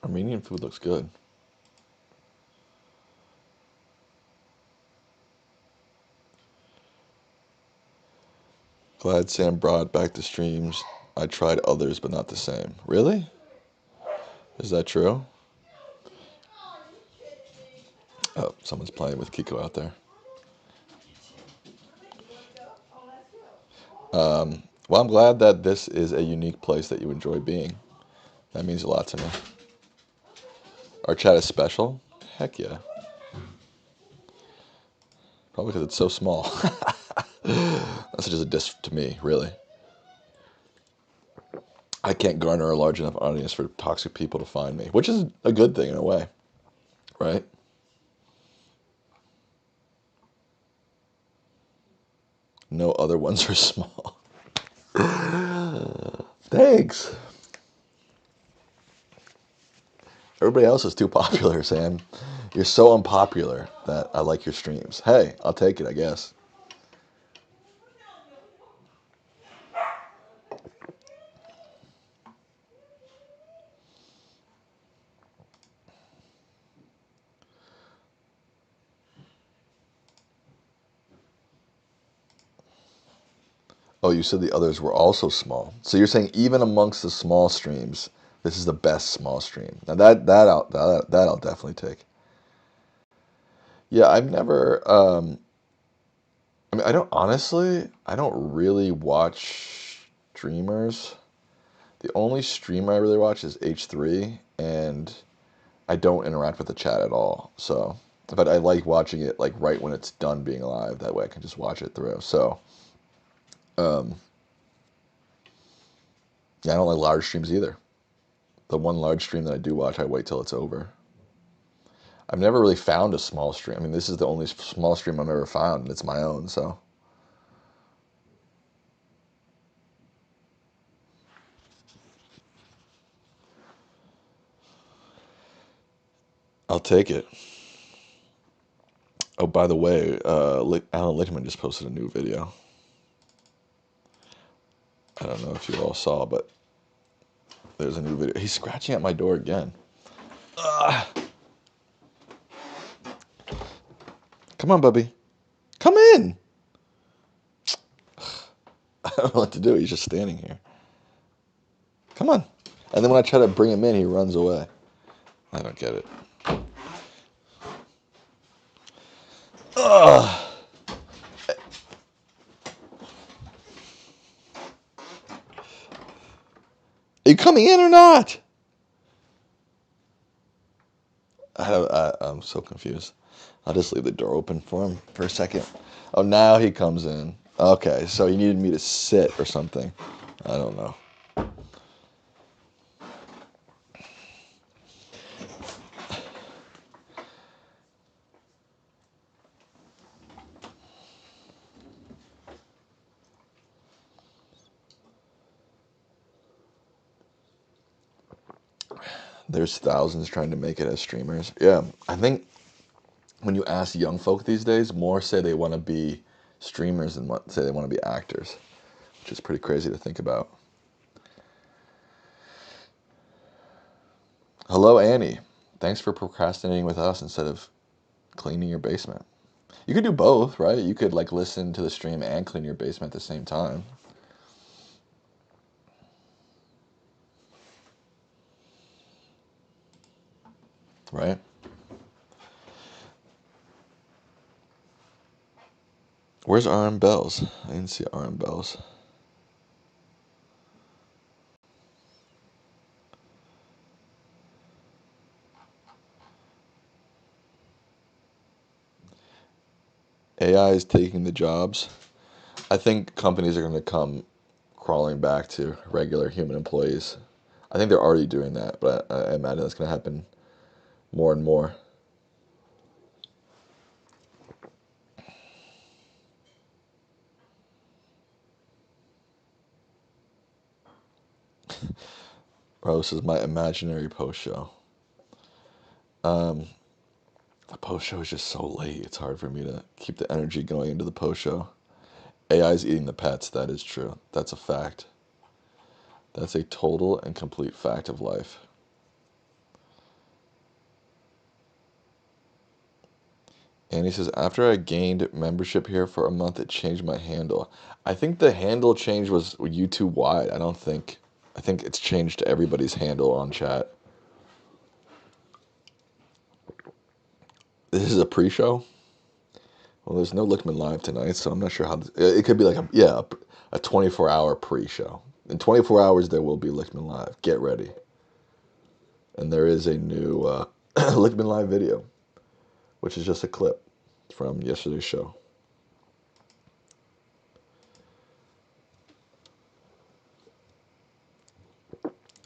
Armenian food looks good. Glad Sam brought back the streams. I tried others, but not the same. Really? Is that true? Oh, someone's playing with Kiko out there. Well, I'm glad that this is a unique place that you enjoy being. That means a lot to me. Our chat is special? Heck yeah. Probably because it's so small. That's just a diss to me, really. I can't garner a large enough audience for toxic people to find me, which is a good thing in a way, right? No other ones are small. Thanks. Everybody else is too popular, Sam. You're so unpopular that I like your streams. Hey, I'll take it, I guess. Oh, you said the others were also small. So you're saying even amongst the small streams, this is the best small stream. Now that I'll definitely take. Yeah, I've never. I mean, I don't really watch streamers. The only streamer I really watch is H3, and I don't interact with the chat at all. So, but I like watching it like right when it's done being live. That way I can just watch it through. So, yeah, I don't like large streams either. The one large stream that I do watch, I wait till it's over. I've never really found a small stream. I mean, this is the only small stream I've ever found, and it's my own, so. I'll take it. Oh, by the way, Alan Lichtman just posted a new video. I don't know if you all saw, but there's a new video. He's scratching at my door again. Ugh. Come on, Bubby. Come in. I don't know what to do. He's just standing here. Come on. And then when I try to bring him in, he runs away. I don't get it. Ugh. Are you coming in or not? I'm so confused. I'll just leave the door open for him for a second. Oh, now he comes in. Okay, so he needed me to sit or something. I don't know. There's thousands trying to make it as streamers. Yeah, I think when you ask young folk these days, more say they want to be streamers than say they want to be actors, which is pretty crazy to think about. Hello, Annie. Thanks for procrastinating with us instead of cleaning your basement. You could do both, right? You could like listen to the stream and clean your basement at the same time. Right? Where's RM Bells? I didn't see RM Bells. AI is taking the jobs. I think companies are going to come crawling back to regular human employees. I think they're already doing that, but I imagine that's going to happen more and more. Bro, this is my imaginary post show. The post show is just so late. It's hard for me to keep the energy going into the post show. AI is eating the pets. That is true. That's a fact. That's a total and complete fact of life. Annie says, after I gained membership here for a month, it changed my handle. I think the handle change was YouTube wide. I think it's changed to everybody's handle on chat. This is a pre-show? Well, there's no Lickman Live tonight, so I'm not sure how. It could be like a 24-hour pre-show. In 24 hours, there will be Lickman Live. Get ready. And there is a new Lickman Live video, which is just a clip from yesterday's show.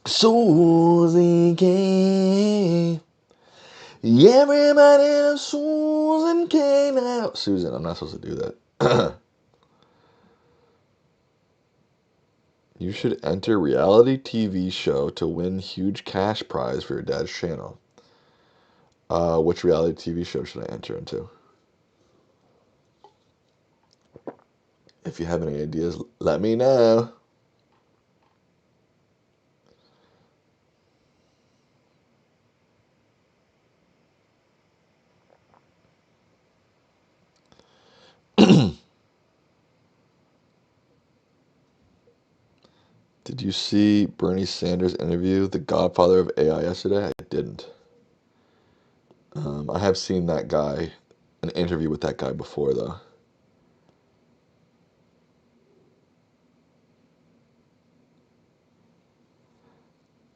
Susie K. Everybody loves Susan K now. Susan, I'm not supposed to do that. You should enter reality TV show to win huge cash prize for your dad's channel. Which reality TV show should I enter into? If you have any ideas, let me know. Did you see Bernie Sanders' interview, The Godfather of AI, yesterday? I didn't. I have seen that guy, an interview with that guy before, though.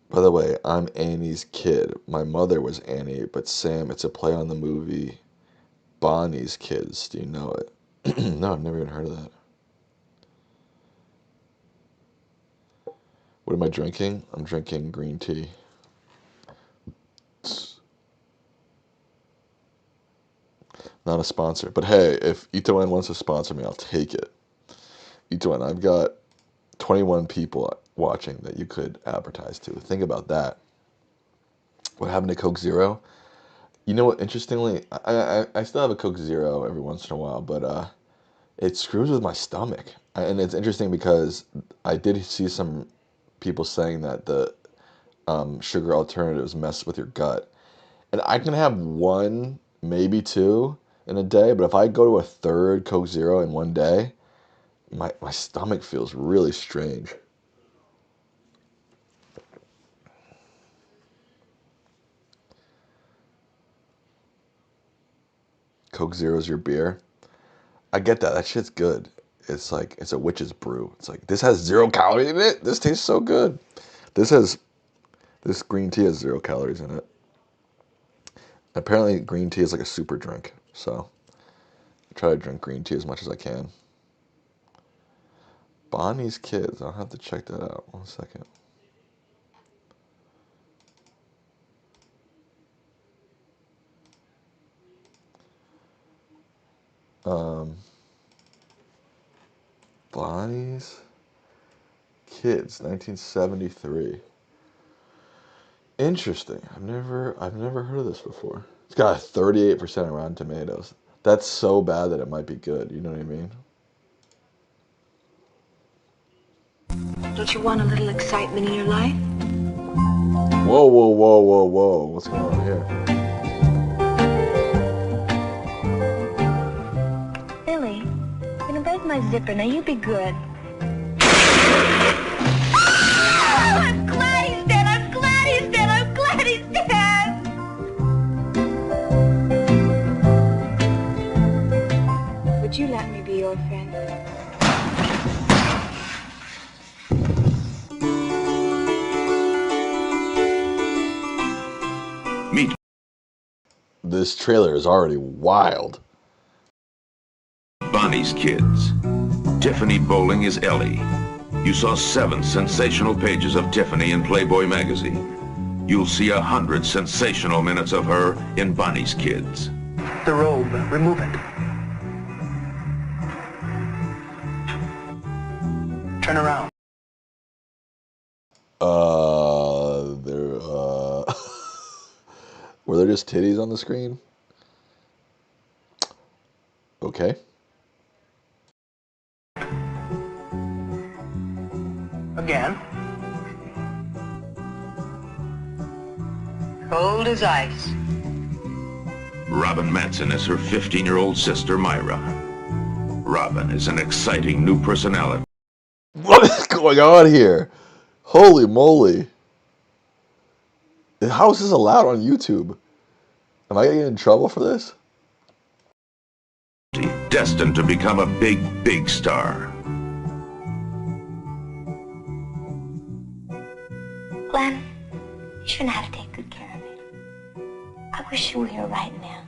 By the way, I'm Annie's kid. My mother was Annie, but Sam, it's a play on the movie Bonnie's Kids. Do you know it? No, I've never even heard of that. What am I drinking? I'm drinking green tea. Not a sponsor. But hey, if Itoen wants to sponsor me, I'll take it. Itoen, I've got 21 people watching that you could advertise to. Think about that. What happened to Coke Zero? You know what, interestingly, I still have a Coke Zero every once in a while, but it screws with my stomach. And it's interesting because I did see some people saying that the sugar alternatives mess with your gut. And I can have one, maybe two in a day, but if I go to a third Coke Zero in one day, my stomach feels really strange. Coke Zero's your beer. I get that. That shit's good. It's like, it's a witch's brew. It's like, this has 0 calories in it. This tastes so good. This green tea has 0 calories in it. Apparently green tea is like a super drink. So I try to drink green tea as much as I can. Bonnie's Kids. I'll have to check that out. 1 second. Bonnie's Kids, 1973. Interesting. I've never heard of this before. It's got a 38% on Rotten Tomatoes. That's so bad that it might be good. You know what I mean? Don't you want a little excitement in your life? Whoa, whoa, whoa, whoa, whoa. What's going on here? Billy, I'm gonna break my zipper. Now you be good. I'm glad he's dead! I'm glad he's dead! I'm glad he's dead! Would you let me be your friend? This trailer is already wild. Bonnie's Kids. Tiffany Bowling is Ellie. You saw 7 sensational pages of Tiffany in Playboy magazine. You'll see 100 sensational minutes of her in Bonnie's Kids. The robe, remove it. Turn around. There, were there just titties on the screen? Okay. Again. Cold as ice. Robin Manson is her 15-year-old sister, Myra. Robin is an exciting new personality. What is going on here? Holy moly. How is this allowed on YouTube? Am I getting in trouble for this? Destined to become a big, big star. Glenn, you shouldn't have to take good care of it. I wish you were here right now.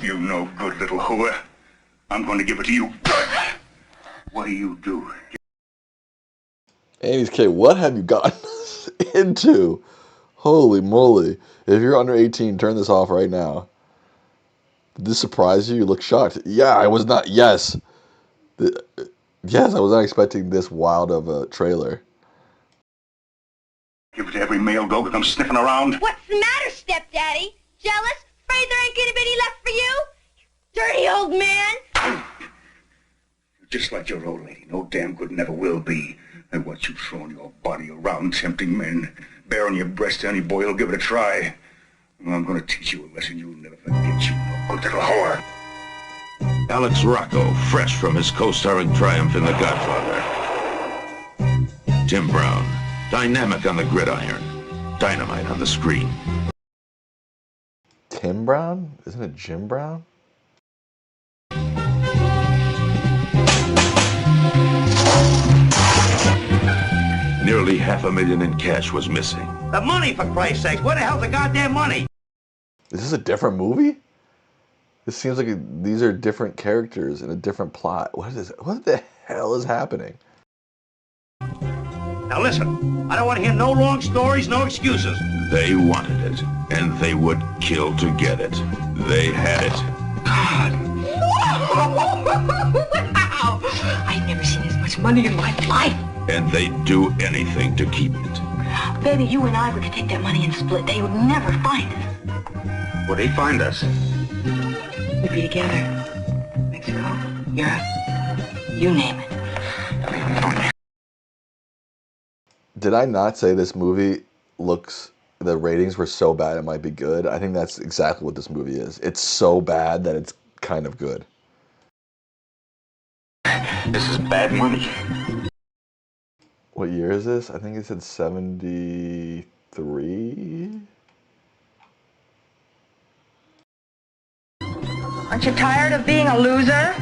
You no good little whore. I'm going to give it to you. What do you do? Amy's K, what have you gotten into? Holy moly. If you're under 18, turn this off right now. Did this surprise you? You look shocked. Yeah, I was not. Yes. Yes, I was not expecting this wild of a trailer. Give it to every male dog that comes sniffing around. What's the matter, stepdaddy? Jealous? Afraid there ain't gonna be any left for you? Dirty old man! You're just like your old lady. No damn good never will be. I watch you throwing your body around, tempting men. Baring your breast to any boy who'll give it a try. Well, I'm gonna teach you a lesson you'll never forget, you no good little whore. Alex Rocco, fresh from his co-starring triumph in The Godfather. Tim Brown, dynamic on the gridiron, dynamite on the screen. Tim Brown? Isn't it Jim Brown? Nearly $500,000 in cash was missing. The money, for Christ's sake! Where the hell's the goddamn money? Is this a different movie? This seems like these are different characters in a different plot. What the hell is happening? Now listen, I don't want to hear no long stories, no excuses. They wanted it, and they would kill to get it. They had it. God. Wow! I've never seen as much money in my life. And they'd do anything to keep it. Baby, you and I were to take that money and split. They would never find us. Would he find us? We'd be together. Mexico, Europe, you name it. Did I not say this movie the ratings were so bad it might be good? I think that's exactly what this movie is. It's so bad that it's kind of good. This is bad money. What year is this? I think it said 73? Aren't you tired of being a loser?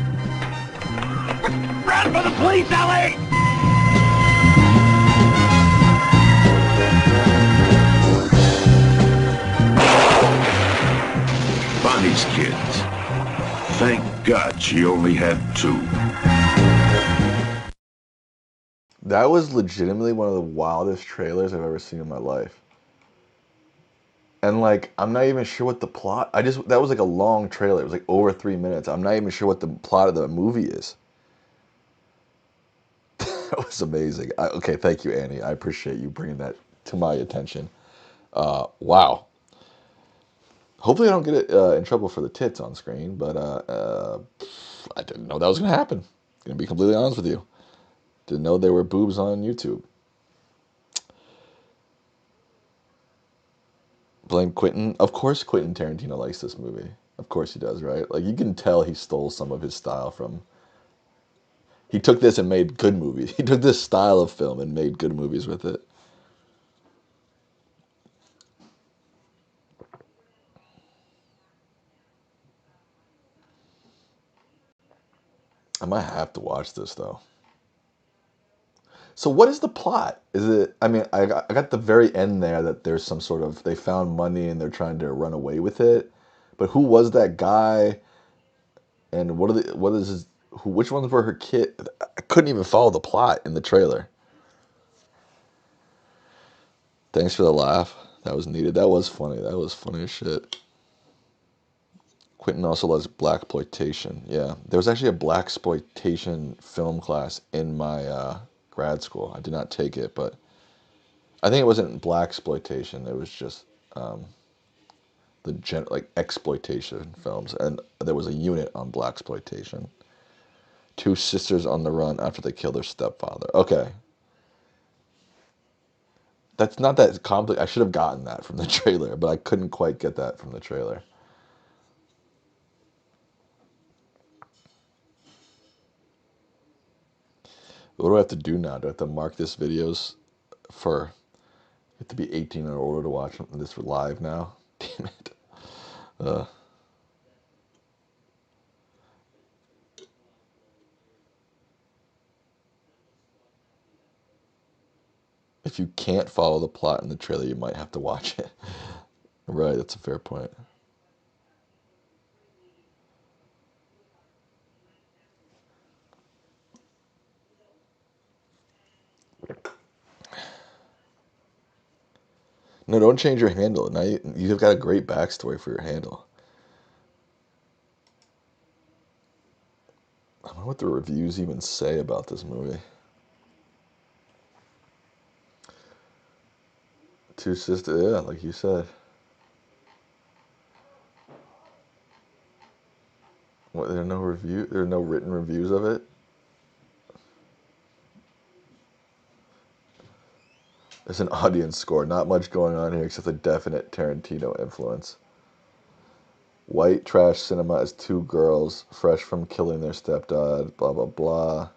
Run for the police, Allan! Bonnie's Kids. Thank God she only had 2. That was legitimately one of the wildest trailers I've ever seen in my life. And like, I'm not even sure what the plot, that was like a long trailer. It was like over 3 minutes. I'm not even sure what the plot of the movie is. That was amazing. Okay, thank you, Annie. I appreciate you bringing that to my attention. Wow. Hopefully I don't get in trouble for the tits on screen, but I didn't know that was going to happen. Going to be completely honest with you. Didn't know there were boobs on YouTube. Blame Quentin. Of course Quentin Tarantino likes this movie. Of course he does, right? Like, you can tell he stole some of his style from... He took this and made good movies. He took this style of film and made good movies with it. I might have to watch this, though. So what is the plot? Is it, I mean, I got the very end there that there's some sort of, they found money and they're trying to run away with it. But who was that guy? And what is his, which ones were her kid? I couldn't even follow the plot in the trailer. Thanks for the laugh. That was needed. That was funny. That was funny as shit. Quentin also loves blaxploitation. Yeah, there was actually a blaxploitation film class in my grad school. I did not take it, but I think it wasn't blaxploitation. It was just like exploitation films, and there was a unit on blaxploitation. Two sisters on the run after they kill their stepfather. Okay, that's not that complicated. I should have gotten that from the trailer, but I couldn't quite get that from the trailer. What do I have to do now? Do I have to mark this videos for? You have to be 18 or older to watch this live now. Damn it. Uh, if you can't follow the plot in the trailer, you might have to watch it. Right, that's a fair point. No, don't change your handle. Now you've got a great backstory for your handle. I wonder what the reviews even say about this movie. Two sisters, yeah, like you said. What, there are no review. There are no written reviews of it. There's an audience score. Not much going on here except a definite Tarantino influence. White trash cinema is two girls fresh from killing their stepdad. Blah blah blah.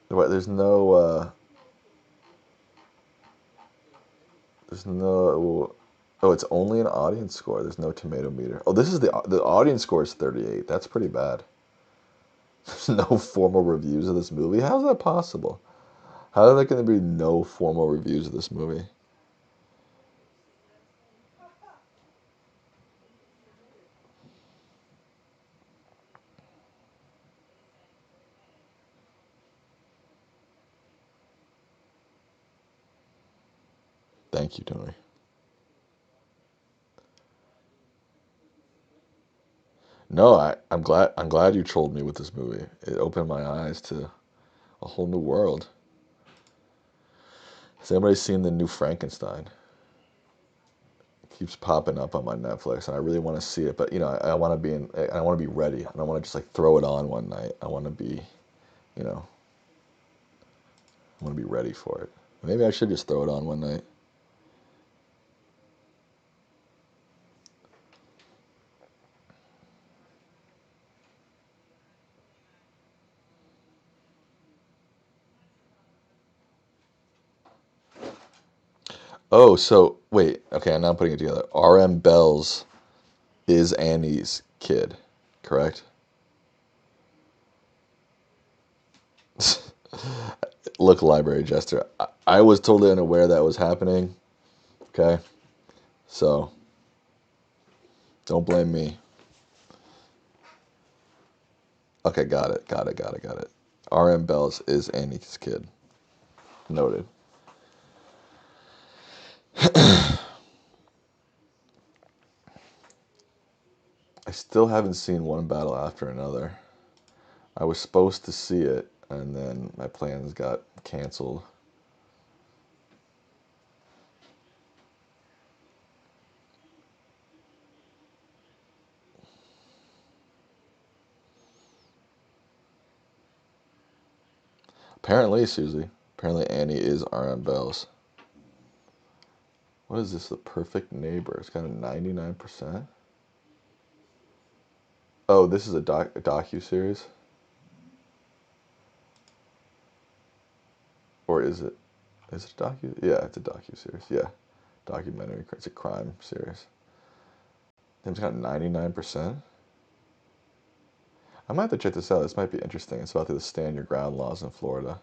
There's no. There's no. Oh, it's only an audience score. There's no tomato meter. Oh, this is the audience score is 38. That's pretty bad. There's no formal reviews of this movie. How's that possible? How are there going to be no formal reviews of this movie? Thank you, Tony. No, I'm glad you trolled me with this movie. It opened my eyes to a whole new world. Has anybody seen the new Frankenstein? It keeps popping up on my Netflix, and I really want to see it. But I want to I want to be ready. I don't want to just like throw it on one night. I want to be, you know, I want to be ready for it. Maybe I should just throw it on one night. Oh, so wait. Okay, now I'm putting it together. R.M. Bells is Annie's kid, correct? Look, Library Jester. I was totally unaware that was happening. Okay, so don't blame me. Okay, got it. R.M. Bells is Annie's kid. Noted. I still haven't seen One Battle After Another. I was supposed to see it, and then my plans got canceled. Apparently, Susie. Apparently, Annie is R.M. Bells. What is this? The Perfect Neighbor. It's got a 99%. Oh, this is a docu-series? Or is it? Is it a docu? Yeah, it's a docu-series. Yeah, documentary. It's a crime series. It's got 99%. I might have to check this out. This might be interesting. It's about the stand your ground laws in Florida.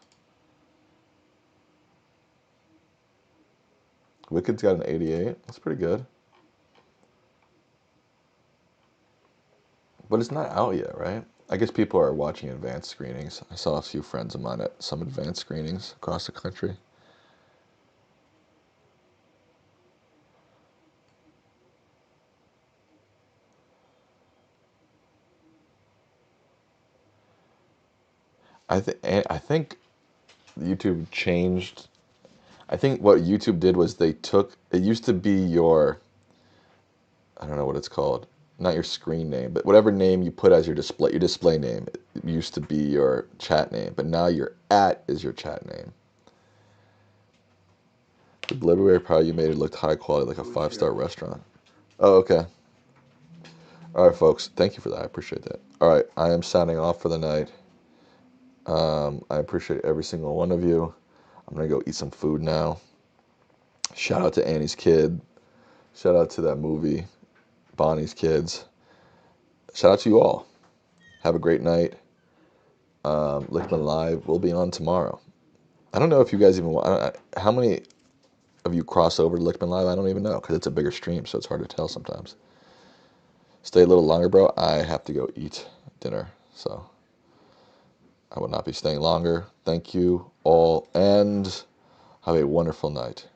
Wicked's got an 88. That's pretty good. But it's not out yet, right? I guess people are watching advanced screenings. I saw a few friends of mine at some advanced screenings across the country. I think YouTube changed. I think what YouTube did was they took, it used to be your, I don't know what it's called, not your screen name, but whatever name you put as your display name, it used to be your chat name, but now your @ is your chat name. The Blueberry pie you made, it looked high quality, like a 5-star restaurant. Oh, okay. All right, folks. Thank you for that. I appreciate that. All right, I am signing off for the night. I appreciate every single one of you. I'm gonna go eat some food now. Shout out to Annie's kid. Shout out to that movie, Bonnie's kids. Shout out to you all. Have a great night. Lickman Live will be on tomorrow. I don't know if you guys even want. How many of you cross over to Lickman Live? I don't even know because it's a bigger stream, so it's hard to tell sometimes. Stay a little longer, bro. I have to go eat dinner, so I will not be staying longer. Thank you all, and have a wonderful night.